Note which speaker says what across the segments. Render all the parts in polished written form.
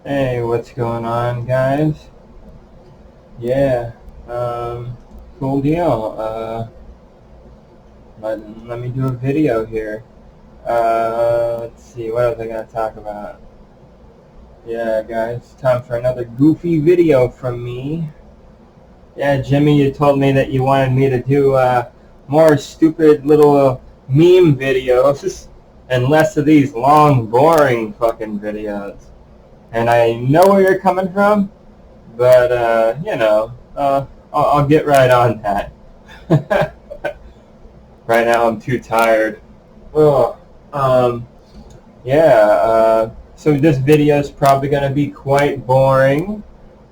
Speaker 1: Hey, what's going on, guys? Yeah, cool deal. Let me do a video here. Let's see, what else I gotta talk about? Yeah, guys, time for another goofy video from me. Yeah, Jimmy, you told me that you wanted me to do more stupid little meme videos and less of these long, boring fucking videos. And I know where you're coming from, but I'll get right on that. Right now I'm too tired. Ugh. So this video is probably going to be quite boring.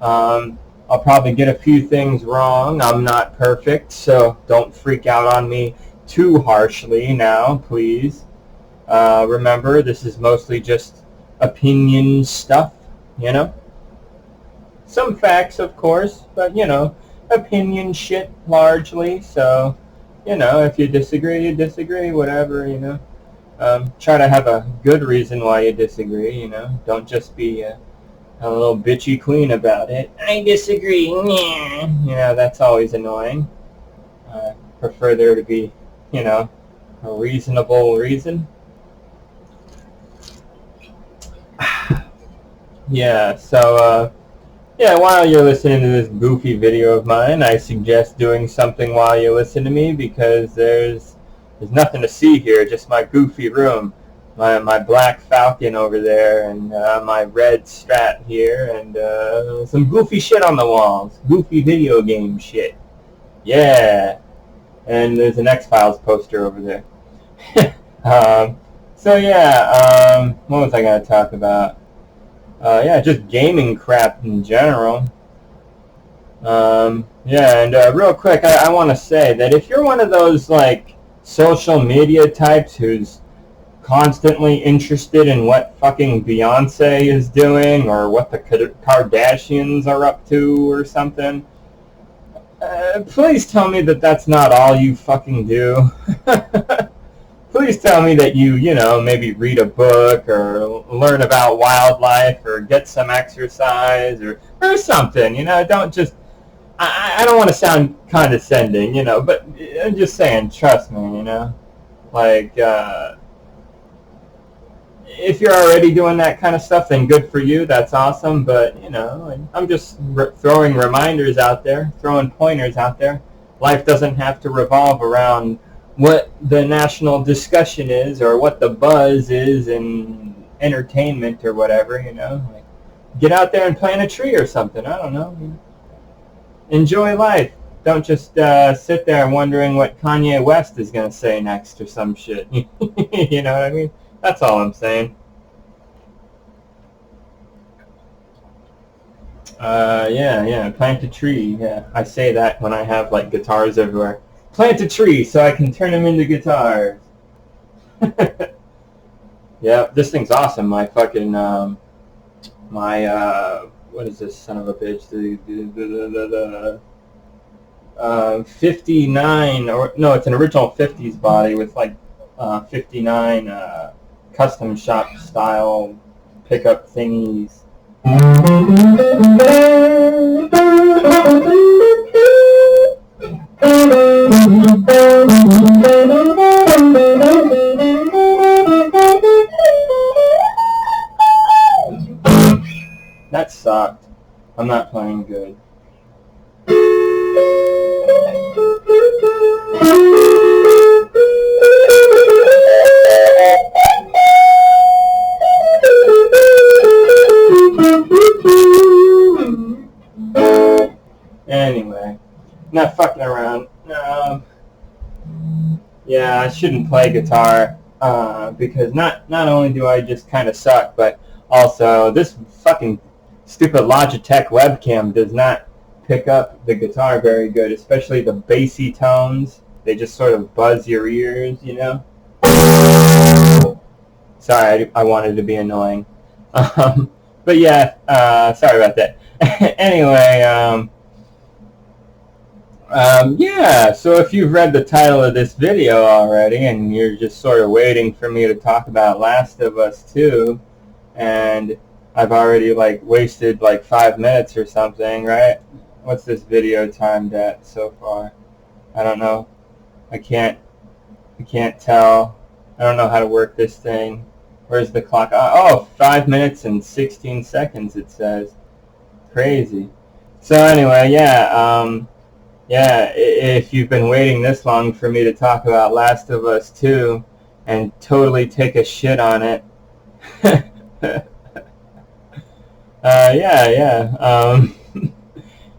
Speaker 1: I'll probably get a few things wrong. I'm not perfect, so don't freak out on me too harshly now, please. Remember, this is mostly just opinion stuff, you know? Some facts, of course, but, opinion shit largely, so, if you disagree, whatever, try to have a good reason why you disagree, don't just be a little bitchy queen about it. I disagree, that's always annoying. I prefer there to be, a reasonable reason. Yeah, so, while you're listening to this goofy video of mine, I suggest doing something while you listen to me, because there's nothing to see here, just my goofy room. My black Falcon over there, and my red Strat here, and some goofy shit on the walls. Goofy video game shit. Yeah. And there's an X-Files poster over there. What was I going to talk about? Just gaming crap in general. Real quick, I want to say that if you're one of those, social media types who's constantly interested in what fucking Beyonce is doing or what the Kardashians are up to or something, please tell me that that's not all you fucking do. Please tell me that you maybe read a book or learn about wildlife or get some exercise or something, don't just, I don't want to sound condescending, but I'm just saying, trust me, if you're already doing that kind of stuff, then good for you, that's awesome, but, I'm just throwing reminders out there, throwing pointers out there. Life doesn't have to revolve around what the national discussion is or what the buzz is in entertainment or whatever, get out there and plant a tree or something, I don't know. Enjoy life. Don't just sit there wondering what Kanye West is going to say next or some shit. You know what I mean? That's all I'm saying. Plant a tree. Yeah, I say that when I have guitars everywhere. Plant a tree so I can turn them into guitars. Yeah, this thing's awesome. My fucking what is this son of a bitch? The 59 or no, it's an original 50s body with 59 custom shop style pickup thingies. That sucked. I'm not playing good. Anyway, not fucking around. I shouldn't play guitar because not only do I just kind of suck, but also this fucking stupid Logitech webcam does not pick up the guitar very good, especially the bassy tones. They just sort of buzz your ears, Sorry, I wanted to be annoying. But yeah, sorry about that. Anyway, so if you've read the title of this video already and you're just sort of waiting for me to talk about Last of Us 2, and I've already like wasted like 5 minutes or something, right? What's this video timed at so far? I don't know. I can't tell. I don't know how to work this thing. Where's the clock? Oh, 5 minutes and 16 seconds it says. Crazy. So anyway, yeah, if you've been waiting this long for me to talk about Last of Us 2 and totally take a shit on it, yeah.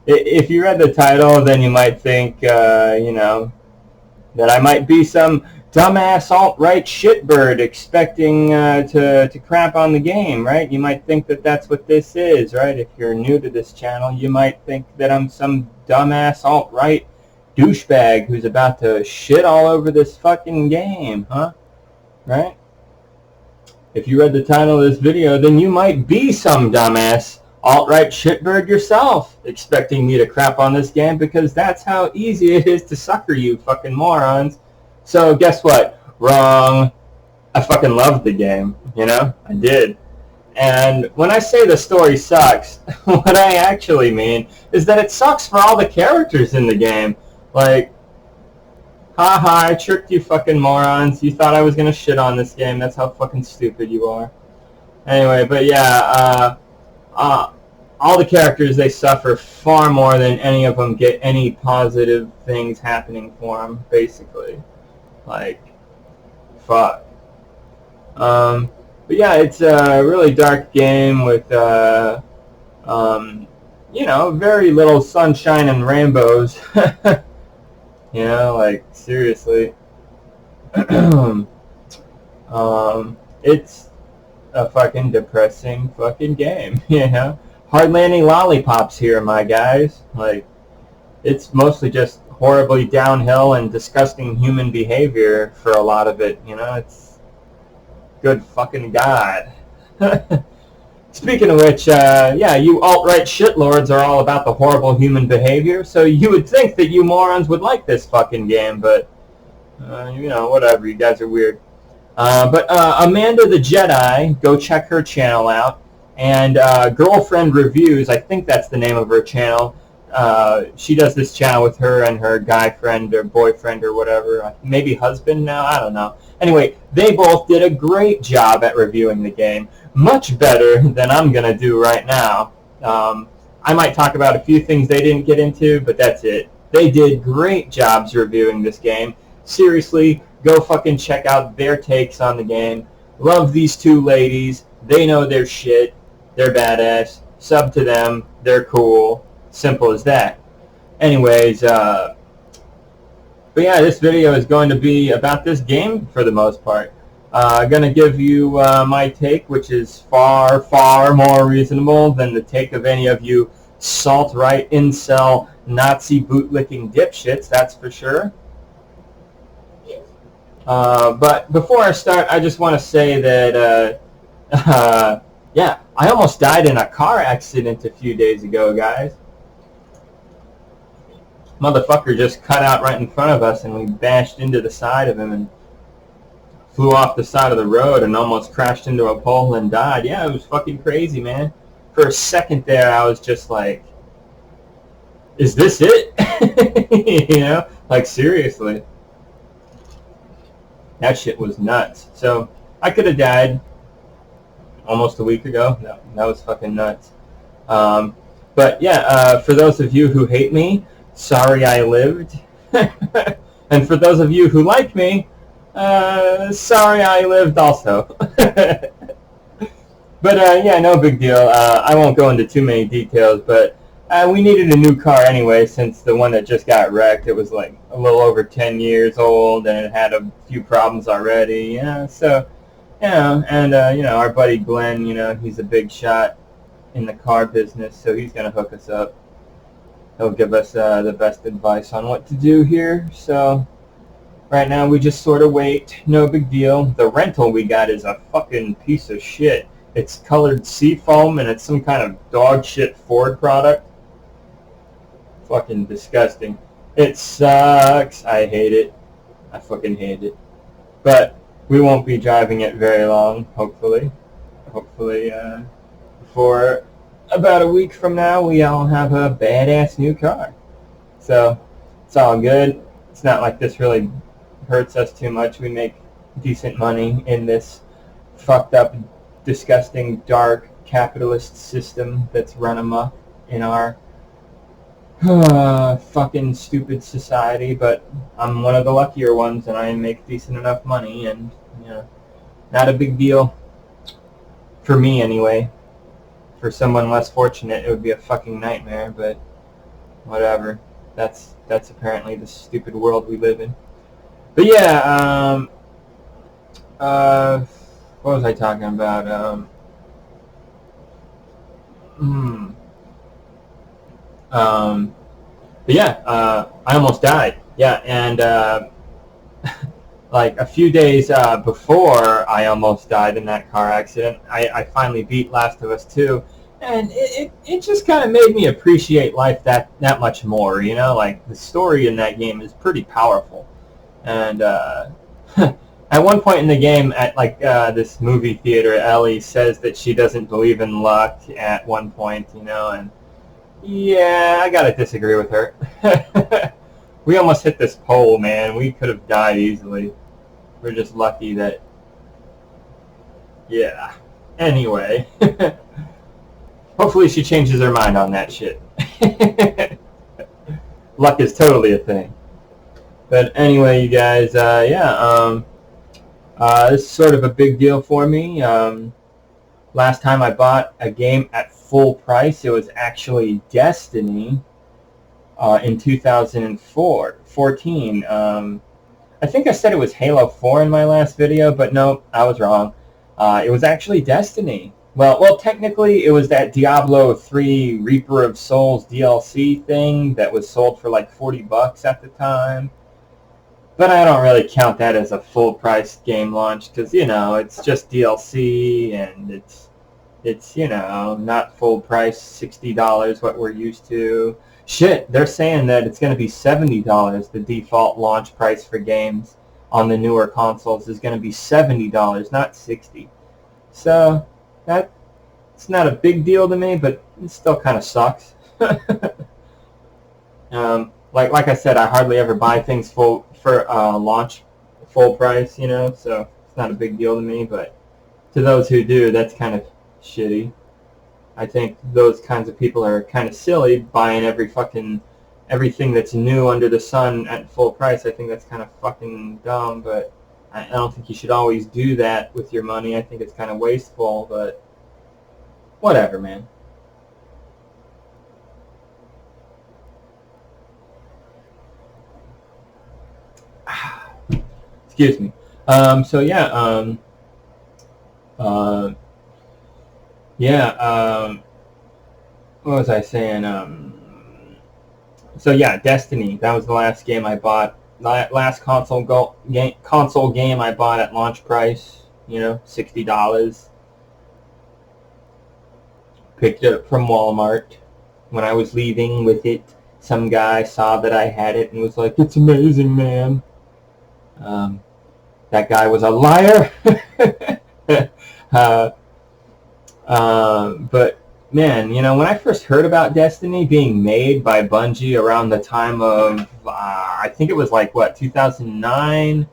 Speaker 1: If you read the title, then you might think, that I might be some dumbass alt-right shitbird expecting to crap on the game, right? You might think that that's what this is, right? If you're new to this channel, you might think that I'm some dumbass alt-right douchebag who's about to shit all over this fucking game, huh? Right? If you read the title of this video, then you might be some dumbass alt-right shitbird yourself expecting me to crap on this game, because that's how easy it is to sucker you fucking morons. So guess what? Wrong. I fucking loved the game, I did. And when I say the story sucks, what I actually mean is that it sucks for all the characters in the game. Like, haha, I tricked you fucking morons. You thought I was gonna shit on this game. That's how fucking stupid you are. Anyway, but yeah, all the characters, they suffer far more than any of them get any positive things happening for them, basically. Like, fuck. But yeah, it's a really dark game with, very little sunshine and rainbows. Like, seriously. It's a fucking depressing fucking game, Hardly any lollipops here, my guys. Like, it's mostly just horribly downhill and disgusting human behavior for a lot of it, It's good fucking God. Speaking of which, you alt-right shitlords are all about the horrible human behavior, so you would think that you morons would like this fucking game, but, whatever, you guys are weird. But Amanda the Jedi, go check her channel out. And Girlfriend Reviews, I think that's the name of her channel. She does this channel with her and her guy friend or boyfriend or whatever. Maybe husband now? I don't know. Anyway, they both did a great job at reviewing the game. Much better than I'm going to do right now. I might talk about a few things they didn't get into, but that's it. They did great jobs reviewing this game. Seriously, go fucking check out their takes on the game. Love these two ladies. They know their shit. They're badass. Sub to them. They're cool. Simple as that. Anyways, but yeah, this video is going to be about this game for the most part. I'm going to give you my take, which is far, far more reasonable than the take of any of you salt-right, incel, Nazi bootlicking dipshits, that's for sure. But before I start, I just want to say that, yeah, I almost died in a car accident a few days ago, guys. Motherfucker just cut out right in front of us, and we bashed into the side of him and flew off the side of the road and almost crashed into a pole and died. Yeah, it was fucking crazy, man. For a second there, I was just like, is this it? Like, seriously. That shit was nuts. So, I could have died almost a week ago. No, that was fucking nuts. But yeah, for those of you who hate me, sorry I lived. And for those of you who like me, sorry I lived also. But yeah, no big deal. I won't go into too many details, but we needed a new car anyway, since the one that just got wrecked, it was like a little over 10 years old, and it had a few problems already. So, and our buddy Glenn, he's a big shot in the car business, so he's going to hook us up. He'll give us the best advice on what to do here. So right now we just sort of wait. No big deal. The rental we got is a fucking piece of shit. It's colored seafoam, and it's some kind of dog shit Ford product. Fucking disgusting. It sucks. I hate it. I fucking hate it. But we won't be driving it very long, hopefully. hopefully for about a week from now, we all have a badass new car. So it's all good. It's not like this really hurts us too much. We make decent money in this fucked up, disgusting, dark capitalist system that's run amok in our fucking stupid society. But I'm one of the luckier ones, and I make decent enough money, and not a big deal for me anyway. For someone less fortunate, it would be a fucking nightmare, but whatever. That's apparently the stupid world we live in. But yeah, what was I talking about? But yeah, I almost died. Yeah, and like a few days before I almost died in that car accident, I finally beat Last of Us 2. And it just kind of made me appreciate life that much more, Like, the story in that game is pretty powerful. And at one point in the game, at like this movie theater, Ellie says that she doesn't believe in luck at one point, and yeah, I gotta disagree with her. We almost hit this pole, man. We could have died easily. We're just lucky that... Yeah. Anyway. Hopefully she changes her mind on that shit. Luck is totally a thing. But anyway, you guys, this is sort of a big deal for me. Last time I bought a game at full price, it was actually Destiny in 2014. I think I said it was Halo 4 in my last video, but no, I was wrong. It was actually Destiny. Well, technically, it was that Diablo 3 Reaper of Souls DLC thing that was sold for like $40 at the time. But I don't really count that as a full-price game launch because, it's just DLC and it's not full price, $60, what we're used to. Shit, they're saying that it's going to be $70. The default launch price for games on the newer consoles is going to be $70, not $60. So it's not a big deal to me, but it still kind of sucks. Like I said, I hardly ever buy things for launch full price, so it's not a big deal to me. But to those who do, that's kind of shitty. I think those kinds of people are kind of silly buying everything that's new under the sun at full price. I think that's kind of fucking dumb, but I don't think you should always do that with your money. I think it's kind of wasteful, but whatever, man. Excuse me. So yeah, what was I saying? So yeah, Destiny. That was the last game I bought. Last console game I bought at launch price. $60. Picked it up from Walmart. When I was leaving with it, some guy saw that I had it and was like, "It's amazing, man." That guy was a liar. But man, when I first heard about Destiny being made by Bungie around the time of, I think it was like, 2009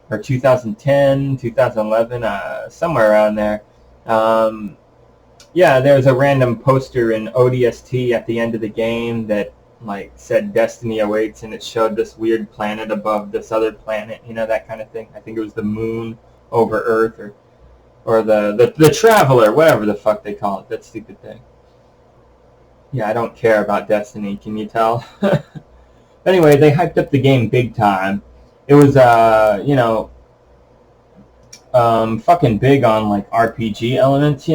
Speaker 1: or 2010, 2011, somewhere around there. Yeah, there was a random poster in ODST at the end of the game that said Destiny awaits, and it showed this weird planet above this other planet, that kind of thing. I think it was the moon over Earth, or the Traveler, whatever the fuck they call it, that stupid thing. Yeah, I don't care about Destiny, can you tell? Anyway, they hyped up the game big time. It was, fucking big on, RPG elements,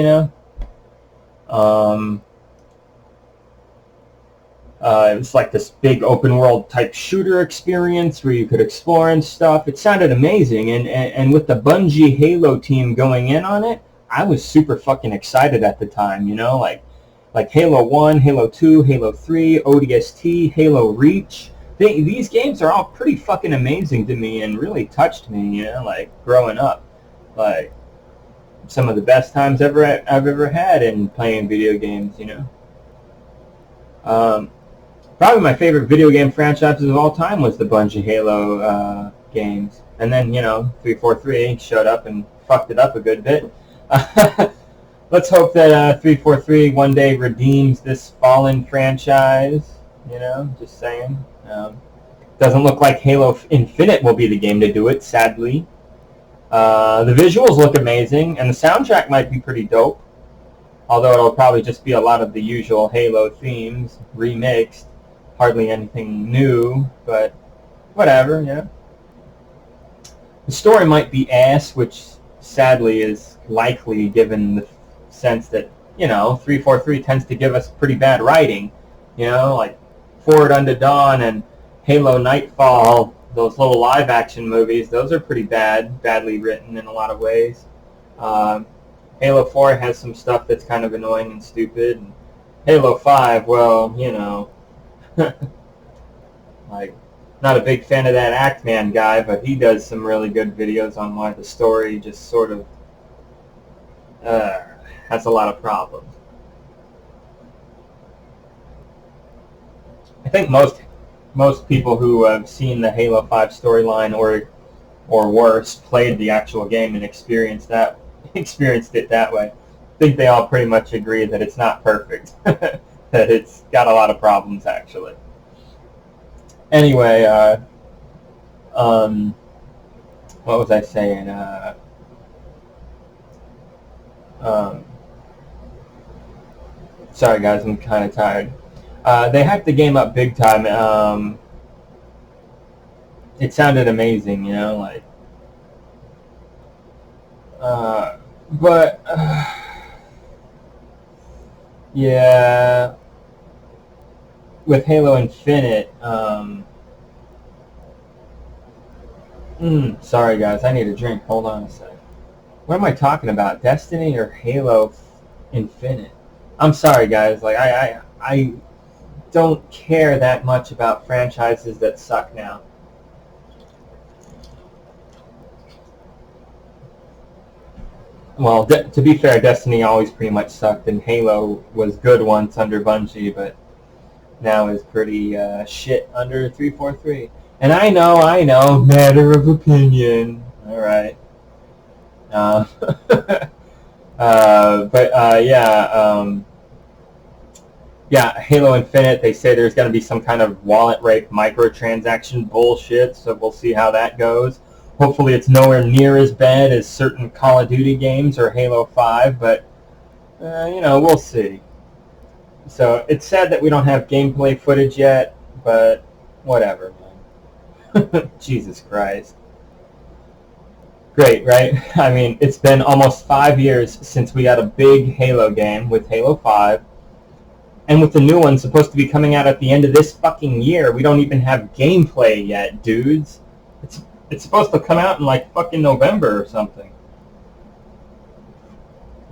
Speaker 1: It was like this big open world type shooter experience where you could explore and stuff. It sounded amazing, and with the Bungie Halo team going in on it, I was super fucking excited at the time, like Halo 1, Halo 2, Halo 3, ODST, Halo Reach. These games are all pretty fucking amazing to me and really touched me, growing up. some of the best times I've ever had in playing video games, you know. Probably my favorite video game franchises of all time was the bunch of Halo games. And then, you know, 343 showed up and fucked it up a good bit. Let's hope that 343 one day redeems this fallen franchise, you know, just saying. Doesn't look like Halo Infinite will be the game to do it, sadly. The visuals look amazing, and the soundtrack might be pretty dope. Although it'll probably just be a lot of the usual Halo themes, remixed. Hardly anything new, but whatever, yeah. The story might be ass, which sadly is likely given the sense that, you know, 343 tends to give us pretty bad writing. You know, like Forward Unto Dawn and Halo Nightfall, those little live-action movies, those are pretty badly written in a lot of ways. Halo 4 has some stuff that's kind of annoying and stupid. And Halo 5, well, you know, like, not a big fan of that Act-Man guy, but he does some really good videos on why the story just sort of has a lot of problems. I think most people who have seen the Halo 5 storyline or worse played the actual game and experienced it that way. I think they all pretty much agree that it's not perfect, that it's got a lot of problems actually. Anyway, what was I saying? Sorry guys, I'm kind of tired. They hyped the game up big time. It sounded amazing, you know, like, but yeah, with Halo Infinite, sorry guys, I need a drink. Hold on a sec. What am I talking about? Destiny or Halo Infinite? I'm sorry guys, like I don't care that much about franchises that suck now. Well, to be fair, Destiny always pretty much sucked, and Halo was good once under Bungie, but now is pretty shit under 343. And I know, matter of opinion. All right. Yeah, Halo Infinite, they say there's going to be some kind of wallet rape microtransaction bullshit, so we'll see how that goes. Hopefully it's nowhere near as bad as certain Call of Duty games or Halo 5, but, you know, we'll see. So it's sad that we don't have gameplay footage yet, but whatever, man. Jesus Christ. Great, right? I mean, it's been almost 5 years since we got a big Halo game with Halo 5. And with the new one supposed to be coming out at the end of this fucking year, we don't even have gameplay yet, dudes. It's supposed to come out in like fucking November or something.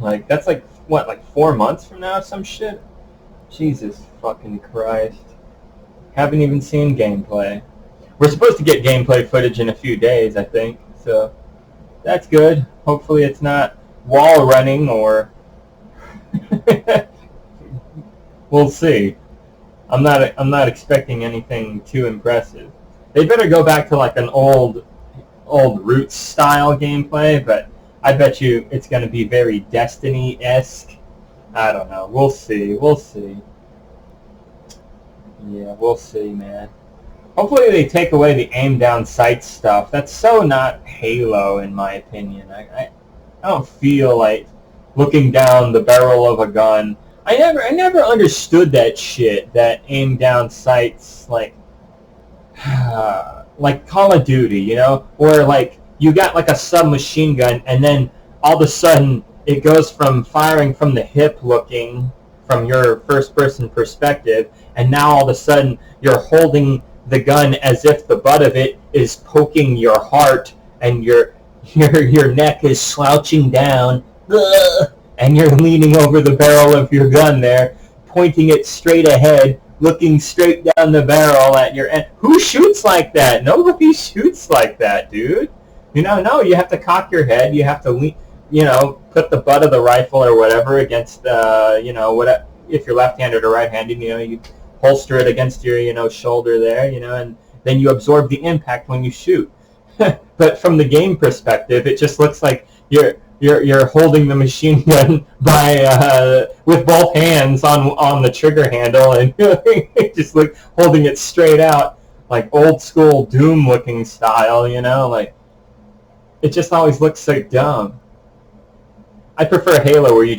Speaker 1: Like, that's like, what, like 4 months from now or some shit? Jesus fucking Christ. Haven't even seen gameplay. We're supposed to get gameplay footage in a few days, I think, so that's good. Hopefully it's not wall running or... We'll see. I'm not expecting anything too impressive. They better go back to like an old Roots style gameplay, but I bet you it's going to be very Destiny-esque. I don't know. We'll see. We'll see. Yeah, we'll see, man. Hopefully they take away the aim down sight stuff. That's so not Halo, in my opinion. I don't feel like looking down the barrel of a gun. I never understood that shit, that aim down sights, like Call of Duty, you know, where like you got like a submachine gun and then all of a sudden it goes from firing from the hip looking from your first person perspective, and now all of a sudden you're holding the gun as if the butt of it is poking your heart and your neck is slouching down. Ugh. And you're leaning over the barrel of your gun there, pointing it straight ahead, looking straight down the barrel at your end. Who shoots like that? Nobody shoots like that, dude. You know, no, you have to cock your head. You have to put the butt of the rifle or whatever against, what if you're left-handed or right-handed, you holster it against your, shoulder there, and then you absorb the impact when you shoot. But from the game perspective, it just looks like you're holding the machine gun with both hands on the trigger handle and just like holding it straight out, like old school Doom looking style, like it just always looks so dumb. I prefer Halo where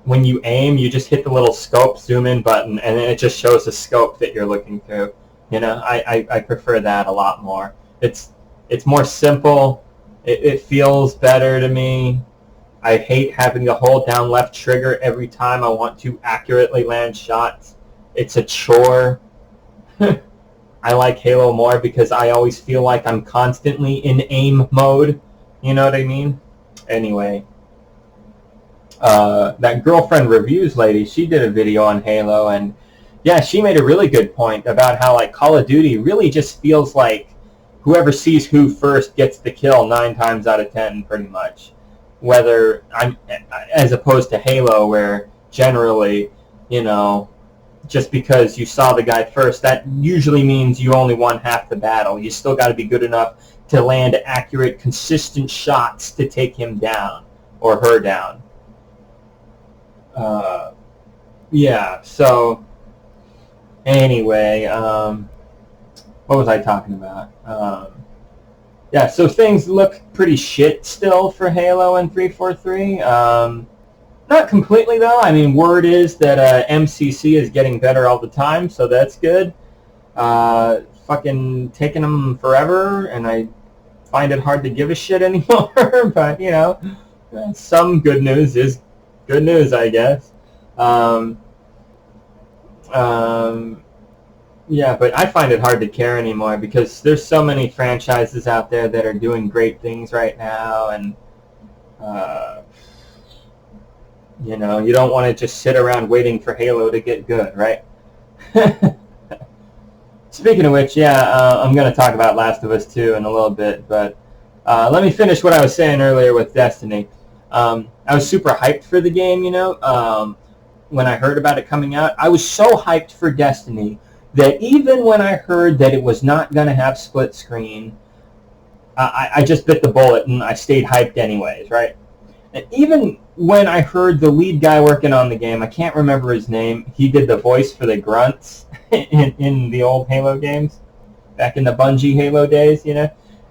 Speaker 1: when you aim, you just hit the little scope zoom in button and then it just shows the scope that you're looking through. I prefer that a lot more. It's more simple. It feels better to me. I hate having to hold down left trigger every time I want to accurately land shots. It's a chore. I like Halo more because I always feel like I'm constantly in aim mode. You know what I mean? Anyway, that Girlfriend Reviews lady, she did a video on Halo, and yeah, she made a really good point about how like Call of Duty really just feels like whoever sees who first gets the kill 9 times out of 10, pretty much. As opposed to Halo, where generally, just because you saw the guy first, that usually means you only won half the battle. You still got to be good enough to land accurate, consistent shots to take him down or her down. Yeah. So anyway. What was I talking about? Yeah, so things look pretty shit still for Halo and 343. Not completely, though. I mean, word is that MCC is getting better all the time, so that's good. Fucking taking them forever, and I find it hard to give a shit anymore. But, some good news is good news, I guess. Yeah, but I find it hard to care anymore because there's so many franchises out there that are doing great things right now, and you don't want to just sit around waiting for Halo to get good, right? Speaking of which, I'm going to talk about Last of Us 2 in a little bit, but let me finish what I was saying earlier with Destiny. I was super hyped for the game, when I heard about it coming out. I was so hyped for Destiny that even when I heard that it was not going to have split screen, I just bit the bullet and I stayed hyped anyways, right? And even when I heard the lead guy working on the game, I can't remember his name, he did the voice for the grunts in the old Halo games, back in the Bungie Halo days,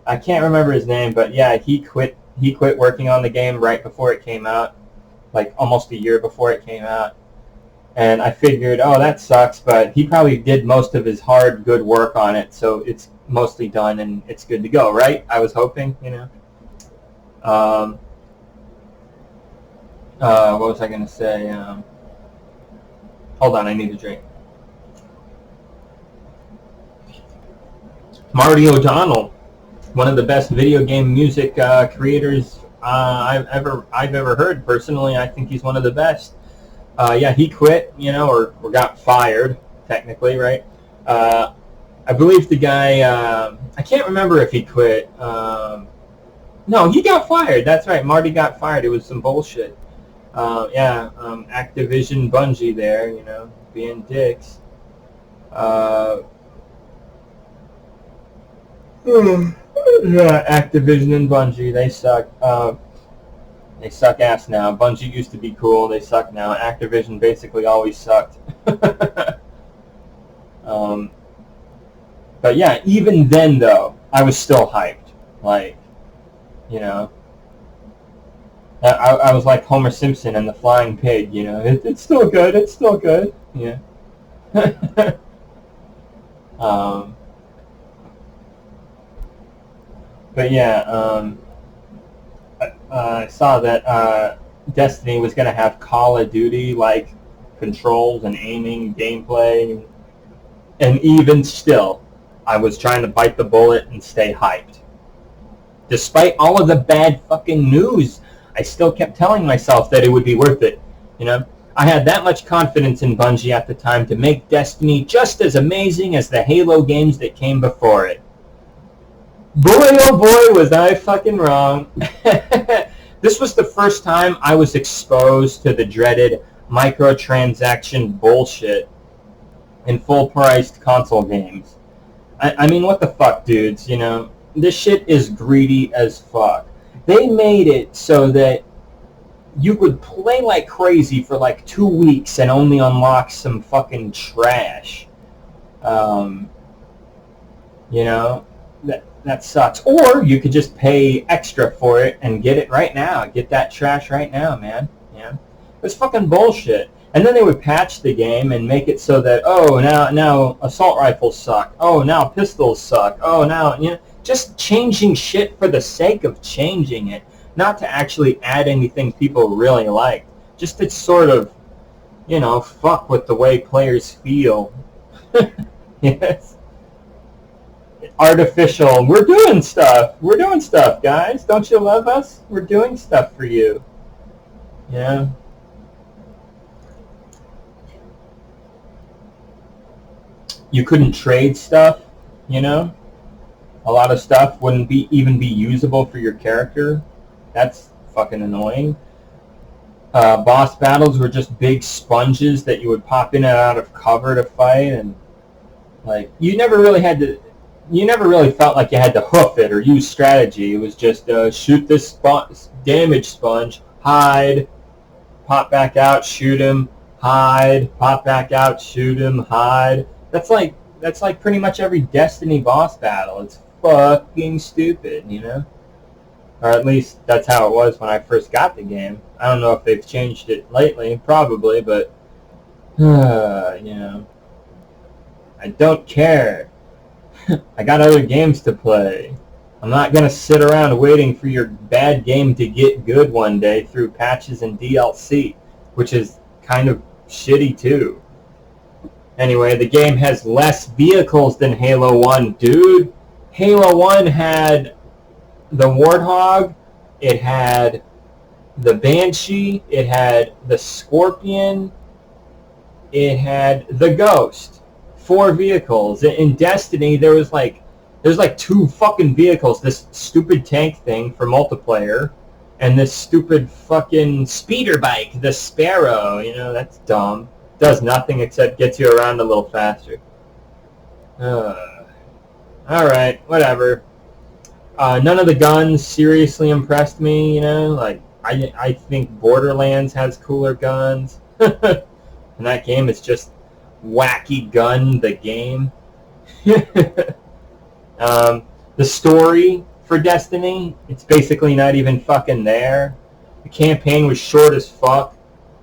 Speaker 1: I can't remember his name, but yeah, he quit working on the game right before it came out, like almost a year before it came out. And I figured, that sucks, but he probably did most of his hard, good work on it, so it's mostly done and it's good to go, right? I was hoping, What was I going to say? Hold on, I need a drink. Marty O'Donnell, one of the best video game music creators I've ever heard. Personally, I think he's one of the best. He quit, or got fired, technically, right? I believe the guy, I can't remember if he quit. No, he got fired. That's right. Marty got fired. It was some bullshit. Activision Bungie there, being dicks. Activision and Bungie, they suck. They suck ass now. Bungie used to be cool. They suck now. Activision basically always sucked. But yeah, even then, though, I was still hyped. Like, I was like Homer Simpson and the Flying Pig, It's still good. It's still good. Yeah. But yeah, I saw that Destiny was going to have Call of Duty-like controls and aiming gameplay, and even still, I was trying to bite the bullet and stay hyped. Despite all of the bad fucking news, I still kept telling myself that it would be worth it, I had that much confidence in Bungie at the time to make Destiny just as amazing as the Halo games that came before it. Boy, oh boy, was I fucking wrong. This was the first time I was exposed to the dreaded microtransaction bullshit in full-priced console games. I mean, what the fuck, dudes, you know? This shit is greedy as fuck. They made it so that you would play like crazy for like 2 weeks and only unlock some fucking trash. You know, that sucks. Or you could just pay extra for it and get it right now. Get that trash right now, man. Yeah, it's fucking bullshit. And then they would patch the game and make it so that, oh, now assault rifles suck. Oh, now pistols suck. Oh, now, you know, just changing shit for the sake of changing it, not to actually add anything people really like. Just to sort of, you know, fuck with the way players feel. Yes. Artificial. We're doing stuff. We're doing stuff, guys. Don't you love us? We're doing stuff for you. Yeah. You couldn't trade stuff, you know? A lot of stuff wouldn't even be usable for your character. That's fucking annoying. Boss battles were just big sponges that you would pop in and out of cover to fight, and like you never really felt like you had to hoof it or use strategy. It was just shoot this damage sponge, hide, pop back out, shoot him, hide, pop back out, shoot him, hide. That's like pretty much every Destiny boss battle. It's fucking stupid, you know? Or at least that's how it was when I first got the game. I don't know if they've changed it lately, probably, but you know, I don't care. I got other games to play. I'm not gonna sit around waiting for your bad game to get good one day through patches and DLC, which is kind of shitty too. Anyway, the game has less vehicles than Halo 1, dude. Halo 1 had the Warthog, it had the Banshee, it had the Scorpion, it had the Ghost. 4 vehicles. In Destiny, there's like 2 fucking vehicles. This stupid tank thing for multiplayer, and this stupid fucking speeder bike, the Sparrow. You know, that's dumb. Does nothing except gets you around a little faster. Alright, whatever. None of the guns seriously impressed me, you know? Like, I think Borderlands has cooler guns. And that game is just wacky gun the game. The story for Destiny, it's basically not even fucking there. The campaign was short as fuck.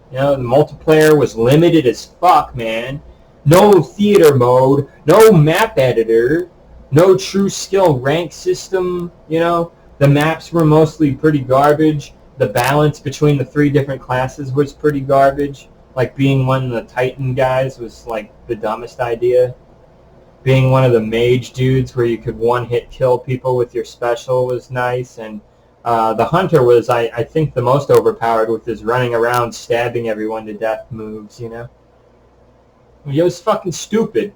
Speaker 1: You know, the multiplayer was limited as fuck, man. No theater mode, no map editor, no true skill rank system, you know. The maps were mostly pretty garbage. The balance between the 3 different classes was pretty garbage. Like, being one of the Titan guys was, like, the dumbest idea. Being one of the mage dudes where you could one-hit kill people with your special was nice, and the Hunter was, I think, the most overpowered with his running around stabbing everyone to death moves, you know? It was fucking stupid.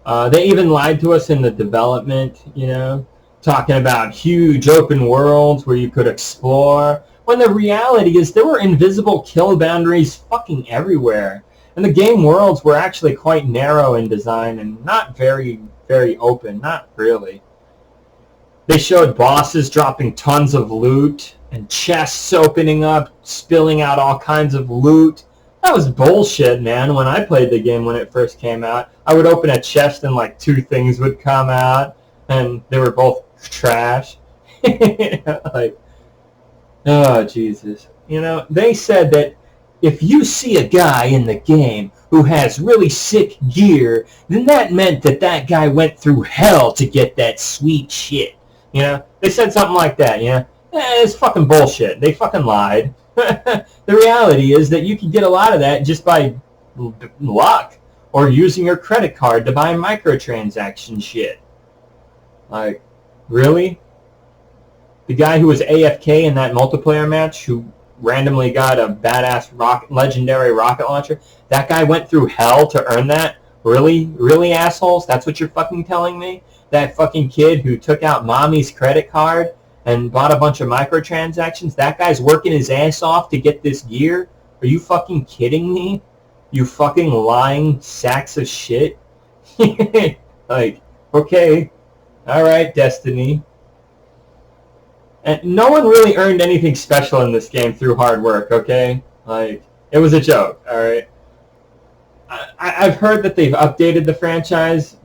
Speaker 1: They even lied to us in the development, you know, talking about huge open worlds where you could explore, when the reality is there were invisible kill boundaries fucking everywhere. And the game worlds were actually quite narrow in design and not very, very open, not really. They showed bosses dropping tons of loot and chests opening up, spilling out all kinds of loot. That was bullshit, man. When I played the game when it first came out, I would open a chest and like 2 things would come out, and they were both trash. Like, oh, Jesus. You know, they said that if you see a guy in the game who has really sick gear, then that meant that that guy went through hell to get that sweet shit. You know, they said something like that, you know. It's fucking bullshit. They fucking lied. The reality is that you can get a lot of that just by luck or using your credit card to buy microtransaction shit. Like, really? The guy who was AFK in that multiplayer match who randomly got a badass legendary rocket launcher, that guy went through hell to earn that? Really? Really, assholes? That's what you're fucking telling me? That fucking kid who took out mommy's credit card and bought a bunch of microtransactions. That guy's working his ass off to get this gear. Are you fucking kidding me? You fucking lying sacks of shit. Like, okay, all right, Destiny. And no one really earned anything special in this game through hard work, okay? Like, it was a joke, all right? I've heard that they've updated the franchise,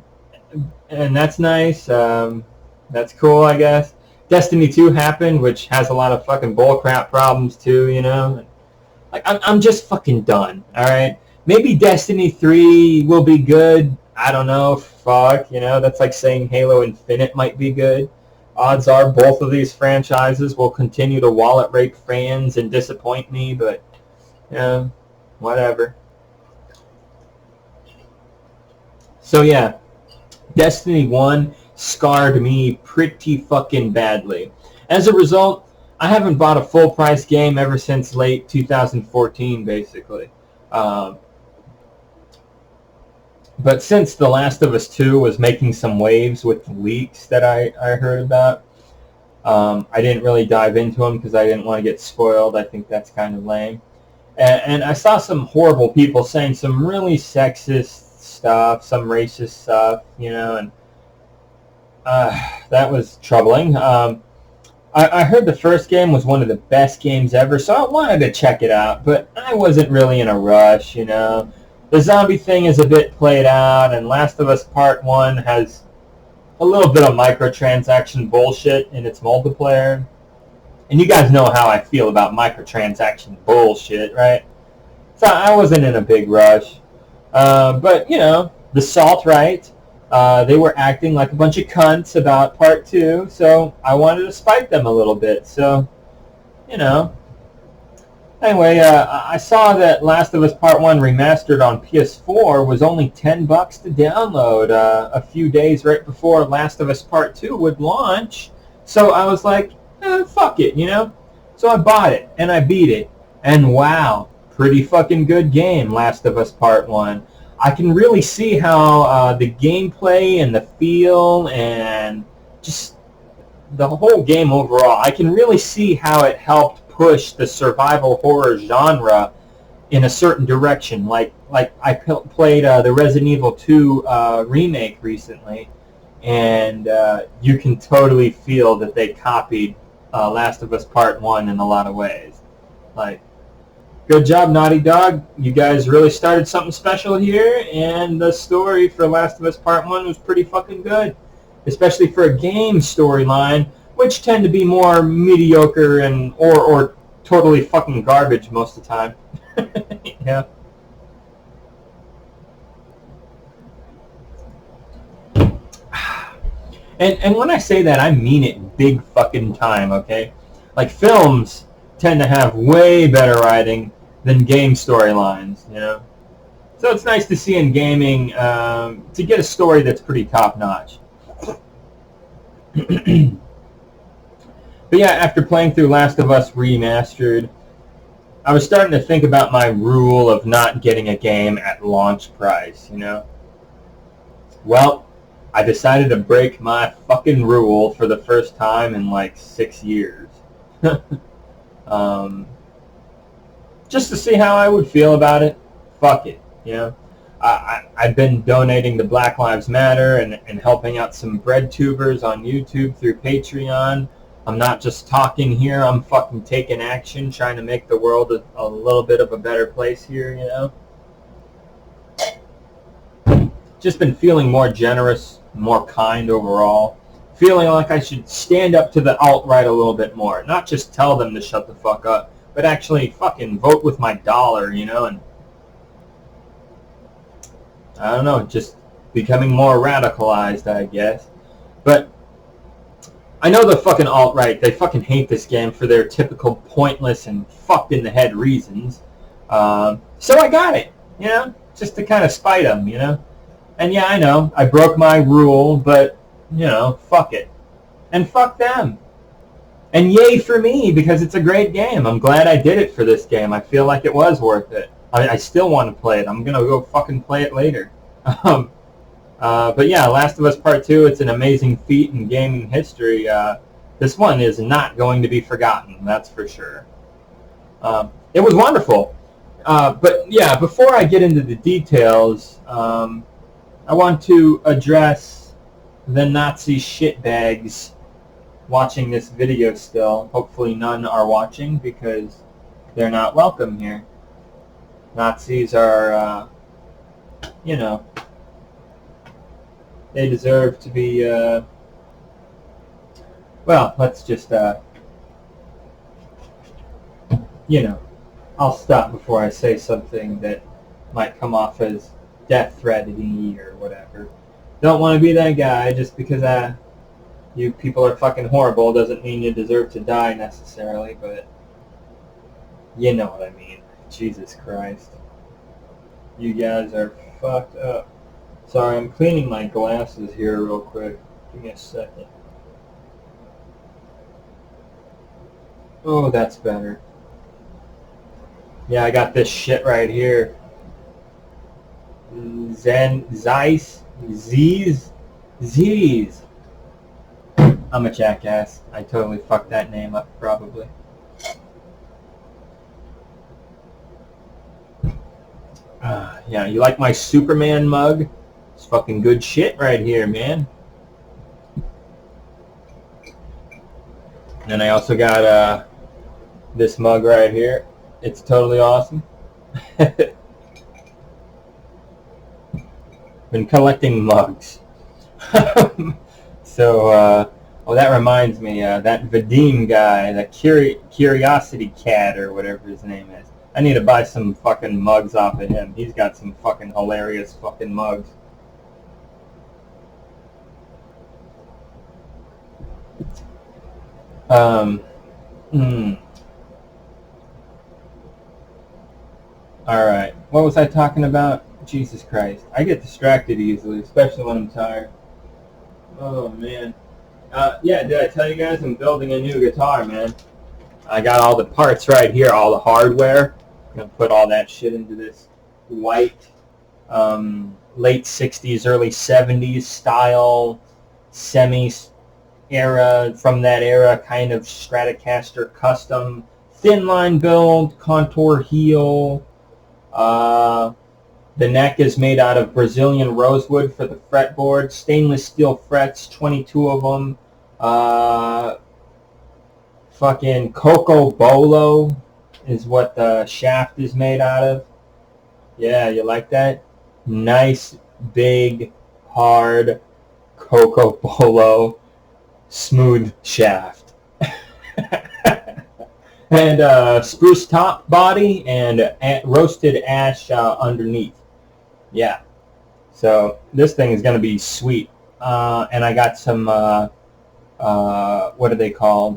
Speaker 1: and that's nice. That's cool, I guess. Destiny 2 happened, which has a lot of fucking bullcrap problems too, you know? Like, I'm just fucking done, all right? Maybe Destiny 3 will be good. I don't know, fuck, you know? That's like saying Halo Infinite might be good. Odds are both of these franchises will continue to wallet rape fans and disappoint me, but, you know, whatever. So yeah, Destiny 1 scarred me pretty fucking badly. As a result, I haven't bought a full price game ever since late 2014, basically. But since The Last of Us 2 was making some waves with the leaks that I heard about, I didn't really dive into them because I didn't want to get spoiled. I think that's kind of lame. And I saw some horrible people saying some really sexist stuff, some racist stuff, you know, and that was troubling. I heard the first game was one of the best games ever, so I wanted to check it out, but I wasn't really in a rush, you know. The zombie thing is a bit played out, and Last of Us Part 1 has a little bit of microtransaction bullshit in its multiplayer. And you guys know how I feel about microtransaction bullshit, right? So I wasn't in a big rush. But, you know, the Salt Right, they were acting like a bunch of cunts about Part 2, so I wanted to spite them a little bit. So, you know. Anyway, I saw that Last of Us Part 1 Remastered on PS4 was only $10 to download a few days right before Last of Us Part 2 would launch. So I was like, fuck it, you know? So I bought it, and I beat it. And wow, pretty fucking good game, Last of Us Part 1. I can really see how the gameplay and the feel and just the whole game overall, I can really see how it helped push the survival horror genre in a certain direction. Like I played the Resident Evil 2 remake recently, and you can totally feel that they copied Last of Us Part 1 in a lot of ways. Like, good job, Naughty Dog. You guys really started something special here, and the story for Last of Us Part 1 was pretty fucking good, especially for a game storyline, which tend to be more mediocre and or totally fucking garbage most of the time. Yeah. And when I say that, I mean it big fucking time, okay? Like, films tend to have way better writing than game storylines, you know? So it's nice to see in gaming to get a story that's pretty top-notch. But yeah, after playing through Last of Us Remastered, I was starting to think about my rule of not getting a game at launch price, you know? Well, I decided to break my fucking rule for the first time in like 6 years. Just to see how I would feel about it. Fuck it, you know? I've been donating to Black Lives Matter and helping out some bread tubers on YouTube through Patreon. I'm not just talking here, I'm fucking taking action, trying to make the world a little bit of a better place here, you know? Just been feeling more generous, more kind overall. Feeling like I should stand up to the alt-right a little bit more. Not just tell them to shut the fuck up, but actually fucking vote with my dollar, you know? And I don't know, just becoming more radicalized, I guess. But I know the fucking alt-right, they fucking hate this game for their typical pointless and fucked-in-the-head reasons. So I got it, you know, just to kind of spite them, you know. And yeah, I know, I broke my rule, but, you know, fuck it. And fuck them. And yay for me, because it's a great game. I'm glad I did it for this game. I feel like it was worth it. I still want to play it. I'm going to go fucking play it later. But yeah, Last of Us Part 2, it's an amazing feat in gaming history. This one is not going to be forgotten, that's for sure. It was wonderful. But yeah, before I get into the details, I want to address the Nazi shitbags watching this video still. Hopefully none are watching because they're not welcome here. Nazis are, you know, they deserve to be, well, let's just, you know, I'll stop before I say something that might come off as death-threatening or whatever. Don't want to be that guy. Just because you people are fucking horrible doesn't mean you deserve to die necessarily, but you know what I mean. Jesus Christ. You guys are fucked up. Sorry, I'm cleaning my glasses here real quick. Give me a second. Oh, that's better. Yeah, I got this shit right here. Zeiss. I'm a jackass. I totally fucked that name up, probably. Yeah, you like my Superman mug? It's fucking good shit right here, man. And I also got this mug right here. It's totally awesome. Been collecting mugs. So, oh, that reminds me, that Vadim guy, that Curiosity Cat or whatever his name is. I need to buy some fucking mugs off of him. He's got some fucking hilarious fucking mugs. Alright, what was I talking about? Jesus Christ. I get distracted easily, especially when I'm tired. Oh, man. Yeah, did I tell you guys I'm building a new guitar, man? I got all the parts right here, all the hardware. I'm going to put all that shit into this white, late 60s, early 70s style, semi-era, from that era, kind of Stratocaster custom, thin line build, contour heel. The neck is made out of Brazilian rosewood for the fretboard, stainless steel frets, 22 of them. Fucking Coco Bolo is what the shaft is made out of. Yeah, you like that? Nice, big, hard Coco Bolo smooth shaft. And spruce top body and roasted ash underneath. Yeah. So this thing is going to be sweet. And I got some, what are they called?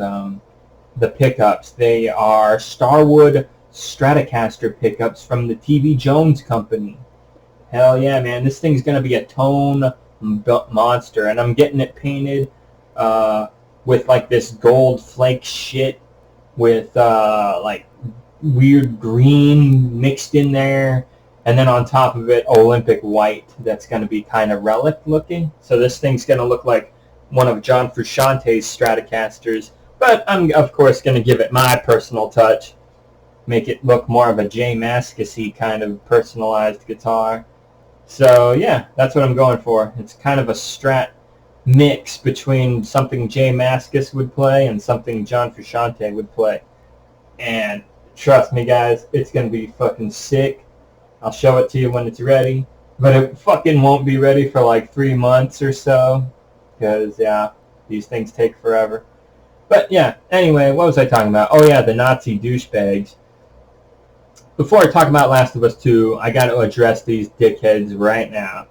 Speaker 1: The pickups. They are Starwood Stratocaster pickups from the TV Jones Company. Hell yeah, man. This thing's going to be a tone monster. And I'm getting it painted with like this gold flake shit with like weird green mixed in there. And then on top of it, Olympic white that's going to be kind of relic looking. So this thing's going to look like one of John Frusciante's Stratocasters. But I'm, of course, going to give it my personal touch. Make it look more of a J Mascis-y kind of personalized guitar. So, yeah, that's what I'm going for. It's kind of a Strat mix between something J Mascis would play and something John Frusciante would play. And trust me, guys, it's going to be fucking sick. I'll show it to you when it's ready. But it fucking won't be ready for like 3 months or so. Because, yeah, these things take forever. But, yeah, anyway, what was I talking about? Oh, yeah, the Nazi douchebags. Before I talk about Last of Us 2, I got to address these dickheads right now.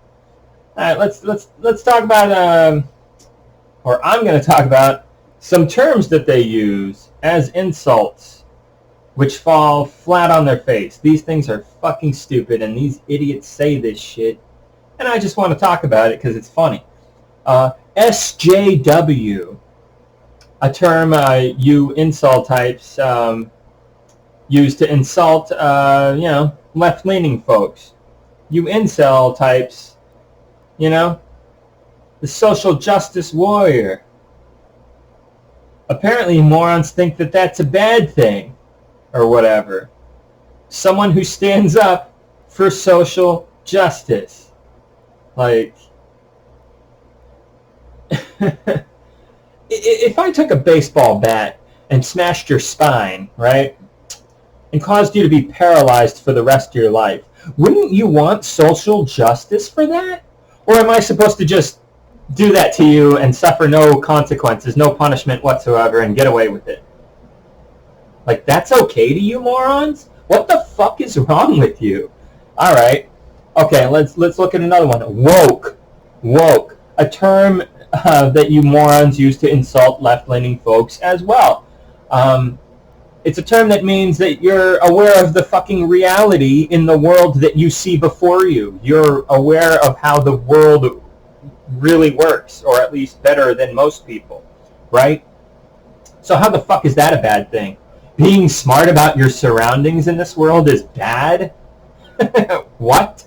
Speaker 1: All right, let's talk about, or I'm going to talk about some terms that they use as insults, which fall flat on their face. These things are fucking stupid, and these idiots say this shit, and I just want to talk about it because it's funny. SJW, a term you incel types use to insult, you know, left-leaning folks. You incel types, you know, the social justice warrior. Apparently morons think that that's a bad thing, or whatever. Someone who stands up for social justice. Like, if I took a baseball bat and smashed your spine, right, and caused you to be paralyzed for the rest of your life, wouldn't you want social justice for that? Or am I supposed to just do that to you and suffer no consequences, no punishment whatsoever, and get away with it? Like, that's okay to you, morons? What the fuck is wrong with you? All right. Okay, let's look at another one. Woke. Woke. A term that you morons use to insult left-leaning folks as well. It's a term that means that you're aware of the fucking reality in the world that you see before you. You're aware of how the world really works, or at least better than most people, right? So how the fuck is that a bad thing? Being smart about your surroundings in this world is bad? What?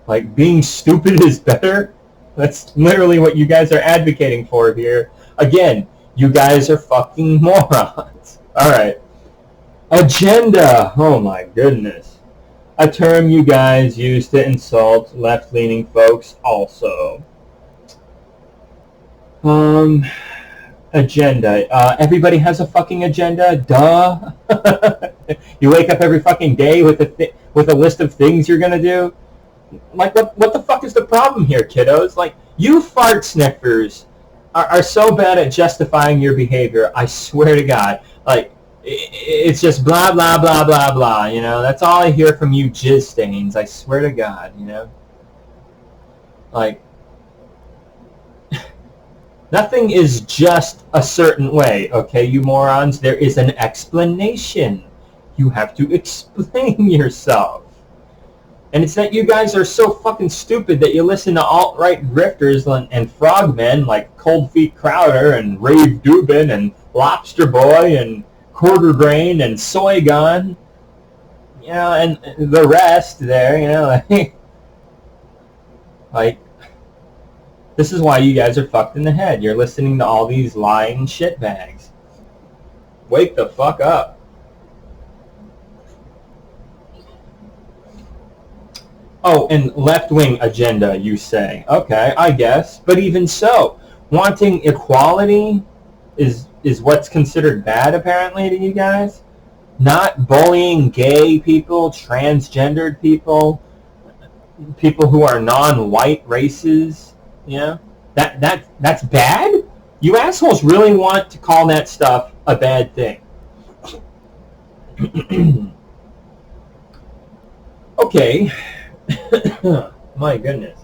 Speaker 1: Like, being stupid is better? That's literally what you guys are advocating for here. Again, you guys are fucking morons. Alright. Agenda. Oh my goodness. A term you guys use to insult left-leaning folks also. Agenda. Everybody has a fucking agenda. Duh. You wake up every fucking day with a list of things you're gonna do. Like, what the fuck is the problem here, kiddos? Like, you fart sniffers are so bad at justifying your behavior. I swear to God. Like, it's just blah, blah, blah, blah, blah, you know? That's all I hear from you jizz stains. I swear to God, you know? Like, nothing is just a certain way, okay, you morons? There is an explanation. You have to explain yourself. And it's that you guys are so fucking stupid that you listen to alt-right grifters and frogmen like Cold Feet Crowder and Rave Dubin and Lobster Boy and Quarter Grain and Soy Gun, you know, and the rest there, you know, like, this is why you guys are fucked in the head. You're listening to all these lying shitbags. Wake the fuck up. Oh, and left-wing agenda, you say. Okay, I guess. But even so, wanting equality is what's considered bad, apparently, to you guys? Not bullying gay people, transgendered people, people who are non-white races, you know? That's bad? You assholes really want to call that stuff a bad thing. Okay. My goodness.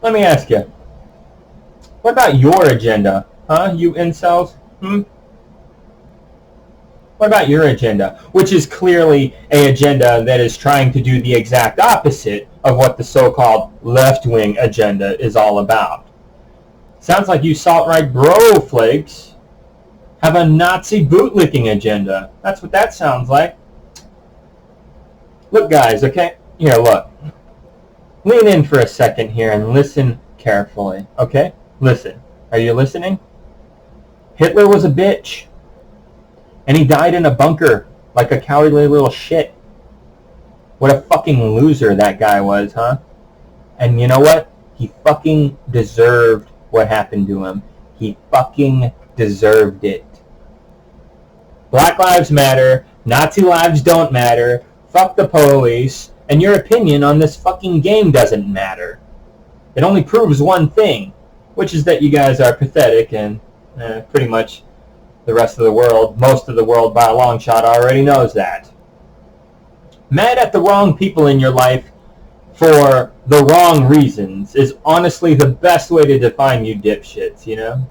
Speaker 1: Let me ask you. What about your agenda? Huh, you incels? What about your agenda? Which is clearly an agenda that is trying to do the exact opposite of what the so-called left-wing agenda is all about. Sounds like you salt-right bro flakes have a Nazi bootlicking agenda. That's what that sounds like. Look, guys, okay? Here, look. Lean in for a second here and listen carefully, okay? Listen. Are you listening? Hitler was a bitch. And he died in a bunker like a cowardly little shit. What a fucking loser that guy was, huh? And you know what? He fucking deserved what happened to him. He fucking deserved it. Black lives matter. Nazi lives don't matter. Fuck the police. And your opinion on this fucking game doesn't matter. It only proves one thing, which is that you guys are pathetic and pretty much the rest of the world, most of the world by a long shot already knows that. Mad at the wrong people in your life for the wrong reasons is honestly the best way to define you dipshits, you know?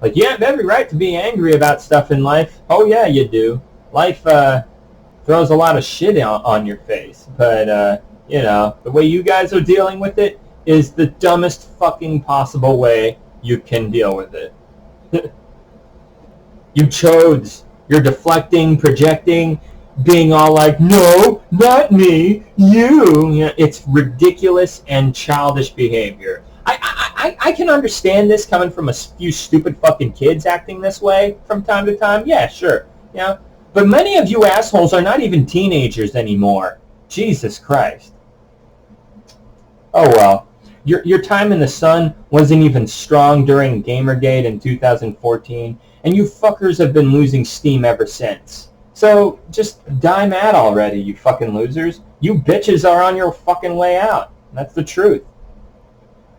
Speaker 1: Like, you have every right to be angry about stuff in life. Oh yeah, you do. Life throws a lot of shit on your face. But, you know, the way you guys are dealing with it is the dumbest fucking possible way you can deal with it. You chodes. You're deflecting, projecting, being all like, no, not me, you. You know, it's ridiculous and childish behavior. I can understand this coming from a few stupid fucking kids acting this way from time to time. Yeah, sure. Yeah. But many of you assholes are not even teenagers anymore. Jesus Christ. Oh well. Your time in the sun wasn't even strong during Gamergate in 2014, and you fuckers have been losing steam ever since. So just die mad already, you fucking losers. You bitches are on your fucking way out. That's the truth.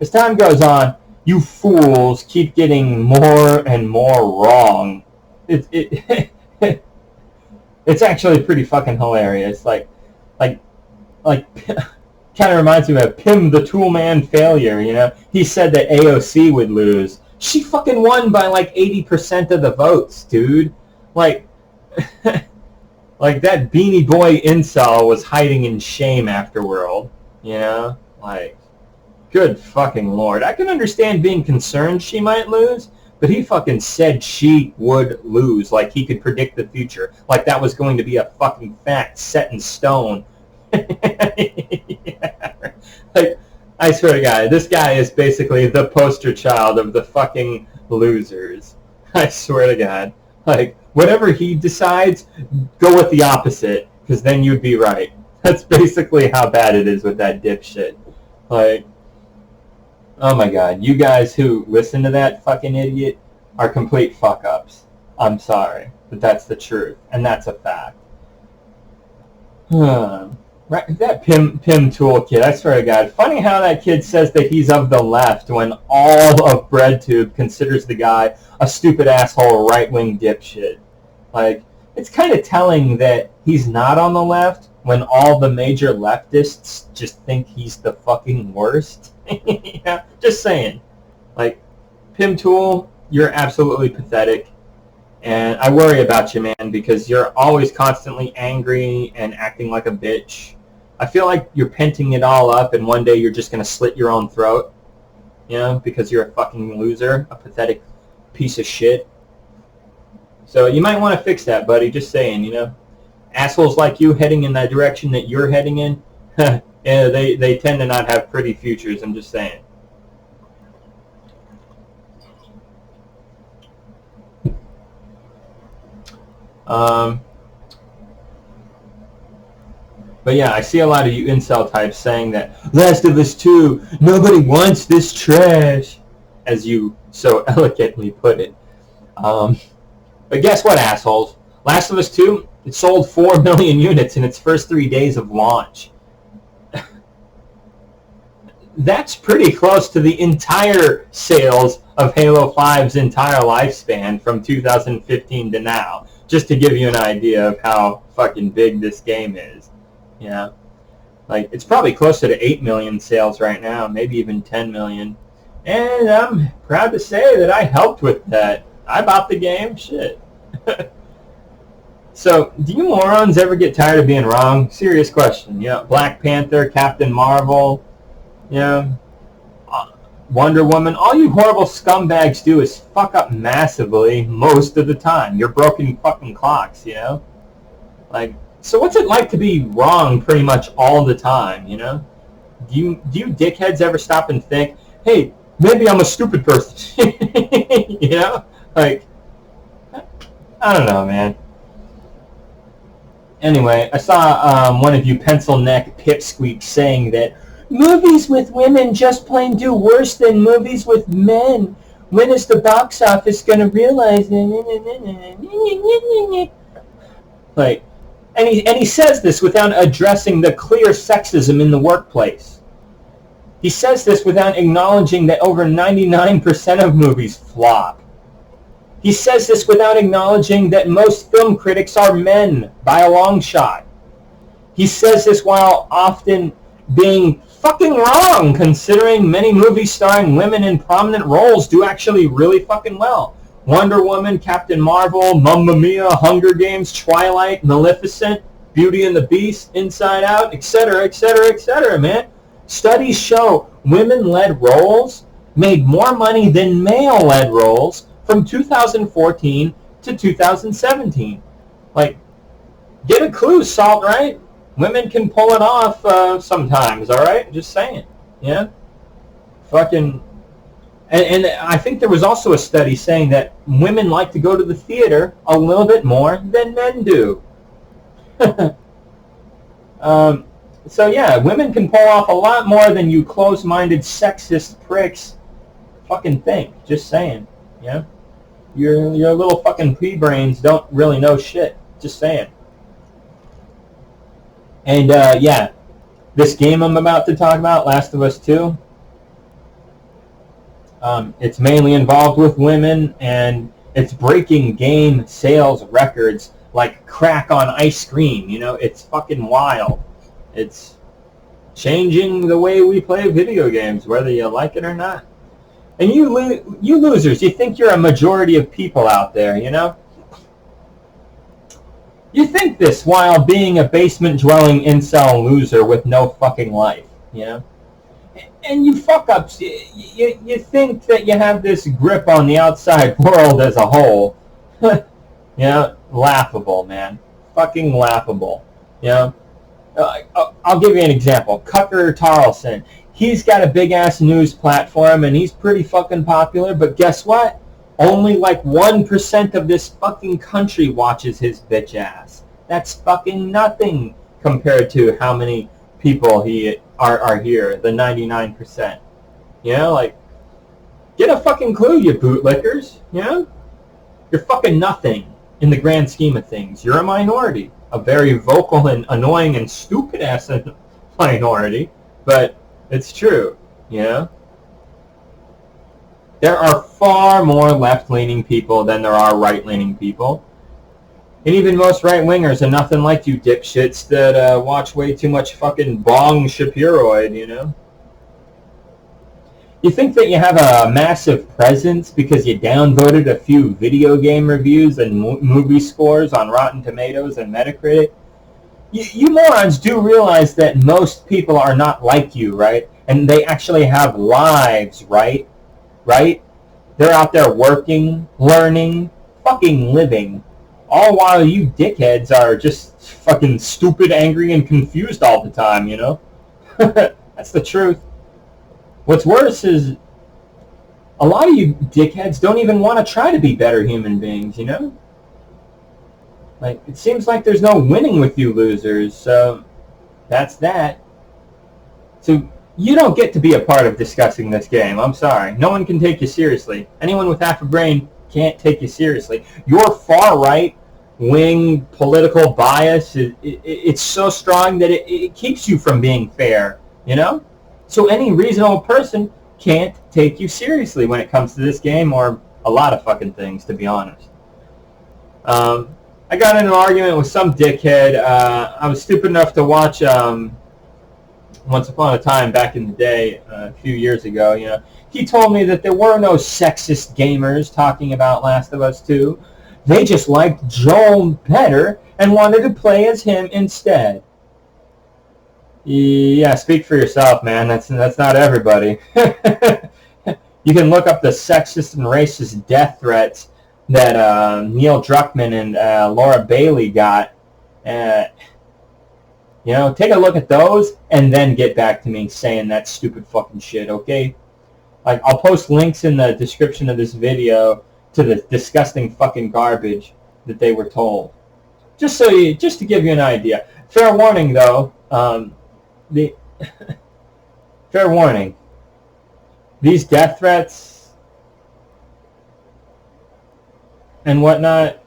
Speaker 1: As time goes on, you fools keep getting more and more wrong. It's actually pretty fucking hilarious. Like kind of reminds me of Pim the Toolman failure, you know? He said that AOC would lose. She fucking won by like 80% of the votes, dude. Like, like that Beanie Boy incel was hiding in shame afterworld, you know? Like, good fucking lord. I can understand being concerned she might lose, but he fucking said she would lose, like he could predict the future, like that was going to be a fucking fact set in stone. Yeah. Like, I swear to God, this guy is basically the poster child of the fucking losers. I swear to God. Like, whatever he decides, go with the opposite, because then you'd be right. That's basically how bad it is with that dipshit. Like, oh my God, you guys who listen to that fucking idiot are complete fuck-ups. I'm sorry, but that's the truth, and that's a fact. Right, that Pim Tool kid, I swear to God. Funny how that kid says that he's of the left when all of BreadTube considers the guy a stupid asshole right-wing dipshit. Like, it's kind of telling that he's not on the left when all the major leftists just think he's the fucking worst. Yeah, just saying. Like, Pim Tool, you're absolutely pathetic. And I worry about you, man, because you're always constantly angry and acting like a bitch. I feel like you're penting it all up, and one day you're just going to slit your own throat, you know, because you're a fucking loser, a pathetic piece of shit. So you might want to fix that, buddy, just saying, you know. Assholes like you heading in that direction that you're heading in, yeah, they tend to not have pretty futures, I'm just saying. But yeah, I see a lot of you incel types saying that Last of Us 2, nobody wants this trash, as you so eloquently put it. But guess what, assholes? Last of Us 2, it sold 4 million units in its first 3 days of launch. That's pretty close to the entire sales of Halo 5's entire lifespan from 2015 to now, just to give you an idea of how fucking big this game is. Yeah, like, it's probably closer to 8 million sales right now, maybe even 10 million. And I'm proud to say that I helped with that. I bought the game, shit. So, do you morons ever get tired of being wrong? Serious question. Yeah, Black Panther, Captain Marvel, yeah, Wonder Woman. All you horrible scumbags do is fuck up massively most of the time. You're broken fucking clocks, you know? Like, so what's it like to be wrong pretty much all the time, you know? Do you dickheads ever stop and think, hey, maybe I'm a stupid person? You know? Like, I don't know, man. Anyway, I saw one of you pencil neck pipsqueaks saying that movies with women just plain do worse than movies with men. When is the box office going to realize? Like, and he says this without addressing the clear sexism in the workplace. He says this without acknowledging that over 99% of movies flop. He says this without acknowledging that most film critics are men by a long shot. He says this while often being fucking wrong, considering many movies starring women in prominent roles do actually really fucking well. Wonder Woman, Captain Marvel, Mamma Mia, Hunger Games, Twilight, Maleficent, Beauty and the Beast, Inside Out, etc., etc., etc., man. Studies show women-led roles made more money than male-led roles from 2014 to 2017. Like, get a clue, Salt, right? Women can pull it off sometimes, all right? Just saying, yeah? Fucking And I think there was also a study saying that women like to go to the theater a little bit more than men do. So yeah, women can pull off a lot more than you close-minded sexist pricks fucking think. Just saying, yeah. Your little fucking pea-brains don't really know shit. Just saying. And yeah, this game I'm about to talk about, Last of Us 2, it's mainly involved with women, and it's breaking game sales records like crack on ice cream. You know, it's fucking wild. It's changing the way we play video games, whether you like it or not. And you losers, you think you're a majority of people out there, you know? You think this while being a basement-dwelling incel loser with no fucking life, you know? And you fuck-ups, you think that you have this grip on the outside world as a whole. You know? Laughable, man. Fucking laughable. You know? I'll give you an example. Tucker Carlson. He's got a big-ass news platform, and he's pretty fucking popular, but guess what? Only like 1% of this fucking country watches his bitch ass. That's fucking nothing compared to how many people are here, the 99%. You know, like, get a fucking clue, you bootlickers, you know? You're fucking nothing in the grand scheme of things. You're a minority. A very vocal and annoying and stupid-ass minority, but it's true, you know? There are far more left-leaning people than there are right-leaning people. And even most right-wingers are nothing like you dipshits that watch way too much fucking Bong Shapiroid, you know? You think that you have a massive presence because you downvoted a few video game reviews and movie scores on Rotten Tomatoes and Metacritic? You morons do realize that most people are not like you, right? And they actually have lives, right? Right? They're out there working, learning, fucking living. All while you dickheads are just fucking stupid, angry, and confused all the time, you know? That's the truth. What's worse is a lot of you dickheads don't even want to try to be better human beings, you know? Like, it seems like there's no winning with you losers, so that's that. So you don't get to be a part of discussing this game. I'm sorry. No one can take you seriously. Anyone with half a brain can't take you seriously. Your far-right wing political bias, it's so strong that it keeps you from being fair, you know? So any reasonable person can't take you seriously when it comes to this game or a lot of fucking things, to be honest. I got in an argument with some dickhead. I was stupid enough to watch Once Upon a Time back in the day, a few years ago. You know, he told me that there were no sexist gamers talking about Last of Us 2. They just liked Joel better and wanted to play as him instead. Yeah, speak for yourself, man. That's not everybody. You can look up the sexist and racist death threats that Neil Druckmann and Laura Bailey got. You know, take a look at those and then get back to me saying that stupid fucking shit, okay? Like, I'll post links in the description of this video to the disgusting fucking garbage that they were told. Just to give you an idea. Fair warning, though. Fair warning. These death threats and whatnot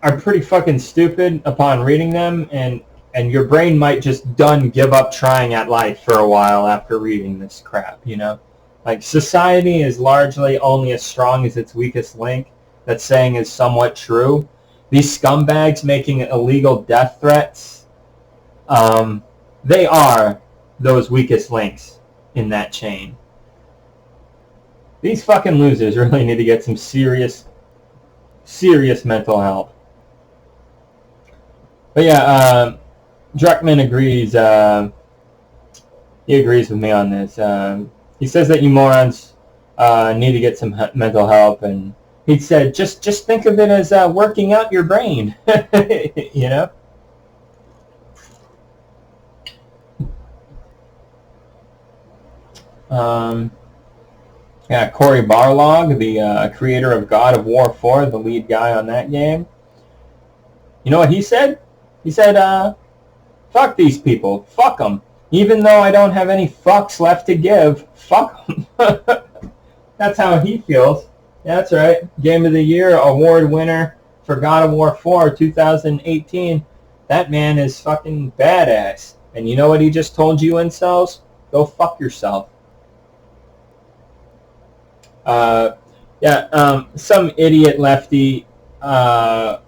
Speaker 1: are pretty fucking stupid upon reading them, and your brain might just give up trying at life for a while after reading this crap, you know? Like, society is largely only as strong as its weakest link. That saying is somewhat true. These scumbags making illegal death threats, they are those weakest links in that chain. These fucking losers really need to get some serious mental help. But yeah, Druckmann agrees. He agrees with me on this. He says that you morons need to get some mental help, and he said just think of it as working out your brain. You know. Yeah, Cory Barlog, the creator of God of War 4, the lead guy on that game. You know what he said? He said, fuck these people. Fuck them. Even though I don't have any fucks left to give, fuck them. That's how he feels. Yeah, that's right. Game of the Year award winner for God of War 4 2018. That man is fucking badass. And you know what he just told you, incels? Go fuck yourself. Some idiot lefty, not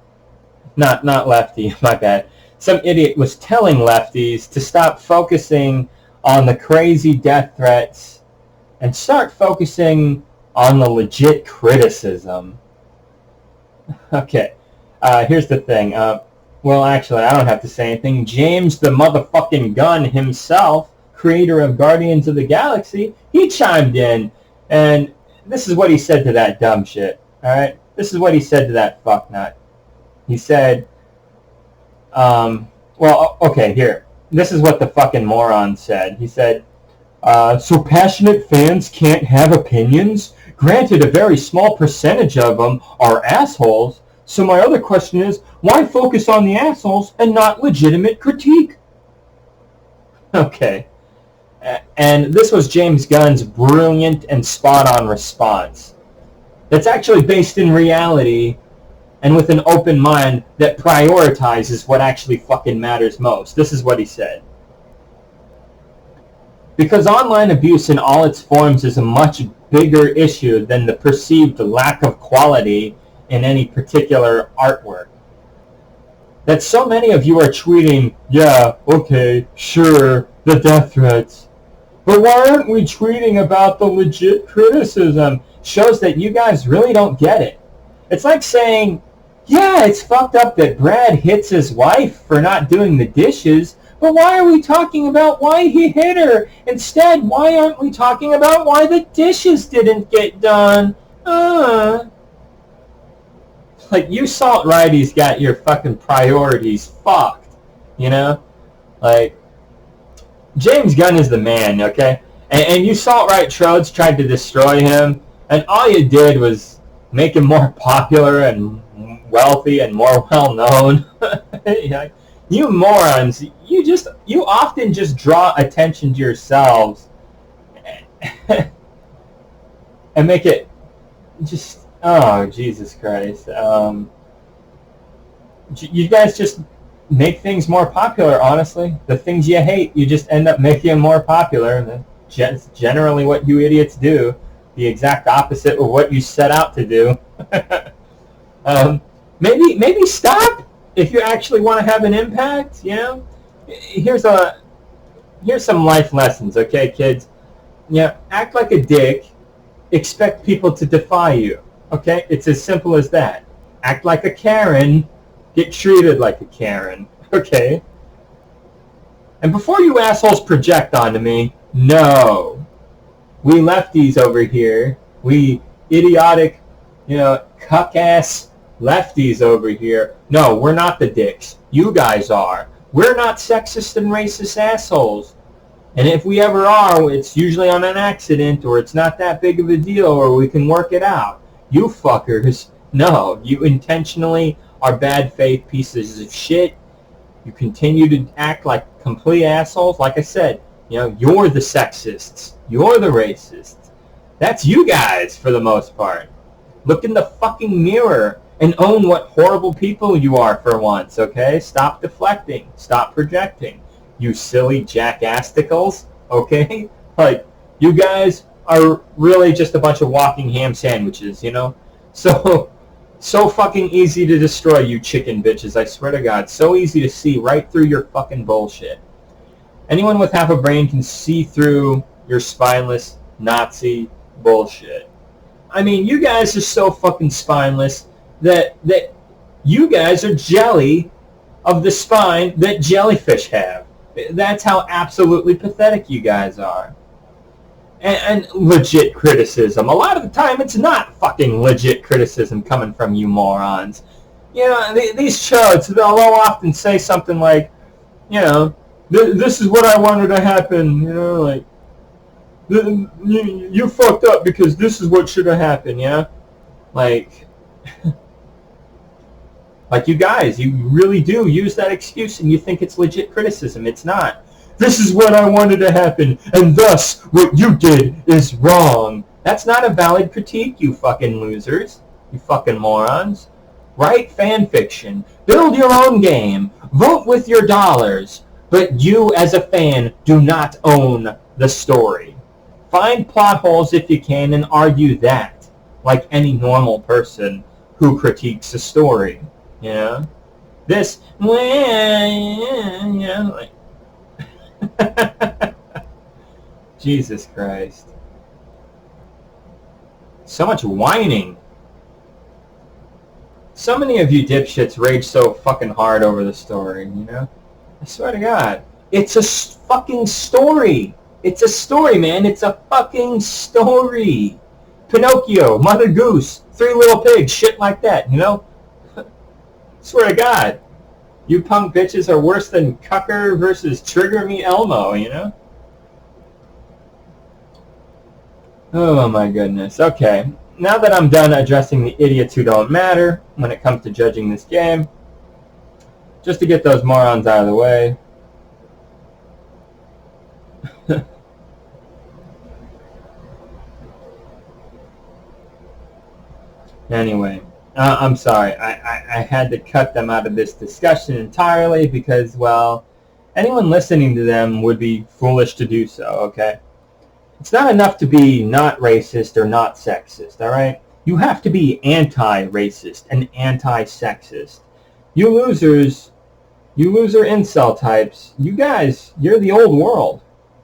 Speaker 1: lefty, my bad. Some idiot was telling lefties to stop focusing on the crazy death threats and start focusing on the legit criticism. Okay, here's the thing. Well, actually, I don't have to say anything. James the motherfucking Gunn himself, creator of Guardians of the Galaxy, he chimed in, and this is what he said to that dumb shit, alright? This is what he said to that fucknut. He said, here. This is what the fucking moron said. He said, so passionate fans can't have opinions? Granted, a very small percentage of them are assholes. So my other question is, why focus on the assholes and not legitimate critique? Okay. And this was James Gunn's brilliant and spot-on response. That's actually based in reality and with an open mind that prioritizes what actually fucking matters most. This is what he said. Because online abuse in all its forms is a much bigger issue than the perceived lack of quality in any particular artwork. That so many of you are tweeting, yeah, okay, sure, the death threats. But why aren't we tweeting about the legit criticism? Shows that you guys really don't get it. It's like saying, yeah, it's fucked up that Brad hits his wife for not doing the dishes, but why are we talking about why he hit her? Instead, why aren't we talking about why the dishes didn't get done? Like, you salt righties got your fucking priorities fucked, you know? Like, James Gunn is the man, okay? And you salt right trodes tried to destroy him, and all you did was make him more popular and wealthy and more well-known. You morons, you often just draw attention to yourselves and make it just, oh, Jesus Christ. You guys just make things more popular, honestly. The things you hate, you just end up making them more popular. And that's generally what you idiots do. The exact opposite of what you set out to do. Maybe stop if you actually want to have an impact, you know? Here's some life lessons, okay, kids? Yeah, act like a dick. Expect people to defy you, okay? It's as simple as that. Act like a Karen. Get treated like a Karen, okay? And before you assholes project onto me, no. We lefties over here, we idiotic, cuck-ass lefties over here, no, we're not the dicks. You guys are. We're not sexist and racist assholes. And if we ever are, it's usually on an accident, or it's not that big of a deal, or we can work it out. You fuckers, no, you intentionally are bad faith pieces of shit. You continue to act like complete assholes. Like I said, you're the sexists. You're the racists. That's you guys for the most part. Look in the fucking mirror and own what horrible people you are for once, okay? Stop deflecting. Stop projecting. You silly jackasticles, okay? Like, you guys are really just a bunch of walking ham sandwiches, So fucking easy to destroy, you chicken bitches, I swear to God. So easy to see right through your fucking bullshit. Anyone with half a brain can see through your spineless Nazi bullshit. I mean, you guys are so fucking spineless that you guys are jelly of the spine that jellyfish have. That's how absolutely pathetic you guys are. And legit criticism. A lot of the time, it's not fucking legit criticism coming from you morons. These shows, they'll often say something like, this is what I wanted to happen, you fucked up because this is what should have happened, yeah? Like you guys, you really do use that excuse and you think it's legit criticism. It's not. This is what I wanted to happen, and thus what you did is wrong. That's not a valid critique, you fucking losers. You fucking morons. Write fan fiction. Build your own game. Vote with your dollars. But you, as a fan, do not own the story. Find plot holes if you can and argue that, like any normal person who critiques a story. You know? This, like... Jesus Christ. So much whining. So many of you dipshits rage so fucking hard over the story, you know? I swear to God. It's a fucking story. It's a story, man. It's a fucking story. Pinocchio, Mother Goose, Three Little Pigs, shit like that, you know? I swear to God. You punk bitches are worse than Cucker versus Trigger Me Elmo, you know? Oh my goodness. Okay. Now that I'm done addressing the idiots who don't matter when it comes to judging this game, just to get those morons out of the way. Anyway, I'm sorry. I had to cut them out of this discussion entirely because, well, anyone listening to them would be foolish to do so, okay? It's not enough to be not racist or not sexist, all right? You have to be anti-racist and anti-sexist. You losers, you loser incel types, you guys, you're the old world.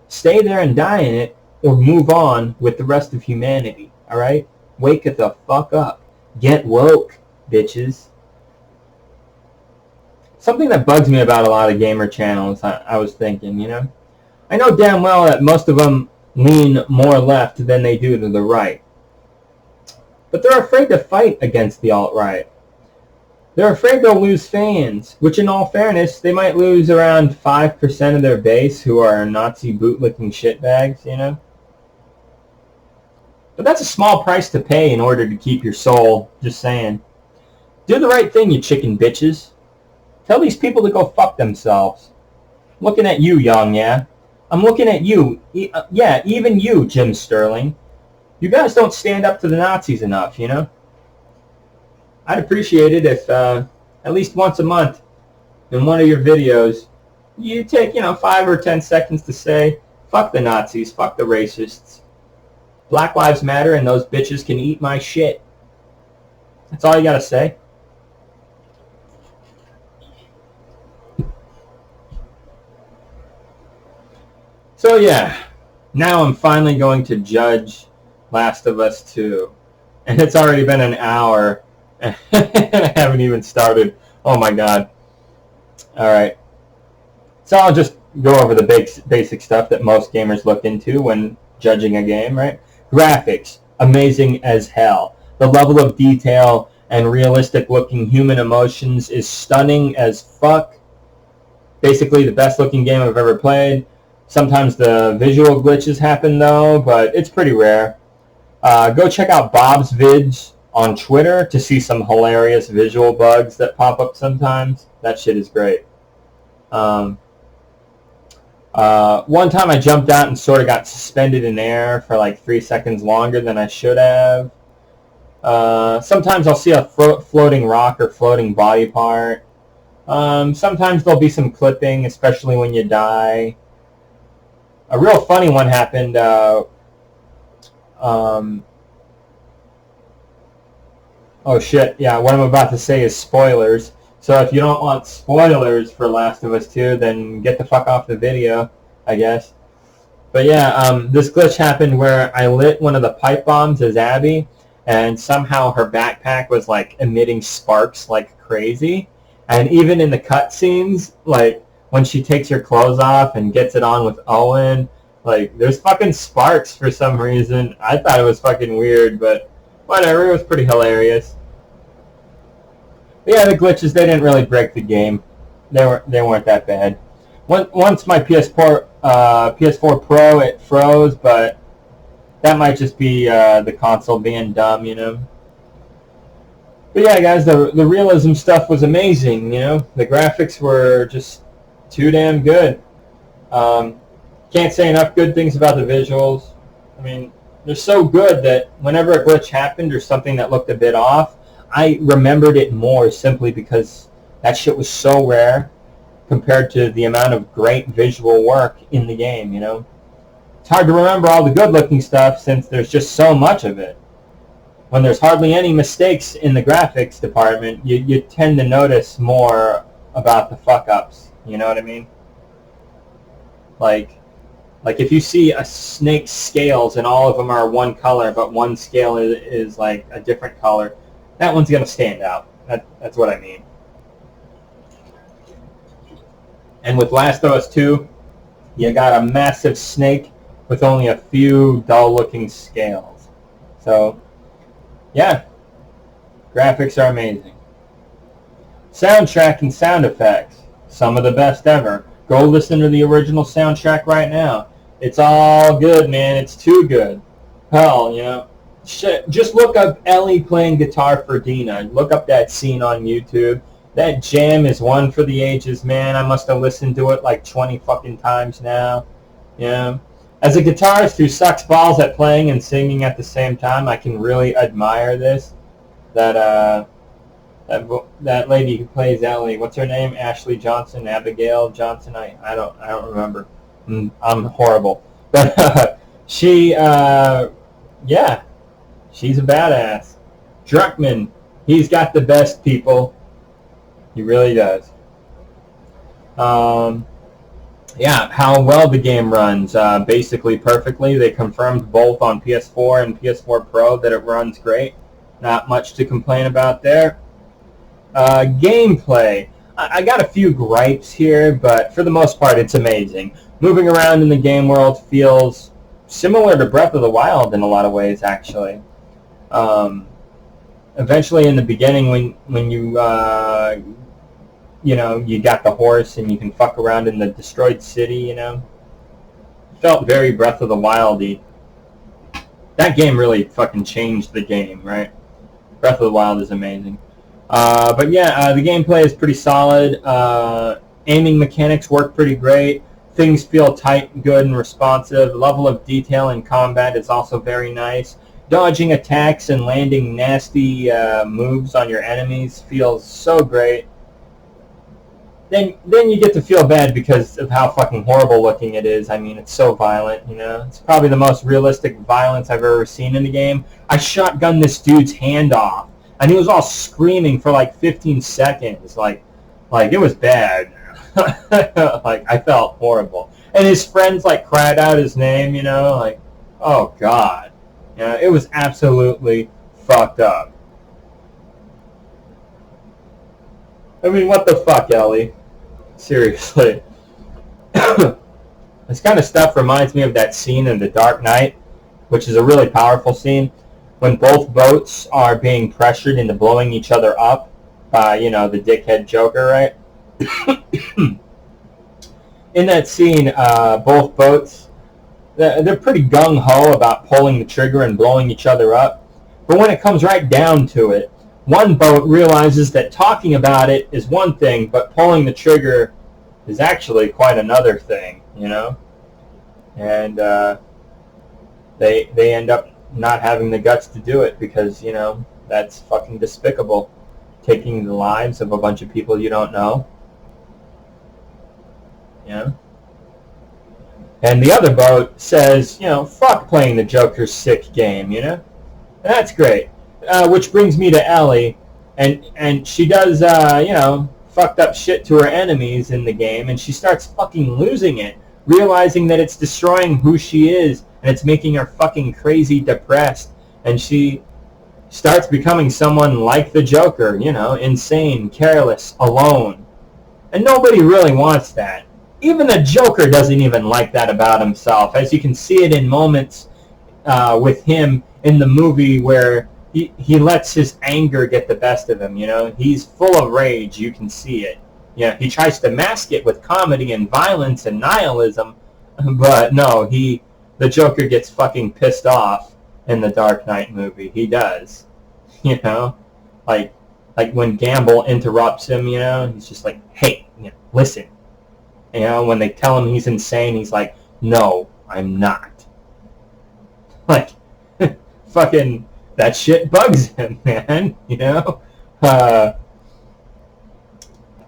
Speaker 1: Stay there and die in it or move on with the rest of humanity, all right? Wake the fuck up. Get woke, bitches. Something that bugs me about a lot of gamer channels, I was thinking, you know? I know damn well that most of them lean more left than they do to the right. But they're afraid to fight against the alt-right. They're afraid they'll lose fans, which in all fairness, they might lose around 5% of their base who are Nazi bootlicking shitbags, you know? But that's a small price to pay in order to keep your soul, just saying. Do the right thing, you chicken bitches. Tell these people to go fuck themselves. Looking at you, Young, yeah? I'm looking at you. Yeah, even you, Jim Sterling. You guys don't stand up to the Nazis enough, you know? I'd appreciate it if at least once a month in one of your videos you take, 5 or 10 seconds to say, fuck the Nazis, fuck the racists. Black Lives Matter and those bitches can eat my shit. That's all you gotta say. So yeah, now I'm finally going to judge Last of Us 2. And it's already been an hour and I haven't even started. Oh my god. Alright. So I'll just go over the basic stuff that most gamers look into when judging a game, right? Graphics, amazing as hell. The level of detail and realistic looking human emotions is stunning as fuck. Basically the best looking game I've ever played. Sometimes the visual glitches happen though, but it's pretty rare. Go check out Bob's vids on Twitter to see some hilarious visual bugs that pop up sometimes. That shit is great. One time I jumped out and sort of got suspended in air for like 3 seconds longer than I should have. Sometimes I'll see a floating rock or floating body part. Sometimes there'll be some clipping, especially when you die. A real funny one happened. Oh shit, yeah, what I'm about to say is spoilers. So if you don't want spoilers for Last of Us 2, then get the fuck off the video, I guess. But yeah, this glitch happened where I lit one of the pipe bombs as Abby, and somehow her backpack was like emitting sparks like crazy. And even in the cutscenes, like when she takes her clothes off and gets it on with Owen, like there's fucking sparks for some reason. I thought it was fucking weird, but whatever, it was pretty hilarious. But yeah, the glitches, they didn't really break the game. They weren't that bad. Once my PS4 Pro, it froze, but that might just be the console being dumb, you know. But yeah, guys, the realism stuff was amazing, you know. The graphics were just too damn good. Can't say enough good things about the visuals. I mean, they're so good that whenever a glitch happened or something that looked a bit off, I remembered it more simply because that shit was so rare compared to the amount of great visual work in the game, you know. It's hard to remember all the good-looking stuff since there's just so much of it. When there's hardly any mistakes in the graphics department, you tend to notice more about the fuck-ups, you know what I mean? Like if you see a snake's scales and all of them are one color, but one scale is like a different color, that one's going to stand out. That's what I mean. And with Last of Us 2, you got a massive snake with only a few dull-looking scales. So, yeah, graphics are amazing. Soundtrack and sound effects, some of the best ever. Go listen to the original soundtrack right now. It's all good, man. It's too good. Hell, you know. Shit, just look up Ellie playing guitar for Dina. Look up that scene on YouTube. That jam is one for the ages, man. I must have listened to it like 20 fucking times now. You know? As a guitarist who sucks balls at playing and singing at the same time, I can really admire this. That lady who plays Ellie, what's her name? Ashley Johnson, Abigail Johnson. I don't remember. I'm horrible, but she, yeah, she's a badass. Druckmann, he's got the best, people. He really does. Yeah, how well the game runs, basically perfectly. They confirmed both on PS4 and PS4 Pro that it runs great. Not much to complain about there. Gameplay. I got a few gripes here, but for the most part, it's amazing. Moving around in the game world feels similar to Breath of the Wild in a lot of ways, actually. Eventually, in the beginning, when you know, you got the horse and you can fuck around in the destroyed city, you know, it felt very Breath of the Wild-y. That game really fucking changed the game, right? Breath of the Wild is amazing. But yeah, the gameplay is pretty solid. Aiming mechanics work pretty great. Things feel tight, good, and responsive. The level of detail in combat is also very nice. Dodging attacks and landing nasty moves on your enemies feels so great. Then you get to feel bad because of how fucking horrible looking it is. I mean, it's so violent, you know. It's probably the most realistic violence I've ever seen in a game. I shotgunned this dude's hand off, and he was all screaming for like 15 seconds. Like it was bad. Like, I felt horrible. And his friends like cried out his name, you know, like, oh God. You know, it was absolutely fucked up. I mean, what the fuck, Ellie? Seriously. This kind of stuff reminds me of that scene in The Dark Knight, which is a really powerful scene, when both boats are being pressured into blowing each other up by, you know, the dickhead Joker, right? In that scene, both boats, they're pretty gung-ho about pulling the trigger and blowing each other up. But when it comes right down to it, one boat realizes that talking about it is one thing, but pulling the trigger is actually quite another thing, you know? And they end up not having the guts to do it because, you know, that's fucking despicable. Taking the lives of a bunch of people you don't know. You know? And the other boat says, you know, fuck playing the Joker's sick game, you know? And that's great. Which brings me to Ellie, and she does, you know, fucked up shit to her enemies in the game, and she starts fucking losing it, realizing that it's destroying who she is, and it's making her fucking crazy depressed, and she starts becoming someone like the Joker, you know, insane, careless, alone. And nobody really wants that. Even the Joker doesn't even like that about himself, as you can see it in moments with him in the movie where he lets his anger get the best of him, you know. He's full of rage, you can see it. You know, he tries to mask it with comedy and violence and nihilism, but no, he the Joker gets fucking pissed off in the Dark Knight movie. He does. You know? Like when Gamble interrupts him, you know, he's just like, hey, you know, listen. You know, when they tell him he's insane, he's like, no, I'm not. Like, fucking, that shit bugs him, man, you know?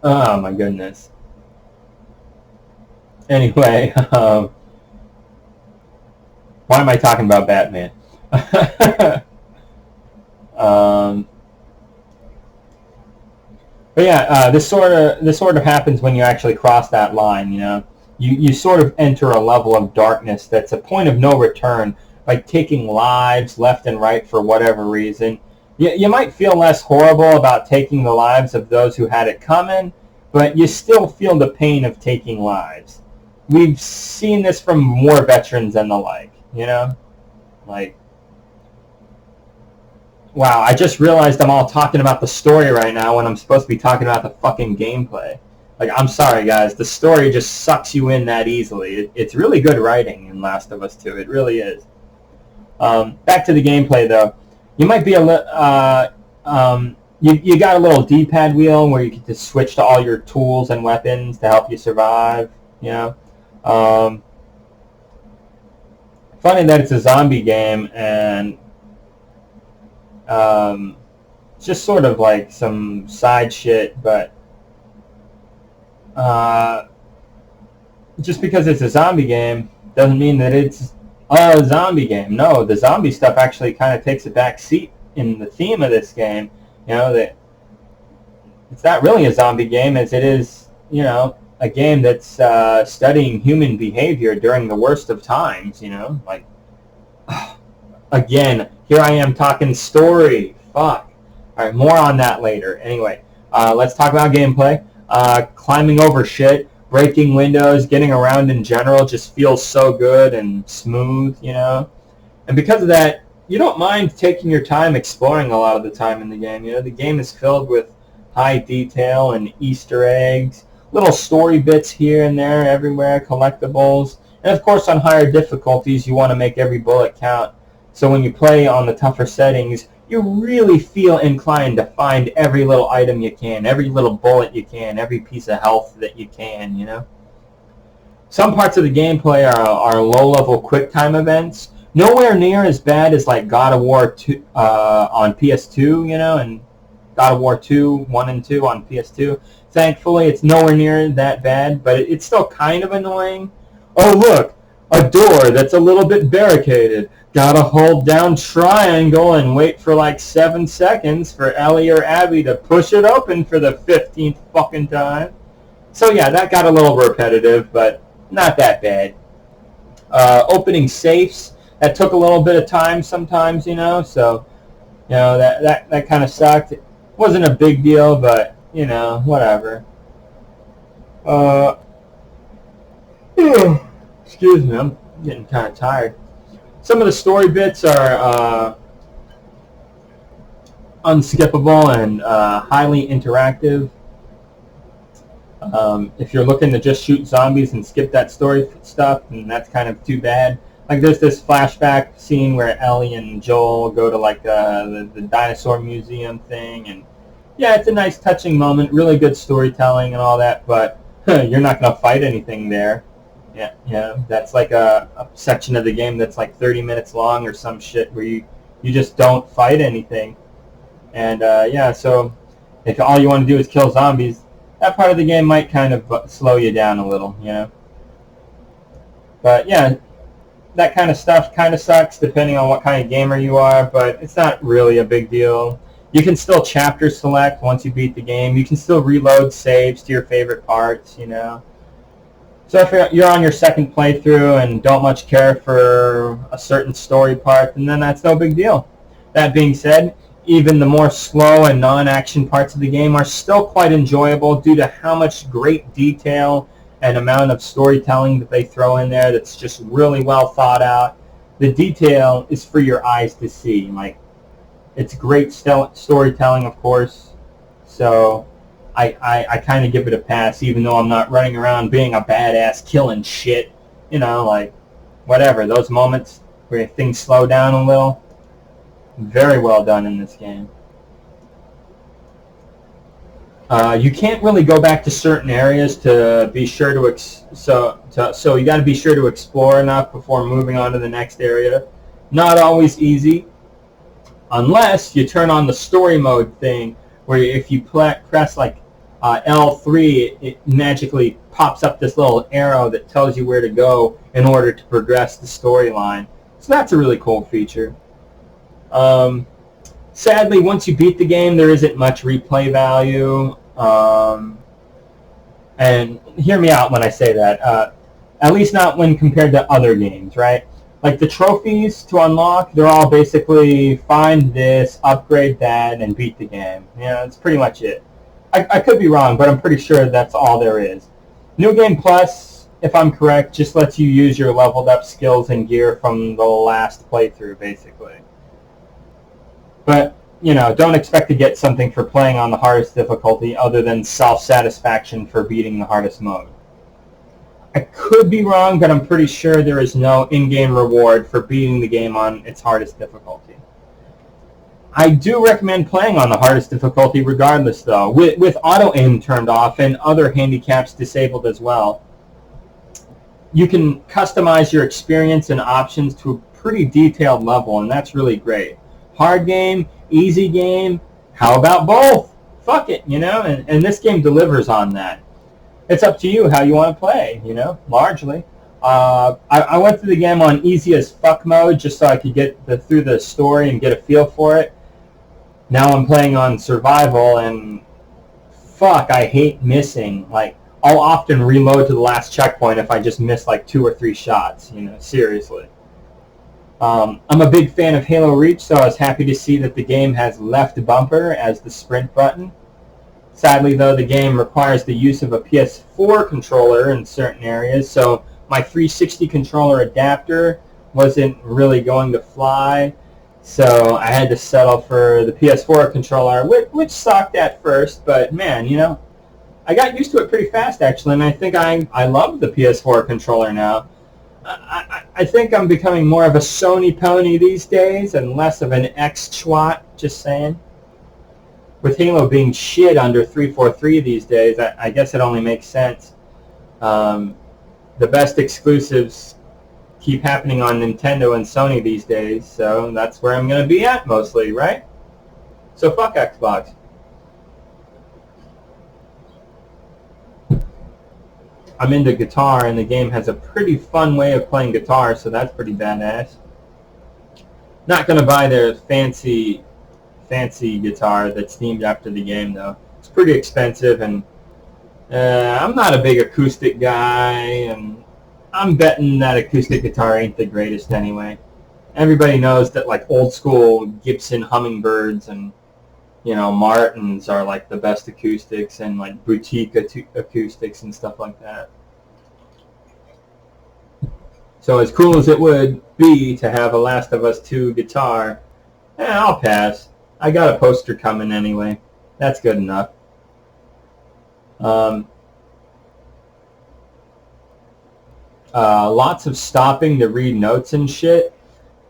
Speaker 1: Oh, my goodness. Anyway, why am I talking about Batman? But yeah, this sort of happens when you actually cross that line, you know? You sort of enter a level of darkness that's a point of no return, like taking lives left and right for whatever reason. You might feel less horrible about taking the lives of those who had it coming, but you still feel the pain of taking lives. We've seen this from war veterans and the like, you know? Like, wow, I just realized I'm all talking about the story right now when I'm supposed to be talking about the fucking gameplay. Like, I'm sorry, guys. The story just sucks you in that easily. It's really good writing in Last of Us 2. It really is. Back to the gameplay, though. You might be you got a little D-pad wheel where you get to switch to all your tools and weapons to help you survive, you know? Funny that it's a zombie game, and it's just sort of like some side shit, but just because it's a zombie game doesn't mean that it's a zombie game. No, the zombie stuff actually kind of takes a back seat in the theme of this game. You know, that it's not really a zombie game as it is, you know, a game that's studying human behavior during the worst of times, you know? Like, again, here I am talking story. Fuck. All right, more on that later. Anyway, let's talk about gameplay. Climbing over shit, breaking windows, getting around in general just feels so good and smooth, you know? And because of that, you don't mind taking your time exploring a lot of the time in the game. You know, the game is filled with high detail and Easter eggs, little story bits here and there, everywhere, collectibles. And of course, on higher difficulties, you want to make every bullet count. So when you play on the tougher settings, you really feel inclined to find every little item you can, every little bullet you can, every piece of health that you can, you know? Some parts of the gameplay are low-level QuickTime events, nowhere near as bad as like God of War 2 on PS2, you know, and God of War 2, 1 and 2 on PS2. Thankfully, it's nowhere near that bad, but it's still kind of annoying. Oh, look, a door that's a little bit barricaded. Gotta hold down triangle and wait for like 7 seconds for Ellie or Abby to push it open for the 15th fucking time. So yeah, that got a little repetitive, but not that bad. Opening safes, that took a little bit of time sometimes, you know, so, you know, that kind of sucked. It wasn't a big deal, but, you know, whatever. Excuse me, I'm getting kind of tired. Some of the story bits are unskippable and highly interactive. If you're looking to just shoot zombies and skip that story stuff, then that's kind of too bad. Like there's this flashback scene where Ellie and Joel go to like the dinosaur museum thing, and yeah, it's a nice touching moment, really good storytelling and all that, but you're not going to fight anything there. Yeah, that's like a section of the game that's like 30 minutes long or some shit where you just don't fight anything. And yeah, so if all you want to do is kill zombies, that part of the game might kind of slow you down a little, you know. But yeah, that kind of stuff kind of sucks depending on what kind of gamer you are, but it's not really a big deal. You can still chapter select once you beat the game. You can still reload saves to your favorite parts, you know. So if you're on your second playthrough and don't much care for a certain story part, then that's no big deal. That being said, even the more slow and non-action parts of the game are still quite enjoyable due to how much great detail and amount of storytelling that they throw in there that's just really well thought out. The detail is for your eyes to see. Like, it's great storytelling, of course, so I kind of give it a pass, even though I'm not running around being a badass killing shit, you know, like whatever, those moments where things slow down a little, very well done in this game. You can't really go back to certain areas to be sure to so you got to be sure to explore enough before moving on to the next area. Not always easy, unless you turn on the story mode thing, where if you press like L3, it magically pops up this little arrow that tells you where to go in order to progress the storyline. So that's a really cool feature. Sadly, once you beat the game, there isn't much replay value. And hear me out when I say that. At least not when compared to other games, right? Like the trophies to unlock, they're all basically find this, upgrade that, and beat the game. Yeah, that's pretty much it. I could be wrong, but I'm pretty sure that's all there is. New Game Plus, if I'm correct, just lets you use your leveled up skills and gear from the last playthrough, basically. But, you know, don't expect to get something for playing on the hardest difficulty other than self-satisfaction for beating the hardest mode. I could be wrong, but I'm pretty sure there is no in-game reward for beating the game on its hardest difficulty. I do recommend playing on the hardest difficulty regardless, though, with auto-aim turned off and other handicaps disabled as well. You can customize your experience and options to a pretty detailed level, and that's really great. Hard game, easy game, how about both? Fuck it, you know, and this game delivers on that. It's up to you how you want to play, you know, largely. I went through the game on easy as fuck mode just so I could get through the story and get a feel for it. Now I'm playing on survival, and fuck, I hate missing. Like, I'll often reload to the last checkpoint if I just miss like 2 or 3 shots, you know, seriously. I'm a big fan of Halo Reach, so I was happy to see that the game has left bumper as the sprint button. Sadly, though, the game requires the use of a PS4 controller in certain areas, so my 360 controller adapter wasn't really going to fly, so I had to settle for the PS4 controller, which sucked at first, but man, you know, I got used to it pretty fast, actually, and I think I love the PS4 controller now. I think I'm becoming more of a Sony pony these days and less of an X-Chwat, just saying. With Halo being shit under 343 these days, I guess it only makes sense. The best exclusives keep happening on Nintendo and Sony these days, so that's where I'm going to be at mostly, right? So fuck Xbox. I'm into guitar, and the game has a pretty fun way of playing guitar, so that's pretty badass. Not going to buy their fancy guitar that's themed after the game, though. It's pretty expensive, and I'm not a big acoustic guy, and I'm betting that acoustic guitar ain't the greatest anyway. Everybody knows that like old school Gibson Hummingbirds and, you know, Martins are like the best acoustics, and like boutique acoustics and stuff like that. So as cool as it would be to have a Last of Us 2 guitar, I'll pass. I got a poster coming anyway. That's good enough. Lots of stopping to read notes and shit.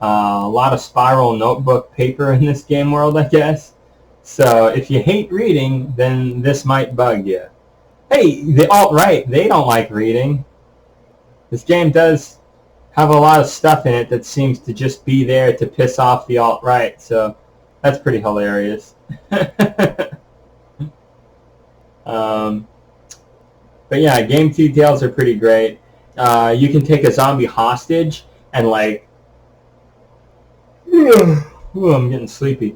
Speaker 1: A lot of spiral notebook paper in this game world, I guess. So if you hate reading, then this might bug you. Hey, the alt-right, they don't like reading. This game does have a lot of stuff in it that seems to just be there to piss off the alt-right, so that's pretty hilarious. But yeah, game details are pretty great. You can take a zombie hostage and like... Ooh, I'm getting sleepy.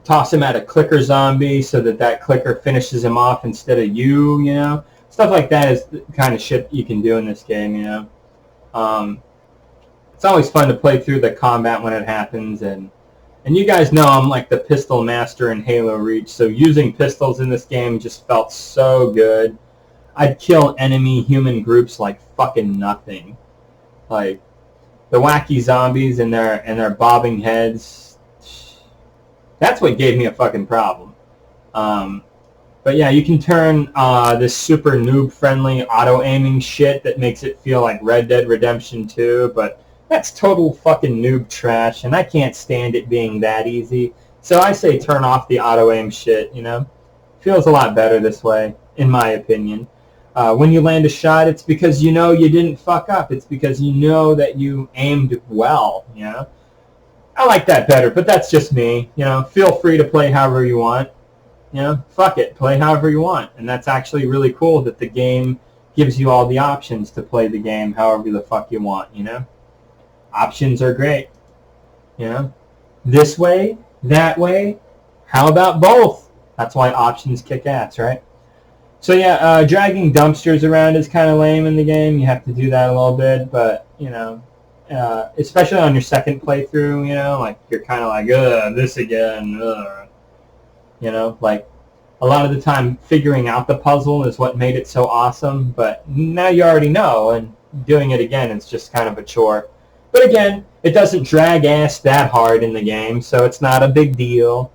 Speaker 1: Toss him at a clicker zombie so that clicker finishes him off instead of you, you know? Stuff like that is the kind of shit you can do in this game, you know? It's always fun to play through the combat when it happens, and you guys know I'm like the pistol master in Halo Reach, so using pistols in this game just felt so good. I'd kill enemy human groups like fucking nothing. Like, the wacky zombies and their bobbing heads, that's what gave me a fucking problem. But yeah, you can turn this super noob-friendly auto-aiming shit that makes it feel like Red Dead Redemption 2, but that's total fucking noob trash, and I can't stand it being that easy. So I say turn off the auto-aim shit, you know? Feels a lot better this way, in my opinion. When you land a shot, it's because you know you didn't fuck up. It's because you know that you aimed well, you know? I like that better, but that's just me. You know, feel free to play however you want. You know, fuck it, play however you want. And that's actually really cool that the game gives you all the options to play the game however the fuck you want, you know? Options are great, you know? This way, that way, how about both? That's why options kick ass, right? So yeah, dragging dumpsters around is kind of lame in the game. You have to do that a little bit, but, you know, especially on your second playthrough, you know, like you're kind of like, ugh, this again, ugh. You know, like a lot of the time figuring out the puzzle is what made it so awesome, but now you already know, and doing it again is just kind of a chore. But again, it doesn't drag ass that hard in the game, so it's not a big deal.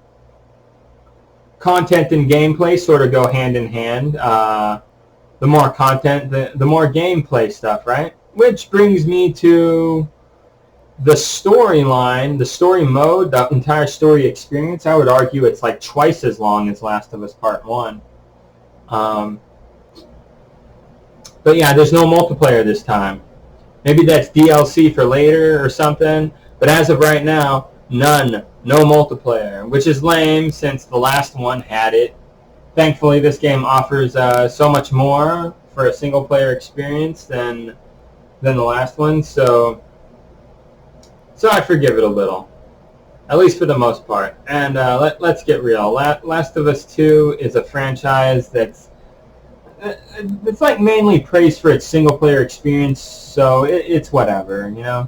Speaker 1: Content and gameplay sort of go hand in hand. The more content, the more gameplay stuff, right? Which brings me to the storyline, the story mode, the entire story experience. I would argue it's like twice as long as Last of Us Part 1. But yeah, there's no multiplayer this time. Maybe that's DLC for later or something, but as of right now, none. No multiplayer, which is lame since the last one had it. Thankfully, this game offers so much more for a single-player experience than the last one, so I forgive it a little, at least for the most part. And let's get real. Last of Us 2 is a franchise that's it's like mainly praised for its single-player experience, so it's whatever, you know.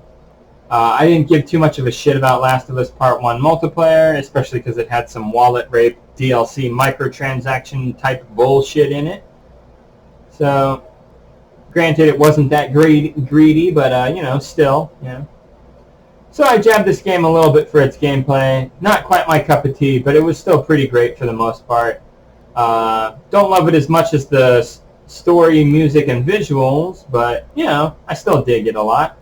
Speaker 1: I didn't give too much of a shit about Last of Us Part 1 multiplayer, especially because it had some wallet rape, DLC, microtransaction type bullshit in it. So, granted, it wasn't that greedy, but, you know, still, you know. So I jabbed this game a little bit for its gameplay. Not quite my cup of tea, but it was still pretty great for the most part. Don't love it as much as the story, music, and visuals, but, you know, I still dig it a lot.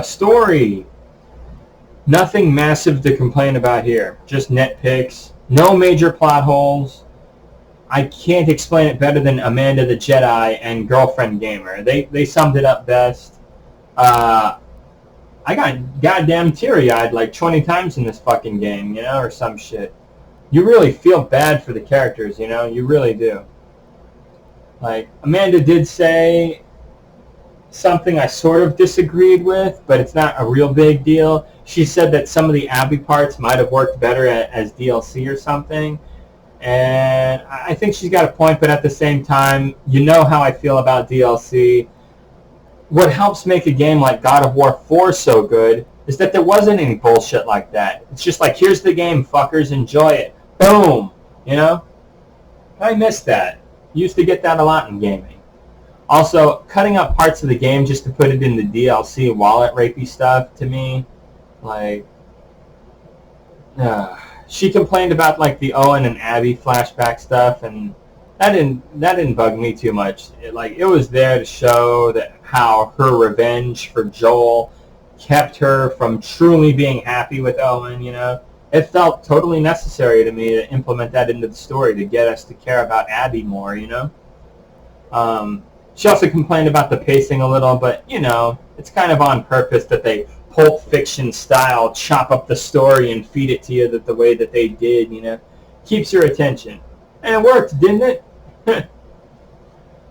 Speaker 1: Story. Nothing massive to complain about here. Just nitpicks. No major plot holes. I can't explain it better than Amanda the Jedi and Girlfriend Gamer. They summed it up best. I got goddamn teary-eyed like 20 times in this fucking game, you know, or some shit. You really feel bad for the characters, you know, you really do. Like, Amanda did say something I sort of disagreed with, but it's not a real big deal. She said that some of the Abby parts might have worked better as DLC or something. And I think she's got a point, but at the same time, you know how I feel about DLC. What helps make a game like God of War 4 so good is that there wasn't any bullshit like that. It's just like, here's the game, fuckers, enjoy it. Boom! You know? I miss that. Used to get that a lot in gaming. Also, cutting up parts of the game just to put it in the DLC wallet rapey stuff, to me, like, she complained about like the Owen and Abby flashback stuff, and that didn't bug me too much. It was there to show that how her revenge for Joel kept her from truly being happy with Owen, you know. It felt totally necessary to me to implement that into the story to get us to care about Abby more, you know. She also complained about the pacing a little, but, you know, it's kind of on purpose that they Pulp Fiction style chop up the story and feed it to you the way that they did, you know. Keeps your attention. And it worked, didn't it?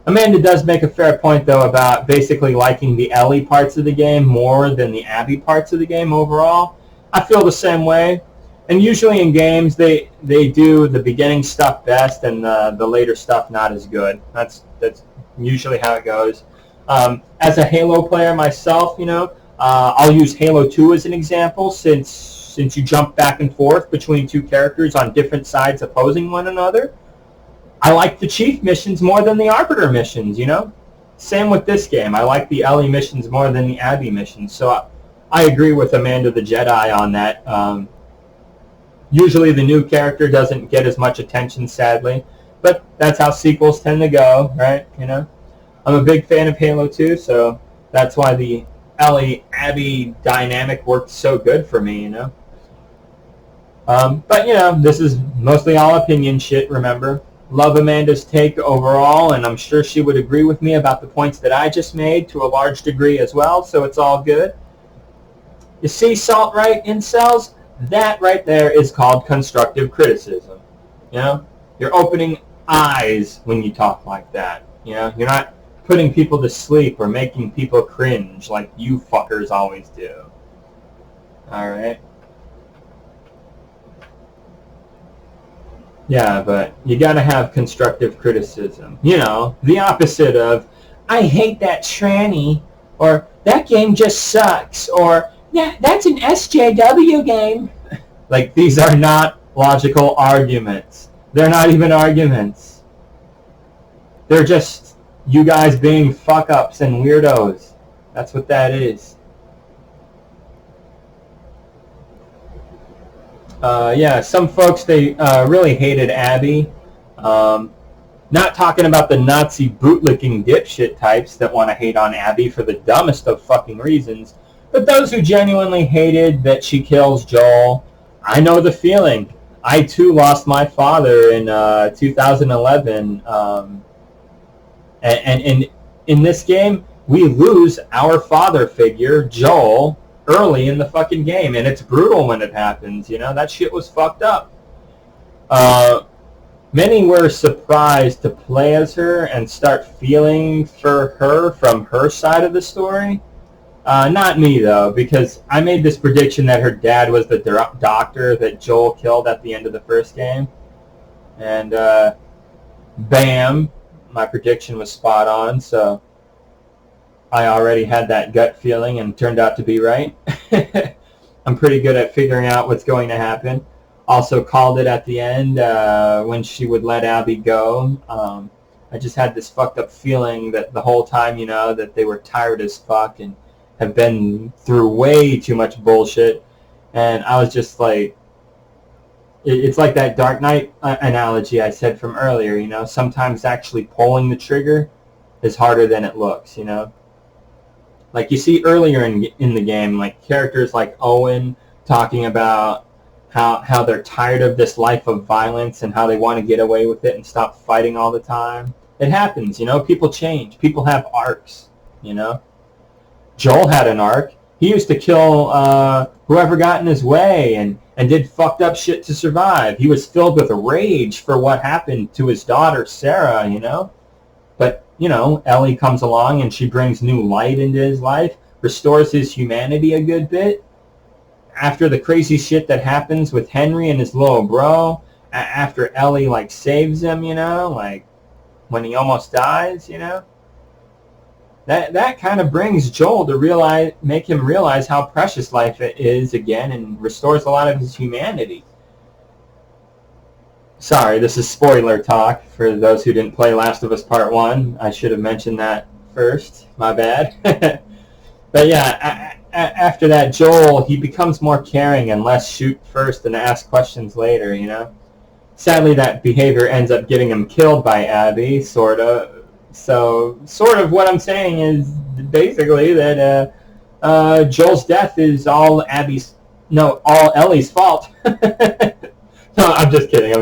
Speaker 1: Amanda does make a fair point, though, about basically liking the Ellie parts of the game more than the Abby parts of the game overall. I feel the same way. And usually in games, they do the beginning stuff best and the later stuff not as good. That's usually how it goes. As a Halo player myself, you know, I'll use Halo 2 as an example, since you jump back and forth between two characters on different sides opposing one another. I like the Chief missions more than the Arbiter missions, you know? Same with this game. I like the Ellie missions more than the Abby missions. So I agree with Amanda the Jedi on that. Usually the new character doesn't get as much attention, sadly, but that's how sequels tend to go, right? You know, I'm a big fan of Halo 2, so that's why the Ellie Abby dynamic worked so good for me, you know. But you know, this is mostly all opinion shit. Remember, love Amanda's take overall, and I'm sure she would agree with me about the points that I just made to a large degree as well. So it's all good. You see, salt right, incels? That right there is called constructive criticism. You know, you're opening eyes when you talk like that. You know, you're not putting people to sleep or making people cringe like you fuckers always do. All right. Yeah, but you gotta have constructive criticism. You know, the opposite of, I hate that tranny, or that game just sucks, or yeah, that's an SJW game. Like, these are not logical arguments. They're not even arguments. They're just you guys being fuck-ups and weirdos. That's what that is. Yeah, some folks, they really hated Abby. Not talking about the Nazi bootlicking dipshit types that want to hate on Abby for the dumbest of fucking reasons, but those who genuinely hated that she kills Joel. I know the feeling. I too lost my father in 2011, and in this game, we lose our father figure, Joel, early in the fucking game, and it's brutal when it happens, you know. That shit was fucked up. Many were surprised to play as her and start feeling for her from her side of the story. Not me, though, because I made this prediction that her dad was the doctor that Joel killed at the end of the first game. And bam, my prediction was spot on, so I already had that gut feeling and turned out to be right. I'm pretty good at figuring out what's going to happen. Also called it at the end when she would let Abby go. I just had this fucked up feeling that the whole time, you know, that they were tired as fuck and have been through way too much bullshit. And I was just like, it's like that Dark Knight analogy I said from earlier, you know. Sometimes actually pulling the trigger is harder than it looks, you know. Like you see earlier in the game, like characters like Owen talking about how they're tired of this life of violence and how they want to get away with it and stop fighting all the time. It happens, you know. People change. People have arcs, you know. Joel had an arc. He used to kill whoever got in his way and did fucked up shit to survive. He was filled with rage for what happened to his daughter, Sarah, you know. But, you know, Ellie comes along and she brings new light into his life, restores his humanity a good bit. After the crazy shit that happens with Henry and his little bro, after Ellie, like, saves him, you know, like, when he almost dies, you know. That kind of brings Joel to make him realize how precious life is again and restores a lot of his humanity. Sorry, this is spoiler talk for those who didn't play Last of Us Part 1. I should have mentioned that first. My bad. But yeah, after that, Joel, he becomes more caring and less shoot first and ask questions later, you know. Sadly, that behavior ends up getting him killed by Abby, sort of. So, sort of what I'm saying is basically that Joel's death is all Ellie's fault. No, I'm just kidding.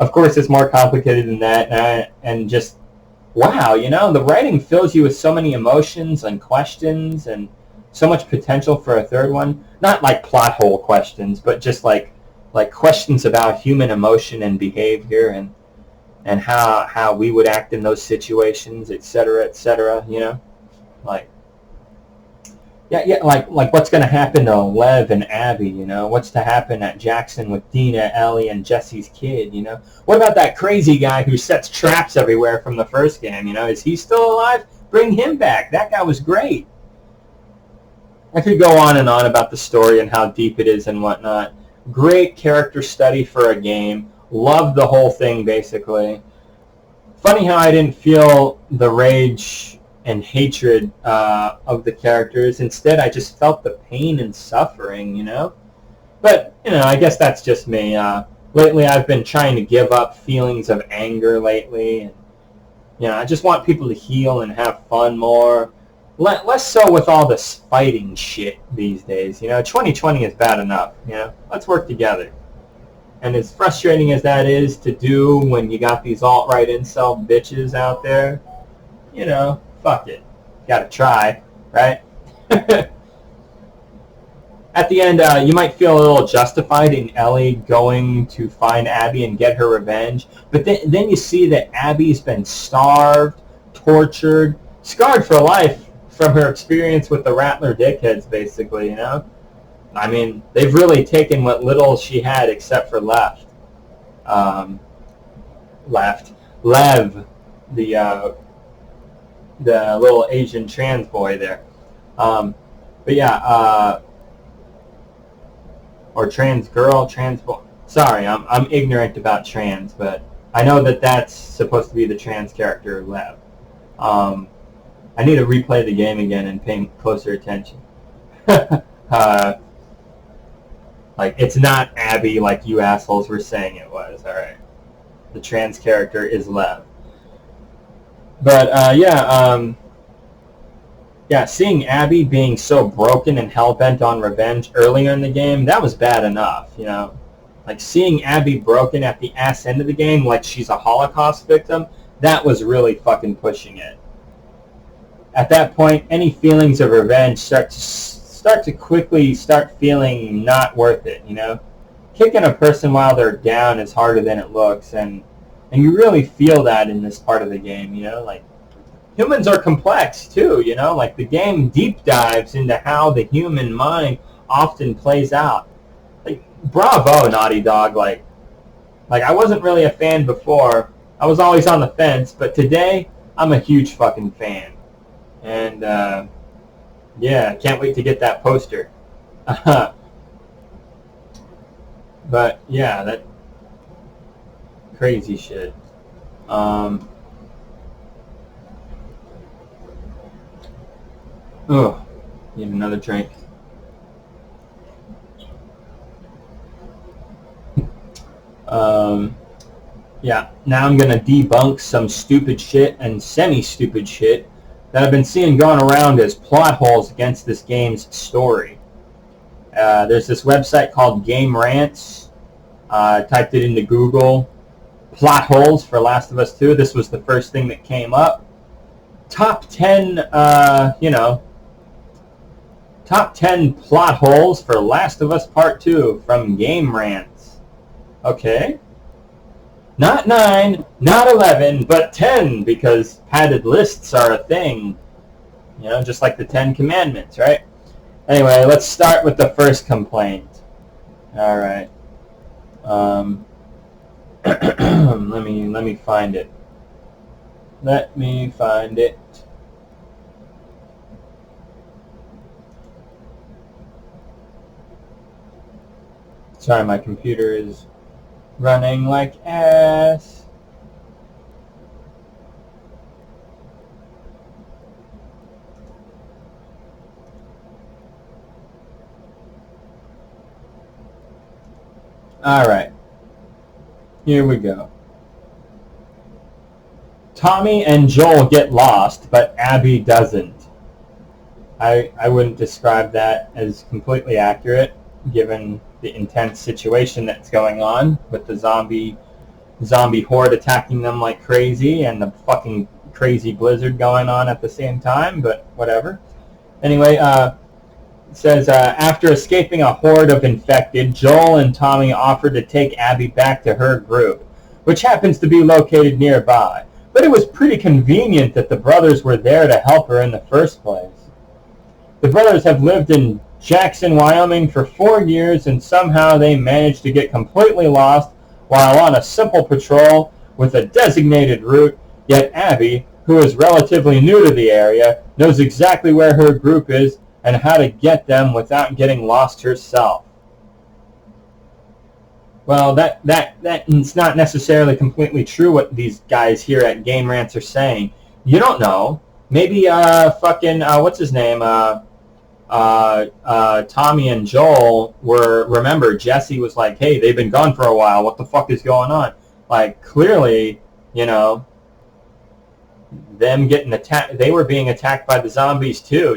Speaker 1: Of course, it's more complicated than that, and just, wow, you know, the writing fills you with so many emotions and questions and so much potential for a third one. Not like plot hole questions, but just like questions about human emotion and behavior and how we would act in those situations, etc., you know? Like, yeah, like what's going to happen to Lev and Abby, you know? What's to happen at Jackson with Dina, Ellie, and Jesse's kid, you know? What about that crazy guy who sets traps everywhere from the first game, you know? Is he still alive? Bring him back. That guy was great. I could go on and on about the story and how deep it is and whatnot. Great character study for a game. Loved the whole thing, basically. Funny how I didn't feel the rage and hatred of the characters. Instead, I just felt the pain and suffering, you know? But, I guess that's just me. Lately I've been trying to give up feelings of anger lately. And, I just want people to heal and have fun more. Less so with all this fighting shit these days. 2020 is bad enough. Let's work together. And as frustrating as that is to do when you got these alt-right incel bitches out there, fuck it. Gotta try, right? At the end, you might feel a little justified in Ellie going to find Abby and get her revenge. But then you see that Abby's been starved, tortured, scarred for life from her experience with the Rattler dickheads, basically, I mean, they've really taken what little she had except for Lev, the little Asian trans boy there. But yeah, or trans girl, trans boy. Sorry, I'm ignorant about trans, but I know that that's supposed to be the trans character, Lev. I need to replay the game again and pay closer attention. Like, it's not Abby like you assholes were saying it was, alright. The trans character is Lev. But, yeah, seeing Abby being so broken and hell-bent on revenge earlier in the game, that was bad enough, Like, seeing Abby broken at the ass end of the game like she's a Holocaust victim, that was really fucking pushing it. At that point, any feelings of revenge start to quickly start feeling not worth it, Kicking a person while they're down is harder than it looks, and you really feel that in this part of the game, Like, humans are complex, too, Like, the game deep dives into how the human mind often plays out. Like, bravo, Naughty Dog. Like, I wasn't really a fan before. I was always on the fence, but today, I'm a huge fucking fan. And, yeah, can't wait to get that poster. But, yeah, that crazy shit. Oh, need another drink. Yeah, now I'm going to debunk some stupid shit and semi-stupid shit that I've been seeing going around as plot holes against this game's story. There's this website called Game Rants. Typed it into Google. Plot holes for Last of Us 2. This was the first thing that came up. Top 10, top 10 plot holes for Last of Us Part 2 from Game Rants. Okay. Not 9, not 11, but 10, because padded lists are a thing. Just like the 10 Commandments, right? Anyway, let's start with the first complaint. Alright. Let me find it. Let me find it. Sorry, my computer is running like ass. Alright. Here we go. Tommy and Joel get lost, but Abby doesn't. I wouldn't describe that as completely accurate, given the intense situation that's going on with the zombie horde attacking them like crazy and the fucking crazy blizzard going on at the same time, but whatever. Anyway, it says, after escaping a horde of infected, Joel and Tommy offered to take Abby back to her group, which happens to be located nearby. But it was pretty convenient that the brothers were there to help her in the first place. The brothers have lived in Jackson, Wyoming for 4 years, and somehow they managed to get completely lost while on a simple patrol with a designated route, yet Abby, who is relatively new to the area, knows exactly where her group is and how to get them without getting lost herself. Well, that's not necessarily completely true what these guys here at Game Rants are saying. You don't know. Maybe what's his name? Tommy and Joel remember, Jesse was like, hey, they've been gone for a while. What the fuck is going on? Like, clearly, them getting attacked, they were being attacked by the zombies too,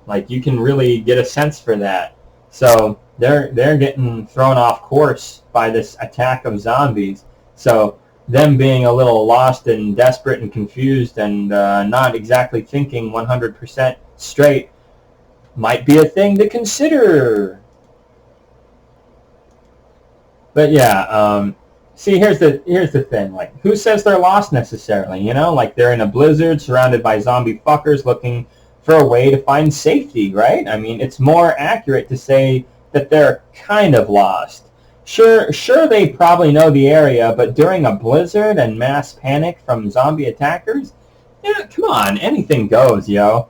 Speaker 1: like you can really get a sense for that. So they're getting thrown off course by this attack of zombies. So them being a little lost and desperate and confused and not exactly thinking 100% straight might be a thing to consider. But yeah, see, here's the thing. Like, who says they're lost necessarily? Like they're in a blizzard surrounded by zombie fuckers looking for a way to find safety, right? I mean, it's more accurate to say that they're kind of lost. Sure, they probably know the area, but during a blizzard and mass panic from zombie attackers, come on, anything goes, yo.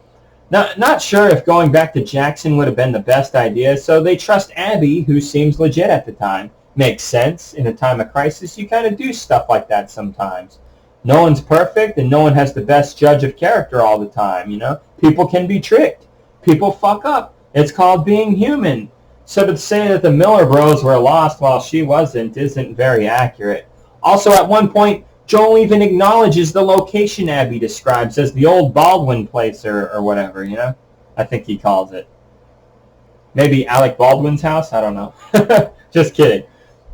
Speaker 1: Not sure if going back to Jackson would have been the best idea, so they trust Abby, who seems legit at the time. Makes sense. In a time of crisis, you kind of do stuff like that sometimes. No one's perfect, and no one has the best judge of character all the time, People can be tricked. People fuck up. It's called being human. So to say that the Miller bros were lost while she wasn't isn't very accurate. Also, at one point, Joel even acknowledges the location Abby describes as the old Baldwin place or whatever, I think he calls it. Maybe Alec Baldwin's house? I don't know. Just kidding.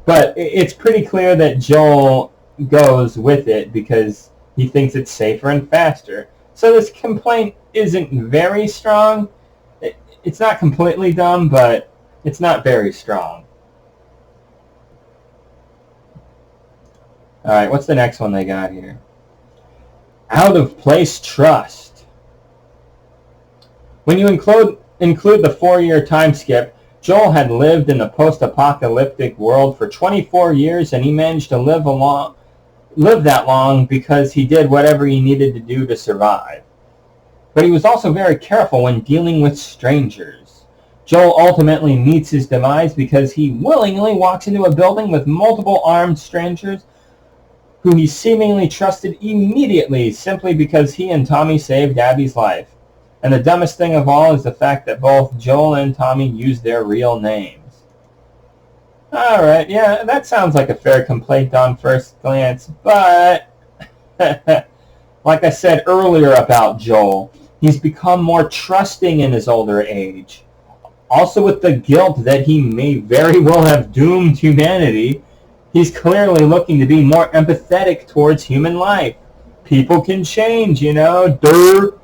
Speaker 1: But it's pretty clear that Joel goes with it because he thinks it's safer and faster. So this complaint isn't very strong. It's not completely dumb, but it's not very strong. All right, what's the next one they got here? Out of place trust. When you include the 4-year time skip, Joel had lived in the post-apocalyptic world for 24 years, and he managed to live that long because he did whatever he needed to do to survive. But he was also very careful when dealing with strangers. Joel ultimately meets his demise because he willingly walks into a building with multiple armed strangers who he seemingly trusted immediately simply because he and Tommy saved Abby's life. And the dumbest thing of all is the fact that both Joel and Tommy use their real names. Alright, yeah, that sounds like a fair complaint on first glance, but like I said earlier about Joel, he's become more trusting in his older age. Also with the guilt that he may very well have doomed humanity, he's clearly looking to be more empathetic towards human life. People can change, Durr.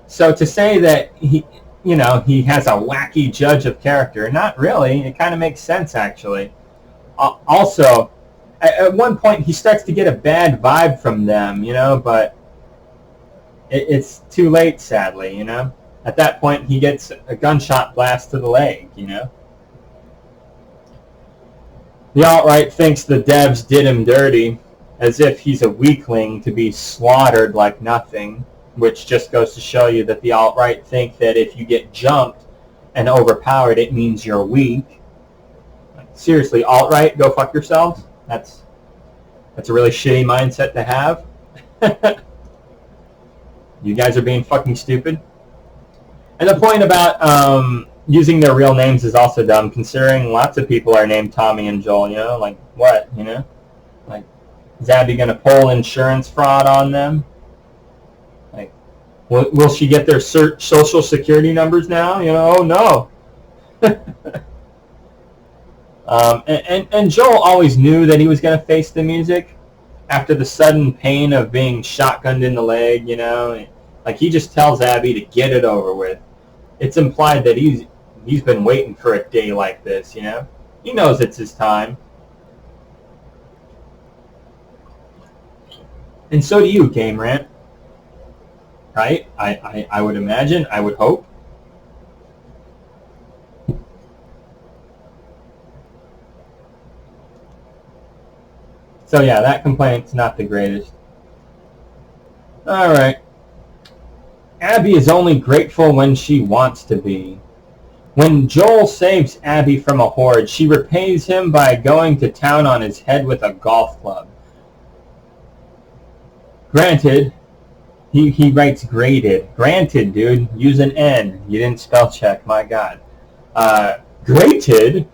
Speaker 1: So to say that he has a wacky judge of character, not really. It kind of makes sense, actually. Also, at one point he starts to get a bad vibe from them, but it's too late, sadly, At that point, he gets a gunshot blast to the leg, The alt-right thinks the devs did him dirty, as if he's a weakling to be slaughtered like nothing, which just goes to show you that the alt-right think that if you get jumped and overpowered, it means you're weak. Like, seriously, alt-right, go fuck yourselves? That's a really shitty mindset to have. You guys are being fucking stupid. And the point about using their real names is also dumb, considering lots of people are named Tommy and Joel, like, what, Like, is Abby going to pull insurance fraud on them? Like, will she get their social security numbers now? Oh, no. And Joel always knew that he was going to face the music after the sudden pain of being shotgunned in the leg, Like, he just tells Abby to get it over with. It's implied that he's been waiting for a day like this, He knows it's his time. And so do you, Game Rant. Right? I would imagine, I would hope. So yeah, that complaint's not the greatest. Alright. Abby is only grateful when she wants to be. When Joel saves Abby from a horde, she repays him by going to town on his head with a golf club. Granted, He writes graded. Granted, dude. Use an N. You didn't spell check. My God. Granted.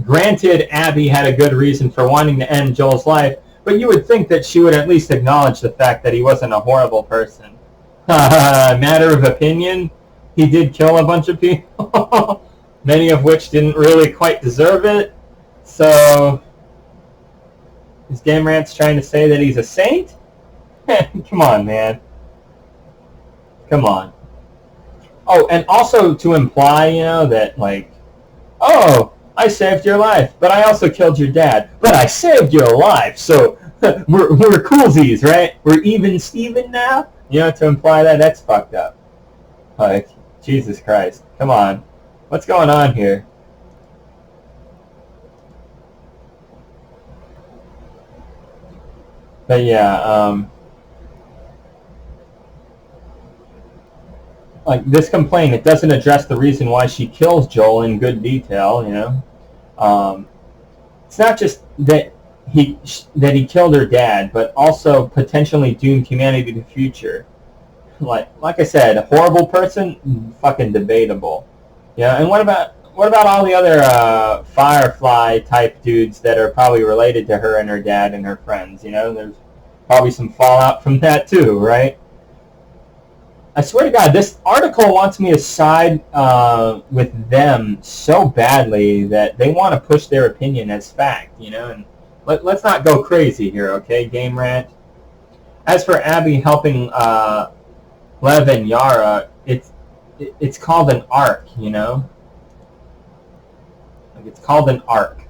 Speaker 1: Granted, Abby had a good reason for wanting to end Joel's life, but you would think that she would at least acknowledge the fact that he wasn't a horrible person. Matter of opinion, he did kill a bunch of people, many of which didn't really quite deserve it. So, is Game Rant's trying to say that he's a saint? Come on, man. Come on. Oh, and also to imply, that, like, oh, I saved your life, but I also killed your dad. But I saved your life, so we're coolsies, right? We're even Steven now? To imply that's fucked up. Like, Jesus Christ. Come on. What's going on here? But yeah, like this complaint, it doesn't address the reason why she kills Joel in good detail, It's not just that he killed her dad, but also potentially doomed humanity to the future. Like I said, a horrible person, fucking debatable. And what about all the other Firefly type dudes that are probably related to her and her dad and her friends? There's probably some fallout from that too, right? I swear to God, this article wants me to side with them so badly that they want to push their opinion as fact, And let's not go crazy here, okay, Game Rant? As for Abby helping Lev and Yara, it's called an arc, Like, it's called an arc.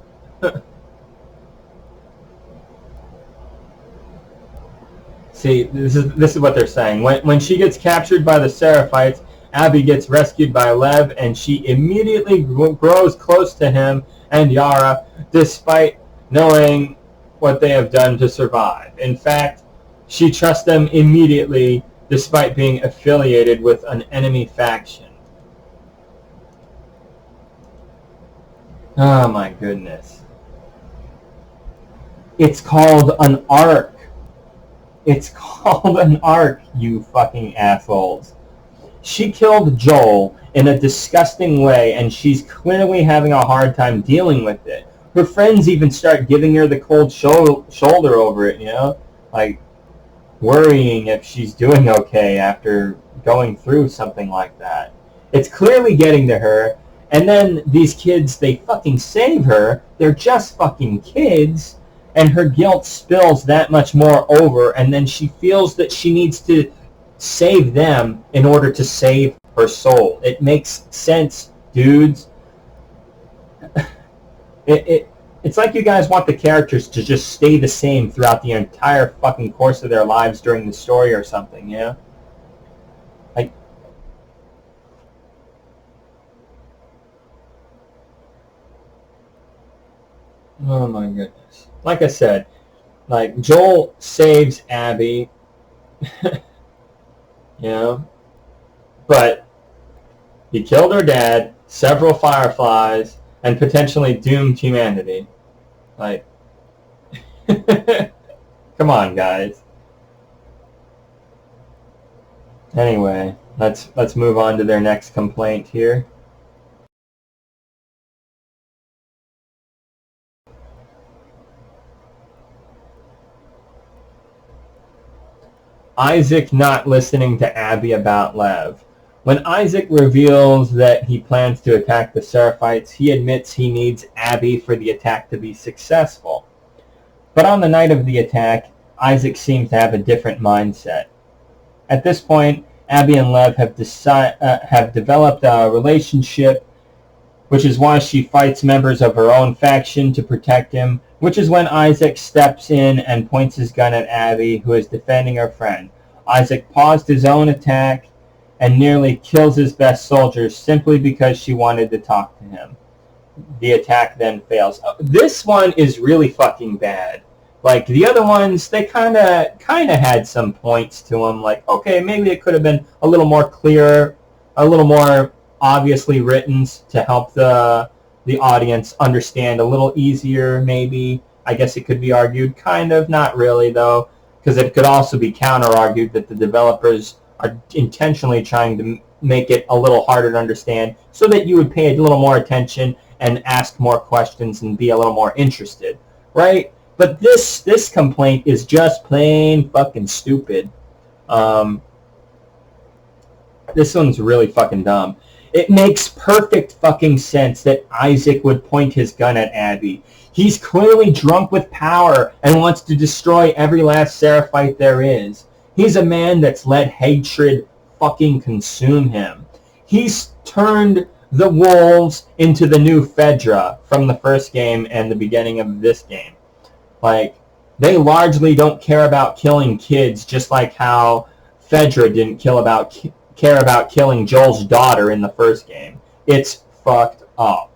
Speaker 1: See, this is what they're saying. When she gets captured by the Seraphites, Abby gets rescued by Lev, and she immediately grows close to him and Yara, despite knowing what they have done to survive. In fact, she trusts them immediately, despite being affiliated with an enemy faction. Oh my goodness. It's called an arc. It's called an arc, you fucking assholes. She killed Joel in a disgusting way, and she's clearly having a hard time dealing with it. Her friends even start giving her the cold shoulder over it, Like, worrying if she's doing okay after going through something like that. It's clearly getting to her, and then these kids, they fucking save her. They're just fucking kids. And her guilt spills that much more over, and then she feels that she needs to save them in order to save her soul. It makes sense, dudes. It's like you guys want the characters to just stay the same throughout the entire fucking course of their lives during the story or something, Like, oh my goodness. Like I said, like, Joel saves Abby, but he killed her dad, several Fireflies, and potentially doomed humanity. Like, come on, guys. Anyway, let's move on to their next complaint here. Isaac not listening to Abby about Lev. When Isaac reveals that he plans to attack the Seraphites, he admits he needs Abby for the attack to be successful. But on the night of the attack, Isaac seems to have a different mindset. At this point, Abby and Lev have developed a relationship, which is why she fights members of her own faction to protect him, which is when Isaac steps in and points his gun at Abby, who is defending her friend. Isaac paused his own attack and nearly kills his best soldiers simply because she wanted to talk to him. The attack then fails. This one is really fucking bad. Like, the other ones, they kind of had some points to them. Like, okay, maybe it could have been a little more clear, a little more obviously written to help the audience understand a little easier, maybe. I guess it could be argued. Kind of, not really, though. because it could also be counter-argued that the developers are intentionally trying to make it a little harder to understand so that you would pay a little more attention and ask more questions and be a little more interested, right? But this complaint is just plain fucking stupid. This one's really fucking dumb. It makes perfect fucking sense that Isaac would point his gun at Abby. He's clearly drunk with power and wants to destroy every last Seraphite there is. He's a man that's let hatred fucking consume him. He's turned the wolves into the new Fedra from the first game and the beginning of this game. Like, they largely don't care about killing kids, just like how Fedra didn't care about killing Joel's daughter in the first game. It's fucked up.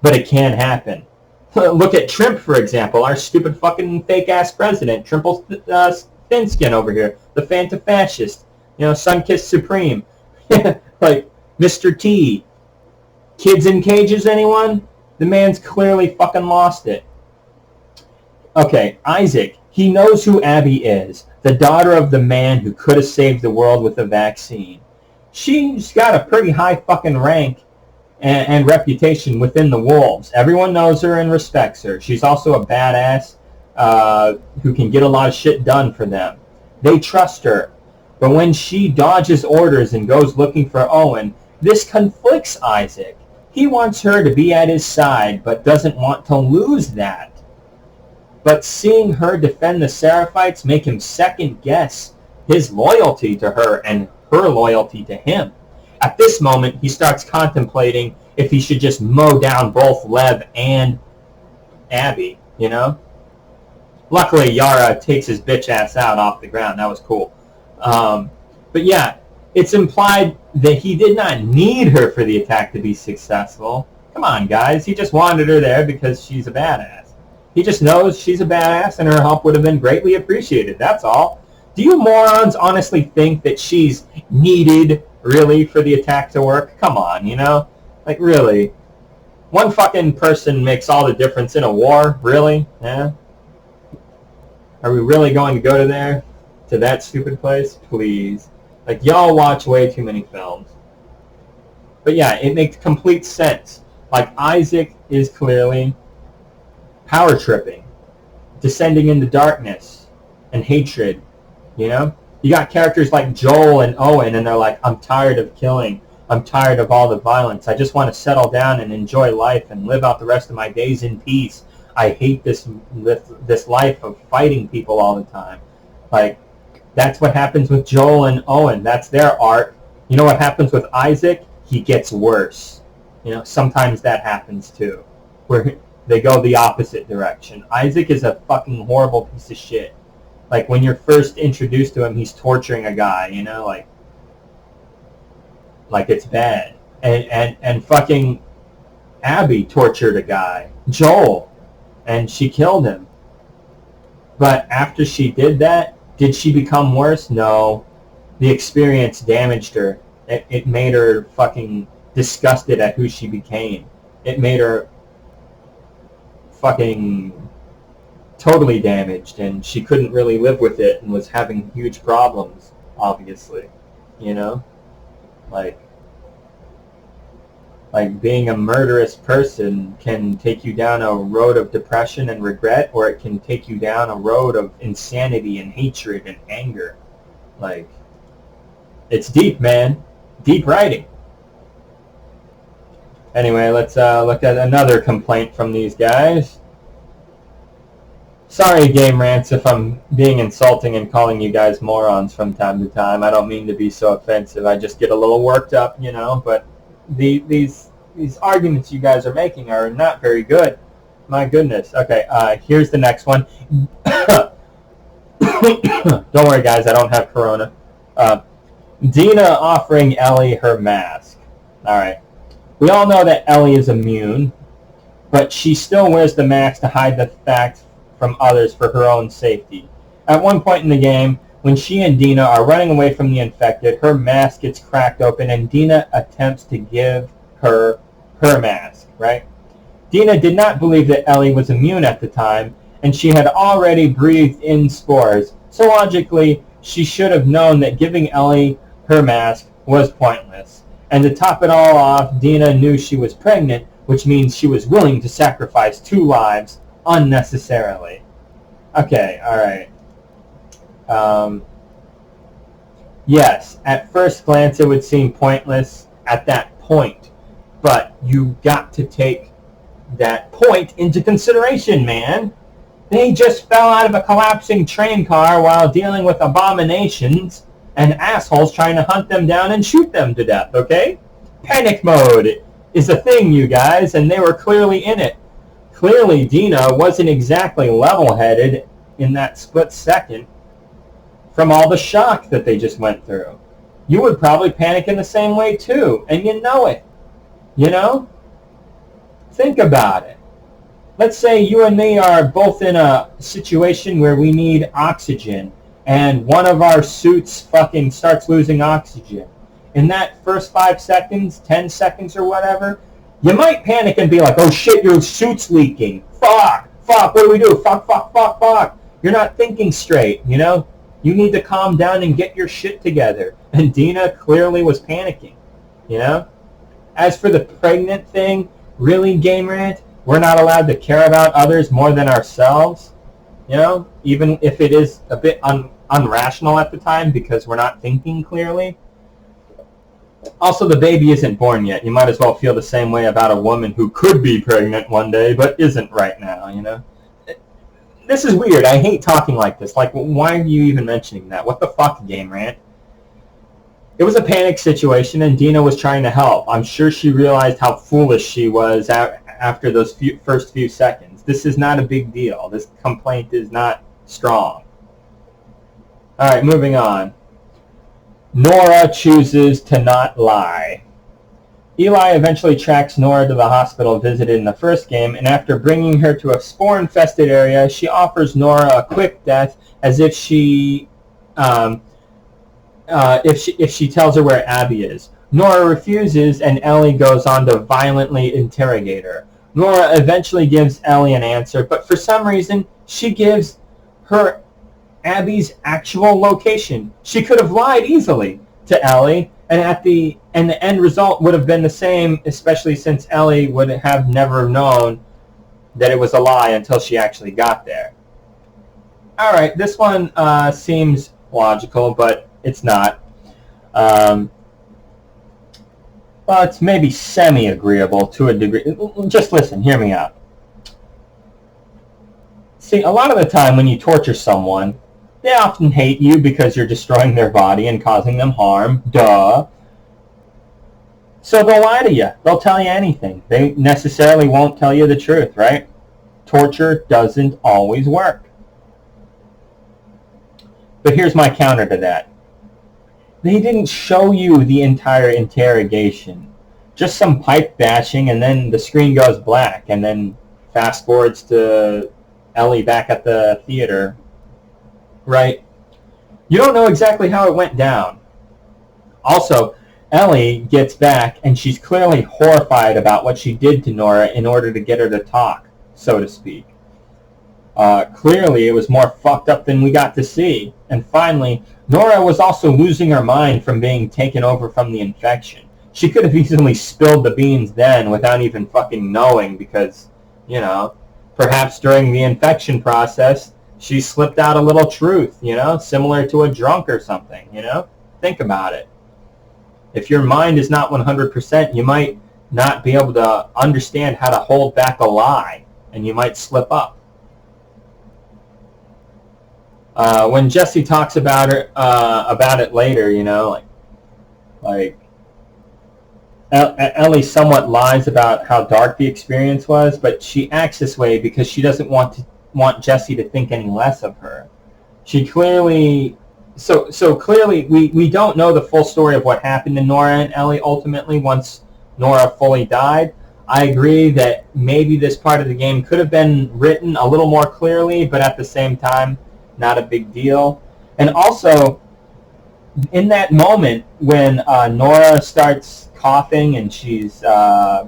Speaker 1: But it can happen. Look at Trimp, for example, our stupid fucking fake-ass president, Trimple Thinskin over here, the Fanta-fascist, Sunkist Supreme, like Mr. T. Kids in cages, anyone? The man's clearly fucking lost it. Okay, Isaac, he knows who Abby is, the daughter of the man who could have saved the world with a vaccine. She's got a pretty high fucking rank and reputation within the wolves. Everyone knows her and respects her. She's also a badass who can get a lot of shit done for them. They trust her. But when she dodges orders and goes looking for Owen, this conflicts Isaac. He wants her to be at his side, but doesn't want to lose that. But seeing her defend the Seraphites make him second-guess his loyalty to her and her loyalty to him. At this moment, he starts contemplating if he should just mow down both Lev and Abby, Luckily, Yara takes his bitch ass out off the ground. That was cool. But yeah, it's implied that he did not need her for the attack to be successful. Come on, guys. He just wanted her there because she's a badass. He just knows she's a badass and her help would have been greatly appreciated. That's all. Do you morons honestly think that she's needed, really, for the attack to work? Come on, Like, really? One fucking person makes all the difference in a war? Really? Yeah? Are we really going to go to that stupid place? Please. Like, y'all watch way too many films. But yeah, it makes complete sense. Like, Isaac is clearly power tripping, descending into darkness and hatred, You got characters like Joel and Owen, and they're like, I'm tired of killing. I'm tired of all the violence. I just want to settle down and enjoy life and live out the rest of my days in peace. I hate this life of fighting people all the time. Like, that's what happens with Joel and Owen. That's their arc. You know what happens with Isaac? He gets worse. Sometimes that happens too, where they go the opposite direction. Isaac is a fucking horrible piece of shit. Like, when you're first introduced to him, he's torturing a guy, like it's bad. And fucking Abby tortured a guy, Joel, and she killed him. But after she did that, did she become worse? No. The experience damaged her. It made her fucking disgusted at who she became. It made her fucking totally damaged, and she couldn't really live with it and was having huge problems, obviously. Like being a murderous person can take you down a road of depression and regret, or it can take you down a road of insanity and hatred and anger. Like, it's deep, man. Deep writing. Anyway, let's look at another complaint from these guys. Sorry, Game Rants, if I'm being insulting and calling you guys morons from time to time. I don't mean to be so offensive. I just get a little worked up, but these arguments you guys are making are not very good. My goodness. Okay, here's the next one. Don't worry, guys, I don't have corona. Dina offering Ellie her mask. Alright. We all know that Ellie is immune, but she still wears the mask to hide the fact from others for her own safety. At one point in the game, when she and Dina are running away from the infected, her mask gets cracked open and Dina attempts to give her mask, right? Dina did not believe that Ellie was immune at the time, and she had already breathed in spores, So logically, she should have known that giving Ellie her mask was pointless. And to top it all off, Dina knew she was pregnant, which means she was willing to sacrifice 2 lives unnecessarily. Okay, alright. Yes, at first glance it would seem pointless at that point, but you got to take that point into consideration, man. They just fell out of a collapsing train car while dealing with abominations and assholes trying to hunt them down and shoot them to death, okay? Panic mode is a thing, you guys, and they were clearly in it. Clearly, Dina wasn't exactly level-headed in that split second from all the shock that they just went through. You would probably panic in the same way, too, and you know it. You know? Think about it. Let's say you and me are both in a situation where we need oxygen, and one of our suits fucking starts losing oxygen. In that first 5 seconds, 10 seconds or whatever, you might panic and be like, oh shit, your suit's leaking. Fuck, what do we do? Fuck. You're not thinking straight, you know? You need to calm down and get your shit together. And Dina clearly was panicking, you know? As for the pregnant thing, really, Game Rant? We're not allowed to care about others more than ourselves, you know, even if it is a bit unrational at the time because we're not thinking clearly. Also, the baby isn't born yet. You might as well feel the same way about a woman who could be pregnant one day but isn't right now, you know. This is weird. I hate talking like this. Like, why are you even mentioning that? What the fuck, Game Rant? It was a panic situation, and Dina was trying to help. I'm sure she realized how foolish she was after those first few seconds. This is not a big deal. This complaint is not strong. Alright, moving on. Nora chooses to not lie. Eli eventually tracks Nora to the hospital visited in the first game, and after bringing her to a spore-infested area, she offers Nora a quick death as if she tells her where Abby is. Nora refuses, and Ellie goes on to violently interrogate her. Nora eventually gives Ellie an answer, but for some reason, she gives her Abby's actual location. She could have lied easily to Ellie, and the end result would have been the same, especially since Ellie would have never known that it was a lie until she actually got there. Alright, this one seems logical, but it's not. Well, it's maybe semi-agreeable to a degree. Just listen, hear me out. See, a lot of the time when you torture someone, they often hate you because you're destroying their body and causing them harm. Duh. So they'll lie to you. They'll tell you anything. They necessarily won't tell you the truth, right? Torture doesn't always work. But here's my counter to that. They didn't show you the entire interrogation. Just some pipe bashing, and then the screen goes black, and then fast forwards to Ellie back at the theater. Right? You don't know exactly how it went down. Also, Ellie gets back, and she's clearly horrified about what she did to Nora in order to get her to talk, so to speak. Clearly, it was more fucked up than we got to see. And finally, Nora was also losing her mind from being taken over from the infection. She could have easily spilled the beans then without even fucking knowing because, you know, perhaps during the infection process, she slipped out a little truth, you know, similar to a drunk or something, you know? Think about it. If your mind is not 100%, you might not be able to understand how to hold back a lie, and you might slip up. When Jesse talks about it later, you know, like Ellie somewhat lies about how dark the experience was, but she acts this way because she doesn't want Jesse to think any less of her. She clearly, so clearly, we don't know the full story of what happened to Nora and Ellie ultimately once Nora fully died. I agree that maybe this part of the game could have been written a little more clearly, but at the same time, not a big deal. And also, in that moment when Nora starts coughing and she's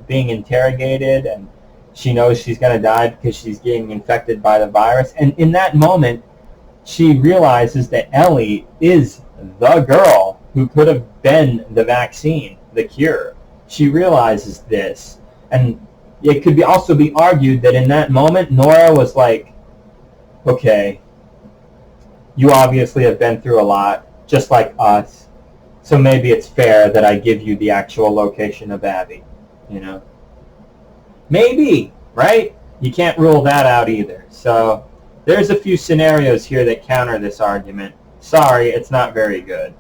Speaker 1: being interrogated and she knows she's going to die because she's getting infected by the virus, and in that moment, she realizes that Ellie is the girl who could have been the vaccine, the cure. She realizes this. And it could also be argued that in that moment, Nora was like, okay, you obviously have been through a lot, just like us. So maybe it's fair that I give you the actual location of Abby, you know? Maybe, right? You can't rule that out either. So there's a few scenarios here that counter this argument. Sorry, it's not very good.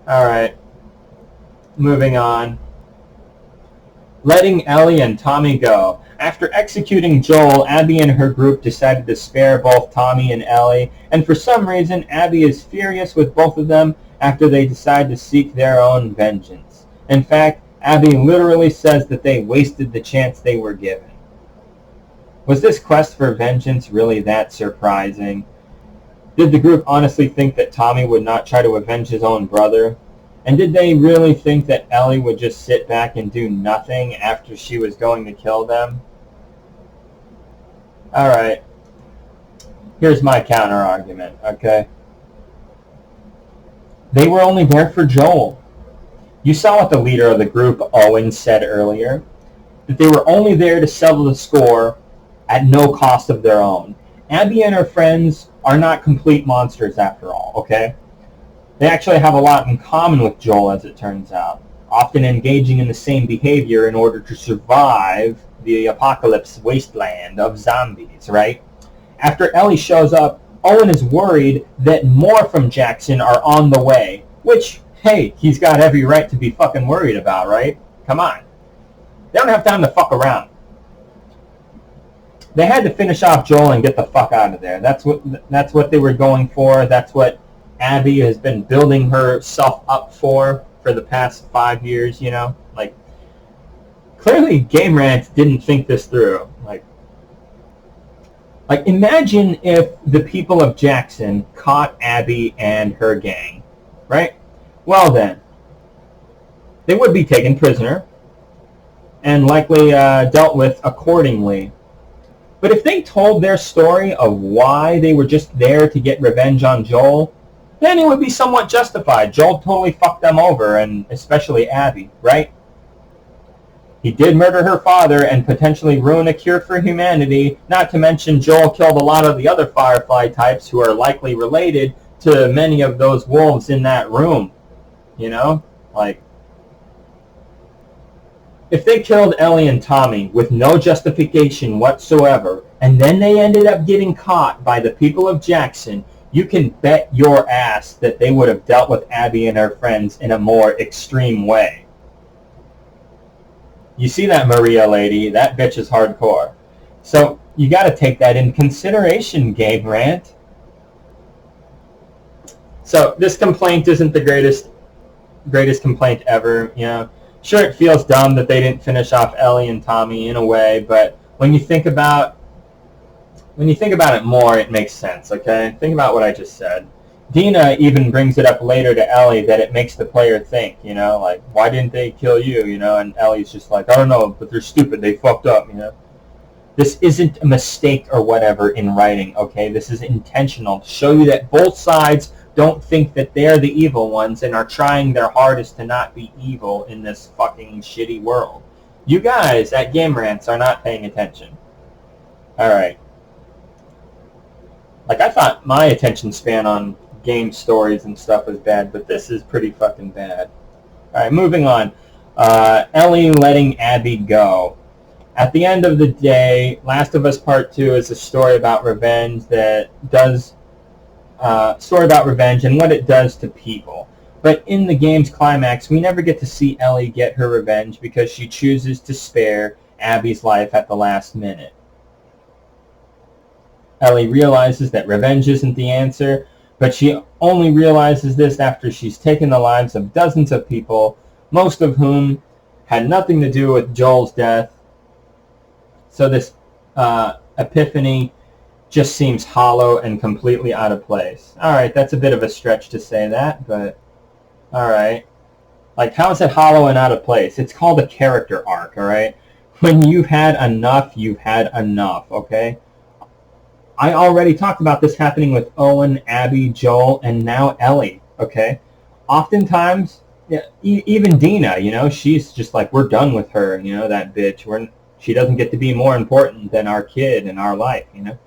Speaker 1: All right, moving on. Letting Ellie and Tommy go. After executing Joel, Abby and her group decided to spare both Tommy and Ellie, and for some reason, Abby is furious with both of them after they decide to seek their own vengeance. In fact, Abby literally says that they wasted the chance they were given. Was this quest for vengeance really that surprising? Did the group honestly think that Tommy would not try to avenge his own brother? And did they really think that Ellie would just sit back and do nothing after she was going to kill them? Alright. Here's my counter-argument, okay? They were only there for Joel. You saw what the leader of the group, Owen, said earlier. That they were only there to settle the score at no cost of their own. Abby and her friends are not complete monsters after all, okay? They actually have a lot in common with Joel, as it turns out, often engaging in the same behavior in order to survive the apocalypse wasteland of zombies, right? After Ellie shows up, Owen is worried that more from Jackson are on the way, which, hey, he's got every right to be fucking worried about, right? Come on. They don't have time to fuck around. They had to finish off Joel and get the fuck out of there. That's what they were going for. That's what Abby has been building herself up for the past 5 years, you know? Like, clearly Game Rant didn't think this through. Like, imagine if the people of Jackson caught Abby and her gang, right? Well then, they would be taken prisoner and likely dealt with accordingly. But if they told their story of why they were just there to get revenge on Joel, then it would be somewhat justified. Joel totally fucked them over, and especially Abby, right? He did murder her father and potentially ruin a cure for humanity, not to mention Joel killed a lot of the other Firefly types who are likely related to many of those wolves in that room. You know? Like, if they killed Ellie and Tommy with no justification whatsoever, and then they ended up getting caught by the people of Jackson, you can bet your ass that they would have dealt with Abby and her friends in a more extreme way. You see that Maria lady? That bitch is hardcore. So you got to take that in consideration, Game Rant. So this complaint isn't the greatest complaint ever. You know, sure, it feels dumb that they didn't finish off Ellie and Tommy in a way, but when you think about it more, it makes sense, okay? Think about what I just said. Dina even brings it up later to Ellie that it makes the player think, you know, like, why didn't they kill you, you know? And Ellie's just like, I don't know, but they're stupid, they fucked up, you know? This isn't a mistake or whatever in writing, okay? This is intentional to show you that both sides don't think that they're the evil ones and are trying their hardest to not be evil in this fucking shitty world. You guys at Game Rants are not paying attention. Alright. Like, I thought my attention span on game stories and stuff was bad, but this is pretty fucking bad. Alright, moving on. Ellie letting Abby go. At the end of the day, Last of Us Part 2 is a story about revenge and what it does to people. But in the game's climax, we never get to see Ellie get her revenge because she chooses to spare Abby's life at the last minute. Ellie realizes that revenge isn't the answer, but she only realizes this after she's taken the lives of dozens of people, most of whom had nothing to do with Joel's death. So this epiphany just seems hollow and completely out of place. Alright, that's a bit of a stretch to say that, but alright. Like, how is it hollow and out of place? It's called a character arc, alright? When you've had enough, okay? I already talked about this happening with Owen, Abby, Joel, and now Ellie, okay? Oftentimes, yeah, even Dina, you know, she's just like, we're done with her, you know, that bitch. She doesn't get to be more important than our kid in our life, you know?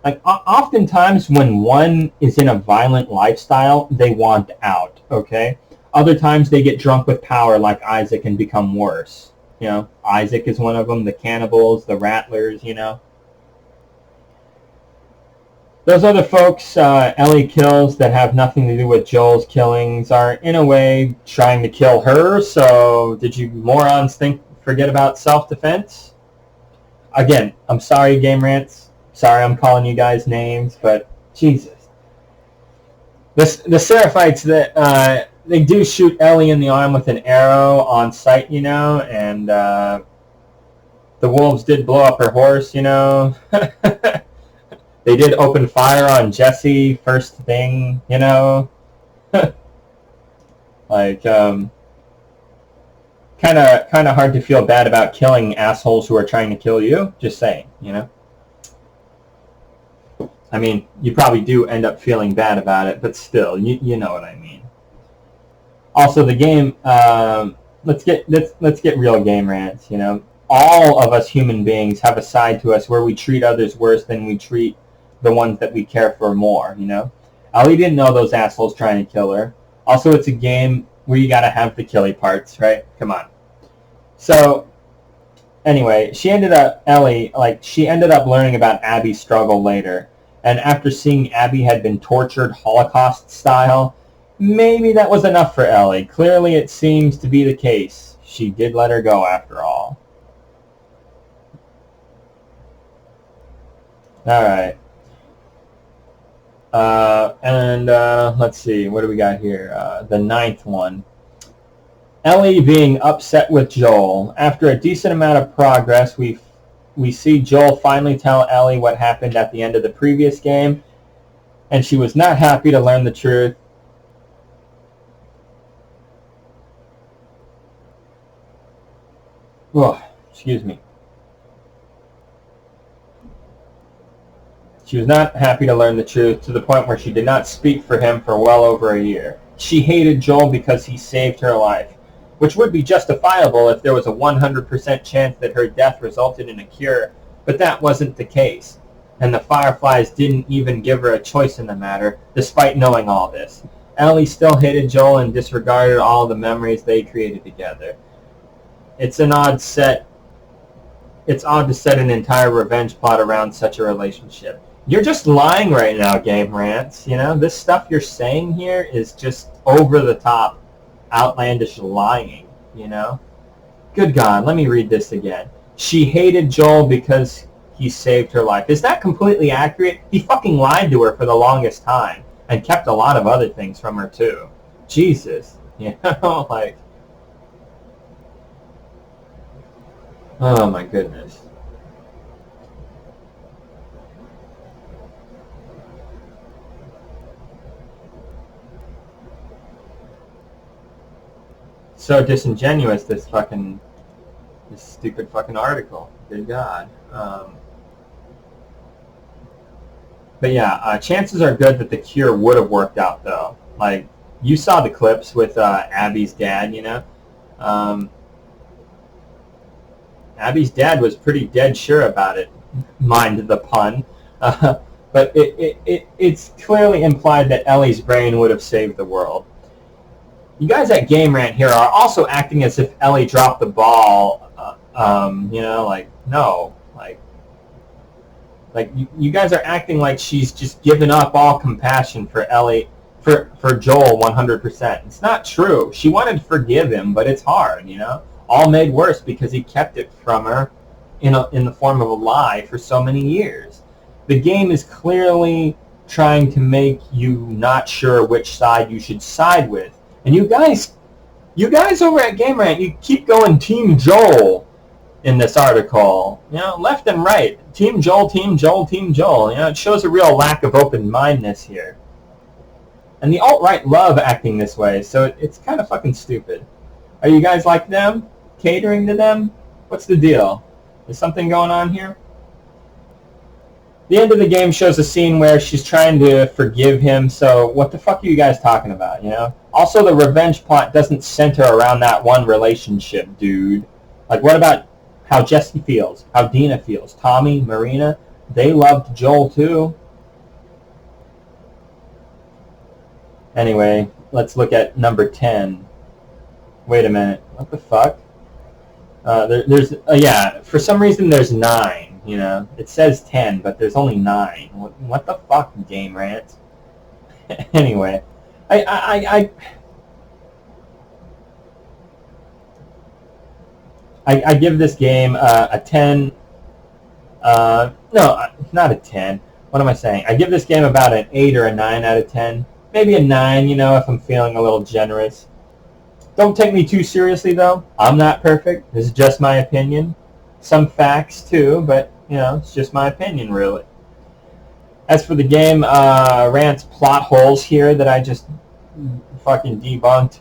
Speaker 1: Like, oftentimes when one is in a violent lifestyle, they want out, okay? Other times they get drunk with power like Isaac and become worse. You know, Isaac is one of them, the cannibals, the rattlers, you know. Those other folks Ellie kills that have nothing to do with Joel's killings are, in a way, trying to kill her, so did you morons forget about self-defense? Again, I'm sorry, Game Rants. Sorry I'm calling you guys names, but Jesus. The Seraphites, they do shoot Ellie in the arm with an arrow on sight, you know, and the wolves did blow up her horse, you know. They did open fire on Jesse first thing, you know. Like, kind of hard to feel bad about killing assholes who are trying to kill you. Just saying, you know. I mean, you probably do end up feeling bad about it, but still, you know what I mean. Also, the game. Let's get real, Game Rants. You know, all of us human beings have a side to us where we treat others worse than we treat the ones that we care for more, you know? Ellie didn't know those assholes trying to kill her. Also, it's a game where you gotta have the killy parts, right? Come on. So, anyway, she ended up learning about Abby's struggle later. And after seeing Abby had been tortured Holocaust style, maybe that was enough for Ellie. Clearly, it seems to be the case. She did let her go after all. Alright. Let's see, what do we got here? The 9th one. Ellie being upset with Joel. After a decent amount of progress, we see Joel finally tell Ellie what happened at the end of the previous game, and she was not happy to learn the truth. Oh, excuse me. She was not happy to learn the truth, to the point where she did not speak for him for well over a year. She hated Joel because he saved her life, which would be justifiable if there was a 100% chance that her death resulted in a cure, but that wasn't the case. And the Fireflies didn't even give her a choice in the matter, despite knowing all this. Ellie still hated Joel and disregarded all the memories they created together. It's odd to set an entire revenge plot around such a relationship. You're just lying right now, Game Rants. You know, this stuff you're saying here is just over-the-top, outlandish lying, you know? Good God, let me read this again. She hated Joel because he saved her life. Is that completely accurate? He fucking lied to her for the longest time and kept a lot of other things from her, too. Jesus. You know, like... Oh, my goodness. So disingenuous, this stupid fucking article. Good God. But yeah, chances are good that the cure would have worked out, though. Like, you saw the clips with Abby's dad, you know? Abby's dad was pretty dead sure about it, mind the pun. But it's clearly implied that Ellie's brain would have saved the world. You guys at Game Rant here are also acting as if Ellie dropped the ball. You know, like, no. Like you guys are acting like she's just given up all compassion for Ellie, for Joel 100%. It's not true. She wanted to forgive him, but it's hard, you know? All made worse because he kept it from her in the form of a lie for so many years. The game is clearly trying to make you not sure which side you should side with. And you guys over at Game Rant, you keep going Team Joel in this article. You know, left and right. Team Joel, Team Joel, Team Joel. You know, it shows a real lack of open-mindedness here. And the alt-right love acting this way, so it's kind of fucking stupid. Are you guys like them? Catering to them? What's the deal? Is something going on here? The end of the game shows a scene where she's trying to forgive him, so what the fuck are you guys talking about, you know? Also, the revenge plot doesn't center around that one relationship, dude. Like, what about how Jesse feels, how Dina feels, Tommy, Marina? They loved Joel, too. Anyway, let's look at number 10. Wait a minute. What the fuck? Yeah, for some reason there's 9. You know, it says 10, but there's only 9. What the fuck, Game Rant? Anyway, I give this game a 10. No, not a 10. What am I saying? I give this game about an 8 or a 9 out of 10. Maybe a 9, you know, if I'm feeling a little generous. Don't take me too seriously, though. I'm not perfect. This is just my opinion. Some facts, too, but, you know, it's just my opinion, really. As for the game, Rant's plot holes here that I just fucking debunked,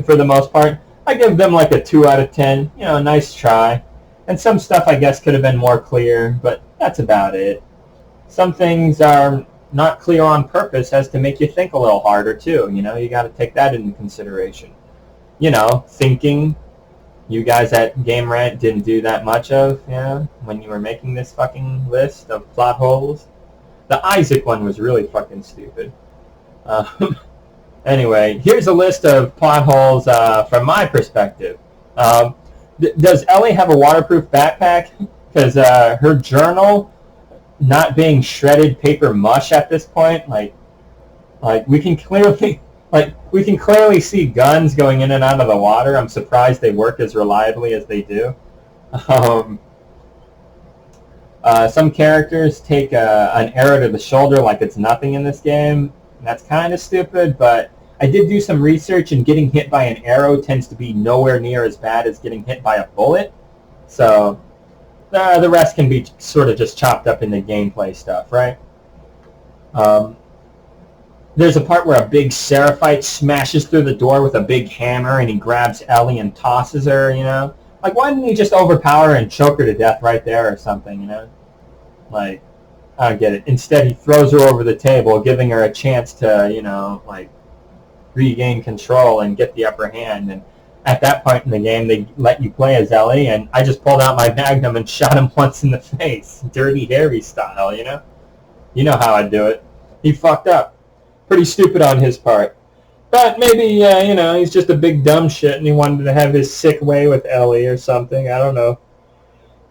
Speaker 1: for the most part, I give them like a 2 out of 10. You know, nice try. And some stuff, I guess, could have been more clear, but that's about it. Some things are not clear on purpose as to make you think a little harder, too. You know, you got to take that into consideration. You know, thinking. You guys at Game Rant didn't do that much of, you know, when you were making this fucking list of plot holes. The Isaac one was really fucking stupid. Anyway, here's a list of plot holes from my perspective. Does Ellie have a waterproof backpack? Because her journal not being shredded paper mush at this point, like we can clearly see guns going in and out of the water. I'm surprised they work as reliably as they do. Some characters take an arrow to the shoulder like it's nothing in this game. That's kind of stupid, but I did do some research, and getting hit by an arrow tends to be nowhere near as bad as getting hit by a bullet. So the rest can be sort of just chopped up in the gameplay stuff, right? There's a part where a big Seraphite smashes through the door with a big hammer, and he grabs Ellie and tosses her, you know? Like, why didn't he just overpower her and choke her to death right there or something, you know? Like, I don't get it. Instead, he throws her over the table, giving her a chance to, you know, like, regain control and get the upper hand. And at that point in the game, they let you play as Ellie, and I just pulled out my Magnum and shot him once in the face. Dirty Harry style, you know? You know how I do it. He fucked up. Pretty stupid on his part. But maybe, you know, he's just a big dumb shit and he wanted to have his sick way with Ellie or something. I don't know.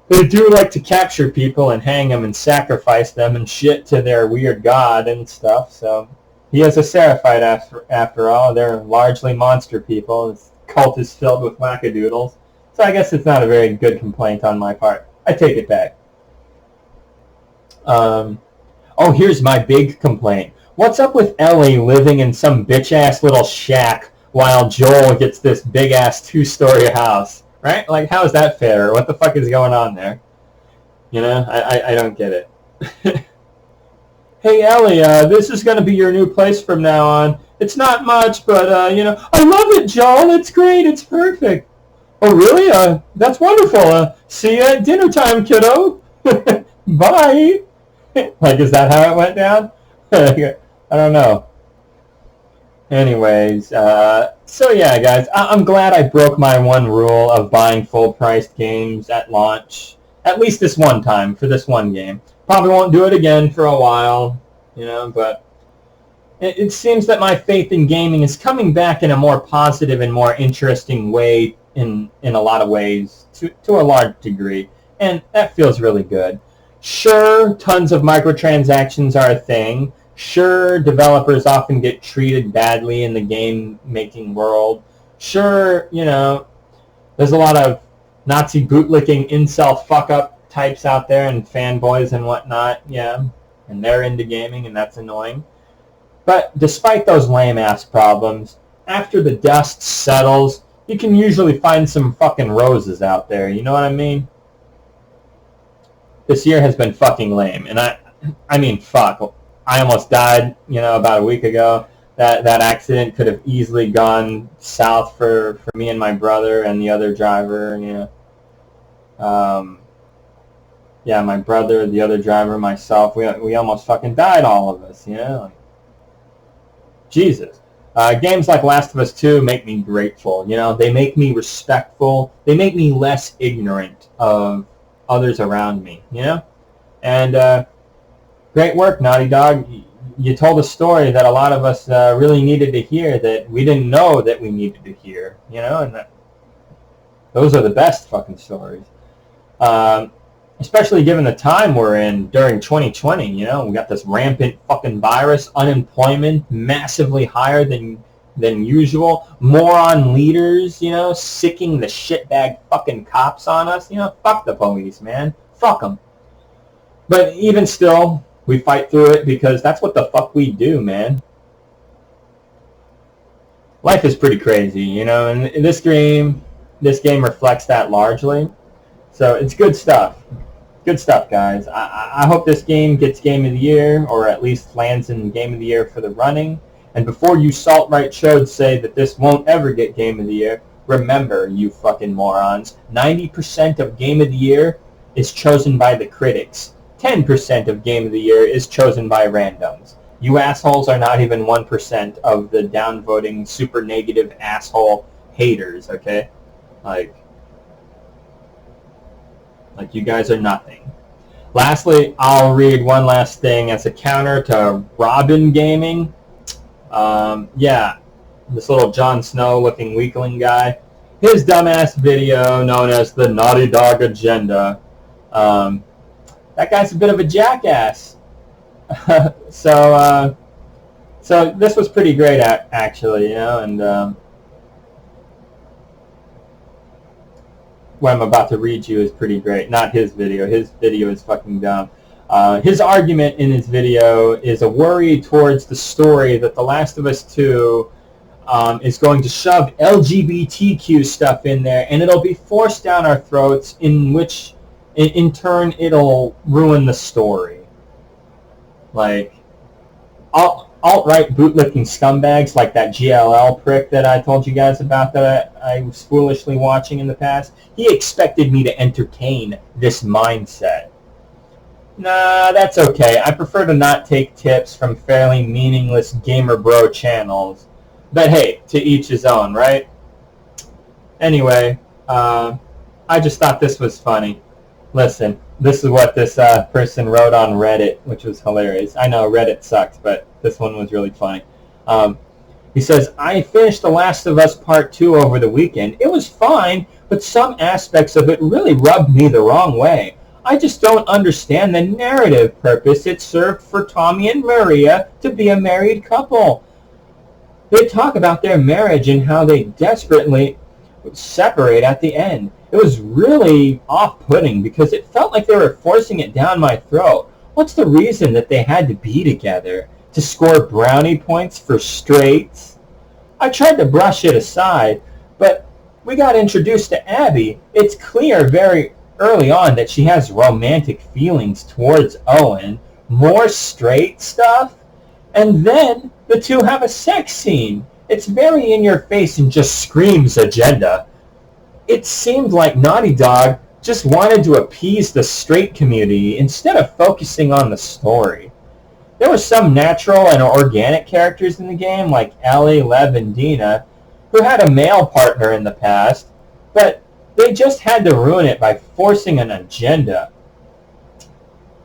Speaker 1: They do like to capture people and hang them and sacrifice them and shit to their weird god and stuff. So he has a Seraphite after all. They're largely monster people. His cult is filled with wackadoodles. So I guess it's not a very good complaint on my part. I take it back. Oh, here's my big complaint. What's up with Ellie living in some bitch-ass little shack while Joel gets this big-ass 2-story house? Right? Like, how is that fair? What the fuck is going on there? You know, I don't get it. Hey, Ellie, this is going to be your new place from now on. It's not much, but, you know, I love it, Joel. It's great. It's perfect. Oh, really? That's wonderful. See you at dinner time, kiddo. Bye. Like, is that how it went down? I don't know. Anyways, so yeah, guys, I'm glad I broke my one rule of buying full-priced games at launch. At least this one time, for this one game. Probably won't do it again for a while, you know, but it seems that my faith in gaming is coming back in a more positive and more interesting way in a lot of ways, to a large degree, and that feels really good. Sure, tons of microtransactions are a thing. Sure, developers often get treated badly in the game-making world. Sure, you know, there's a lot of Nazi bootlicking incel fuck-up types out there and fanboys and whatnot, yeah, and they're into gaming, and that's annoying. But despite those lame-ass problems, after the dust settles, you can usually find some fucking roses out there, you know what I mean? This year has been fucking lame, and I mean, fuck. I almost died, you know, about a week ago. That accident could have easily gone south for me and my brother and the other driver, you know. yeah, my brother, the other driver, myself, we almost fucking died, all of us, you know? Like, Jesus. Games like Last of Us 2 make me grateful, you know? They make me respectful. They make me less ignorant of others around me, you know? And great work, Naughty Dog. You told a story that a lot of us really needed to hear that we didn't know that we needed to hear, you know? And those are the best fucking stories. Especially given the time we're in during 2020, you know? We got this rampant fucking virus, unemployment massively higher than usual, moron leaders, you know, sicking the shitbag fucking cops on us, you know? Fuck the police, man. Fuck them. But even still, we fight through it because that's what the fuck we do, man. Life is pretty crazy, you know, and this game reflects that largely. So it's good stuff. Good stuff, guys. I hope this game gets Game of the Year, or at least lands in Game of the Year for the running. And before you Salt Right Shows say that this won't ever get Game of the Year, remember, you fucking morons, 90% of Game of the Year is chosen by the critics. 10% of Game of the Year is chosen by randoms. You assholes are not even 1% of the downvoting, super negative asshole haters, okay? Like you guys are nothing. Lastly, I'll read one last thing as a counter to Robin Gaming. Yeah, this little Jon Snow looking weakling guy. His dumbass video known as the Naughty Dog Agenda. That guy's a bit of a jackass. So this was pretty great, actually, you know, and what I'm about to read you is pretty great. Not his video. His video is fucking dumb. His argument in his video is a worry towards the story that The Last of Us 2 is going to shove LGBTQ stuff in there, and it'll be forced down our throats, in which, in turn, it'll ruin the story. Like, alt-right bootlicking scumbags like that GLL prick that I told you guys about that I was foolishly watching in the past, he expected me to entertain this mindset. Nah, that's okay. I prefer to not take tips from fairly meaningless gamer bro channels. But hey, to each his own, right? Anyway, I just thought this was funny. Listen, this is what this person wrote on Reddit, which was hilarious. I know Reddit sucks, but this one was really funny. He says, I finished The Last of Us Part 2 over the weekend. It was fine, but some aspects of it really rubbed me the wrong way. I just don't understand the narrative purpose it served for Tommy and Maria to be a married couple. They talk about their marriage and how they desperately separate at the end. It was really off-putting because it felt like they were forcing it down my throat. What's the reason that they had to be together? To score brownie points for straights? I tried to brush it aside, but we got introduced to Abby. It's clear very early on that she has romantic feelings towards Owen. More straight stuff? And then the two have a sex scene. It's very in your face and just screams agenda. It seemed like Naughty Dog just wanted to appease the straight community instead of focusing on the story. There were some natural and organic characters in the game, like Ellie, Lev, and Dina, who had a male partner in the past, but they just had to ruin it by forcing an agenda.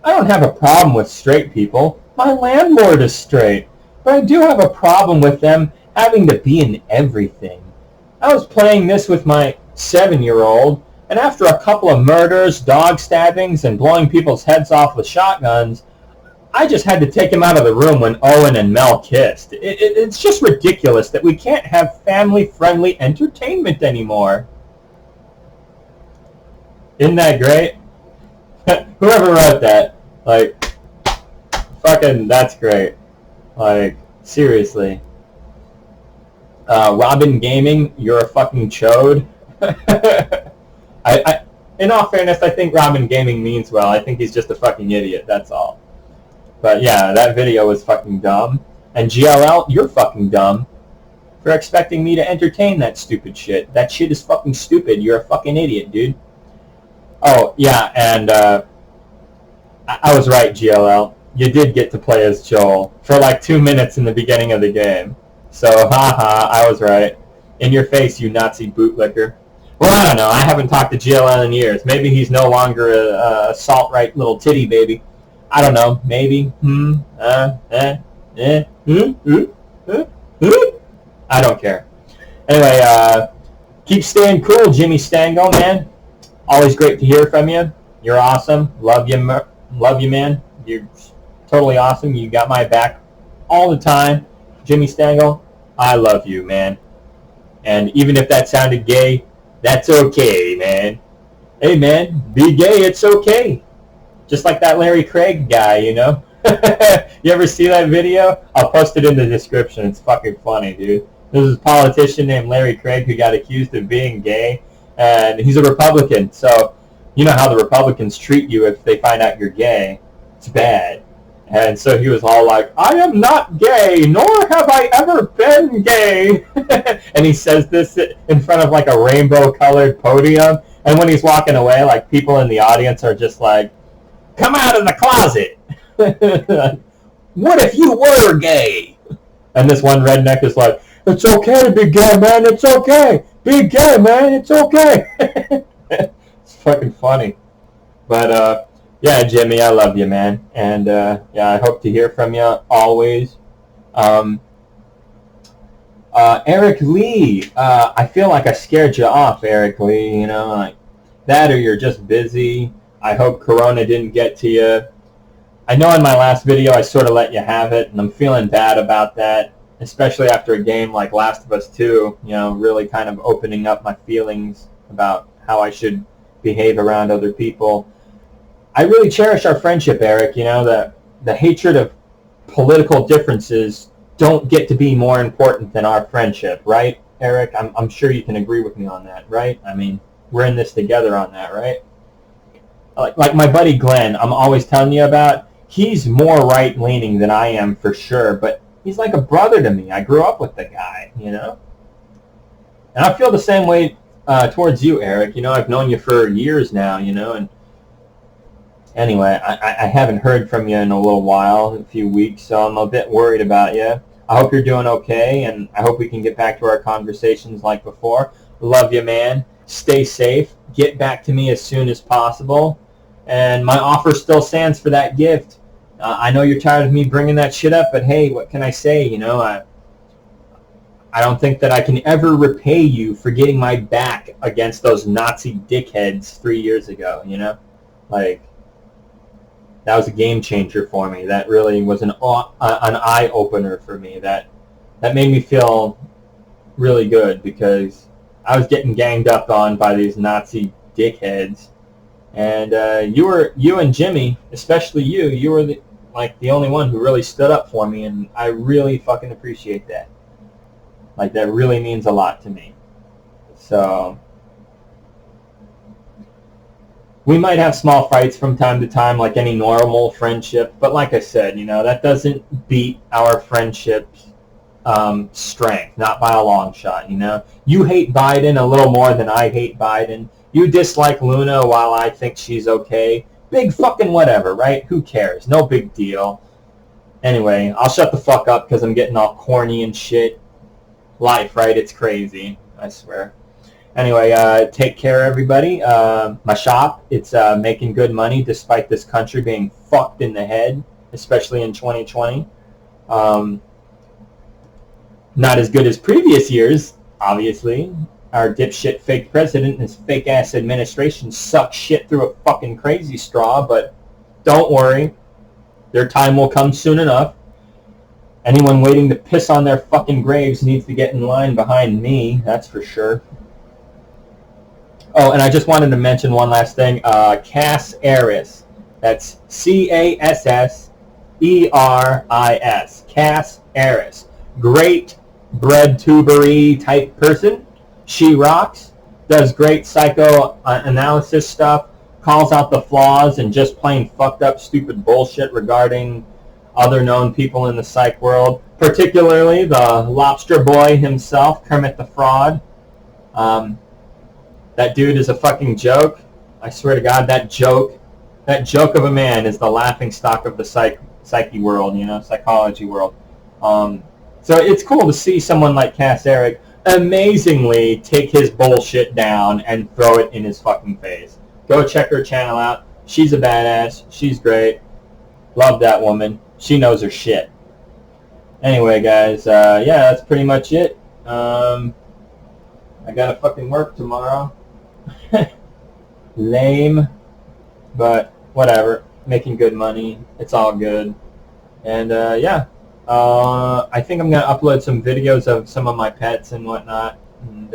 Speaker 1: I don't have a problem with straight people. My landlord is straight, but I do have a problem with them having to be in everything. I was playing this with my 7-year-old, and after a couple of murders, dog stabbings, and blowing people's heads off with shotguns, I just had to take him out of the room when Owen and Mel kissed. It's just ridiculous that we can't have family-friendly entertainment anymore. Isn't that great? Whoever wrote that, like, fucking, that's great. Like, seriously. Robin Gaming, you're a fucking chode. In all fairness, I think Robin Gaming means well. I think he's just a fucking idiot, that's all. But yeah, that video was fucking dumb. And GLL, you're fucking dumb for expecting me to entertain that stupid shit. That shit is fucking stupid. You're a fucking idiot, dude. Oh, yeah, and I was right, GLL. You did get to play as Joel for like 2 minutes in the beginning of the game. So, haha, I was right. In your face, you Nazi bootlicker. Well, I don't know. I haven't talked to GLL in years. Maybe he's no longer a salt-right little titty baby. I don't know. Maybe. I don't care. Anyway, keep staying cool, Jimmy Stango, man. Always great to hear from you. You're awesome. Love you, man. You're totally awesome. You got my back all the time. Jimmy Stango, I love you, man. And even if that sounded gay, that's okay, man. Hey, man, be gay, it's okay. Just like that Larry Craig guy, you know? You ever see that video? I'll post it in the description. It's fucking funny, dude. There's a politician named Larry Craig who got accused of being gay, and he's a Republican. So you know how the Republicans treat you if they find out you're gay. It's bad. And so he was all like, I am not gay, nor have I ever been gay. And he says this in front of like a rainbow-colored podium. And when he's walking away, like people in the audience are just like, come out of the closet. What if you were gay? And this one redneck is like, it's okay to be gay, man. It's okay. Be gay, man. It's okay. It's fucking funny. But, yeah, Jimmy, I love you, man. And, yeah, I hope to hear from you always. Eric Lee, I feel like I scared you off, Eric Lee, you know, like that, or you're just busy. I hope Corona didn't get to you. I know in my last video I sort of let you have it, and I'm feeling bad about that, especially after a game like Last of Us 2, you know, really kind of opening up my feelings about how I should behave around other people. I really cherish our friendship, Eric. You know, the hatred of political differences don't get to be more important than our friendship, right, Eric? I'm sure you can agree with me on that, right? I mean, we're in this together on that, right? Like my buddy Glenn, I'm always telling you about, he's more right-leaning than I am for sure, but he's like a brother to me. I grew up with the guy, you know? And I feel the same way towards you, Eric. You know, I've known you for years now, you know, and anyway, I haven't heard from you in a little while, a few weeks, so I'm a bit worried about you. I hope you're doing okay, and I hope we can get back to our conversations like before. Love you, man. Stay safe. Get back to me as soon as possible. And my offer still stands for that gift. I know you're tired of me bringing that shit up, but hey, what can I say? You know, I don't think that I can ever repay you for getting my back against those Nazi dickheads 3 years ago, you know? Like, that was a game changer for me. That really was an eye-opener for me. That made me feel really good, because I was getting ganged up on by these Nazi dickheads. And you and Jimmy, especially you were the only one who really stood up for me, and I really fucking appreciate that. Like, that really means a lot to me. So we might have small fights from time to time, like any normal friendship, but like I said, you know, that doesn't beat our friendship's strength, not by a long shot, you know. You hate Biden a little more than I hate Biden. You dislike Luna while I think she's okay. Big fucking whatever, right? Who cares? No big deal. Anyway, I'll shut the fuck up because I'm getting all corny and shit. Life, right? It's crazy, I swear. Anyway, take care, everybody. My shop, it's making good money despite this country being fucked in the head, especially in 2020. Not as good as previous years, obviously. Our dipshit fake president and his fake-ass administration suck shit through a fucking crazy straw, but don't worry. Their time will come soon enough. Anyone waiting to piss on their fucking graves needs to get in line behind me, that's for sure. Oh, and I just wanted to mention one last thing. Cass Eris. That's Casseris. Cass Eris. Great breadtubery type person. She rocks. Does great psychoanalysis stuff. Calls out the flaws and just plain fucked up stupid bullshit regarding other known people in the psych world. Particularly the lobster boy himself, Kermit the Frog. That dude is a fucking joke. I swear to God, that joke That joke of a man is the laughing stock of the psyche world, you know, psychology world. So it's cool to see someone like Cass Eric amazingly take his bullshit down and throw it in his fucking face. Go check her channel out. She's a badass. She's great. Love that woman. She knows her shit. Anyway, guys, yeah, that's pretty much it. I gotta fucking work tomorrow. Lame. But whatever. Making good money. It's all good. And yeah. I think I'm going to upload some videos of some of my pets and whatnot. And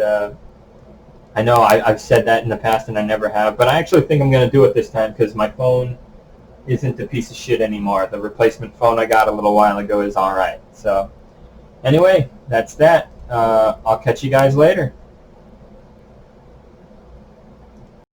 Speaker 1: I know I've said that in the past and I never have. But I actually think I'm going to do it this time because my phone isn't a piece of shit anymore. The replacement phone I got a little while ago is alright. So anyway, that's that. I'll catch you guys later.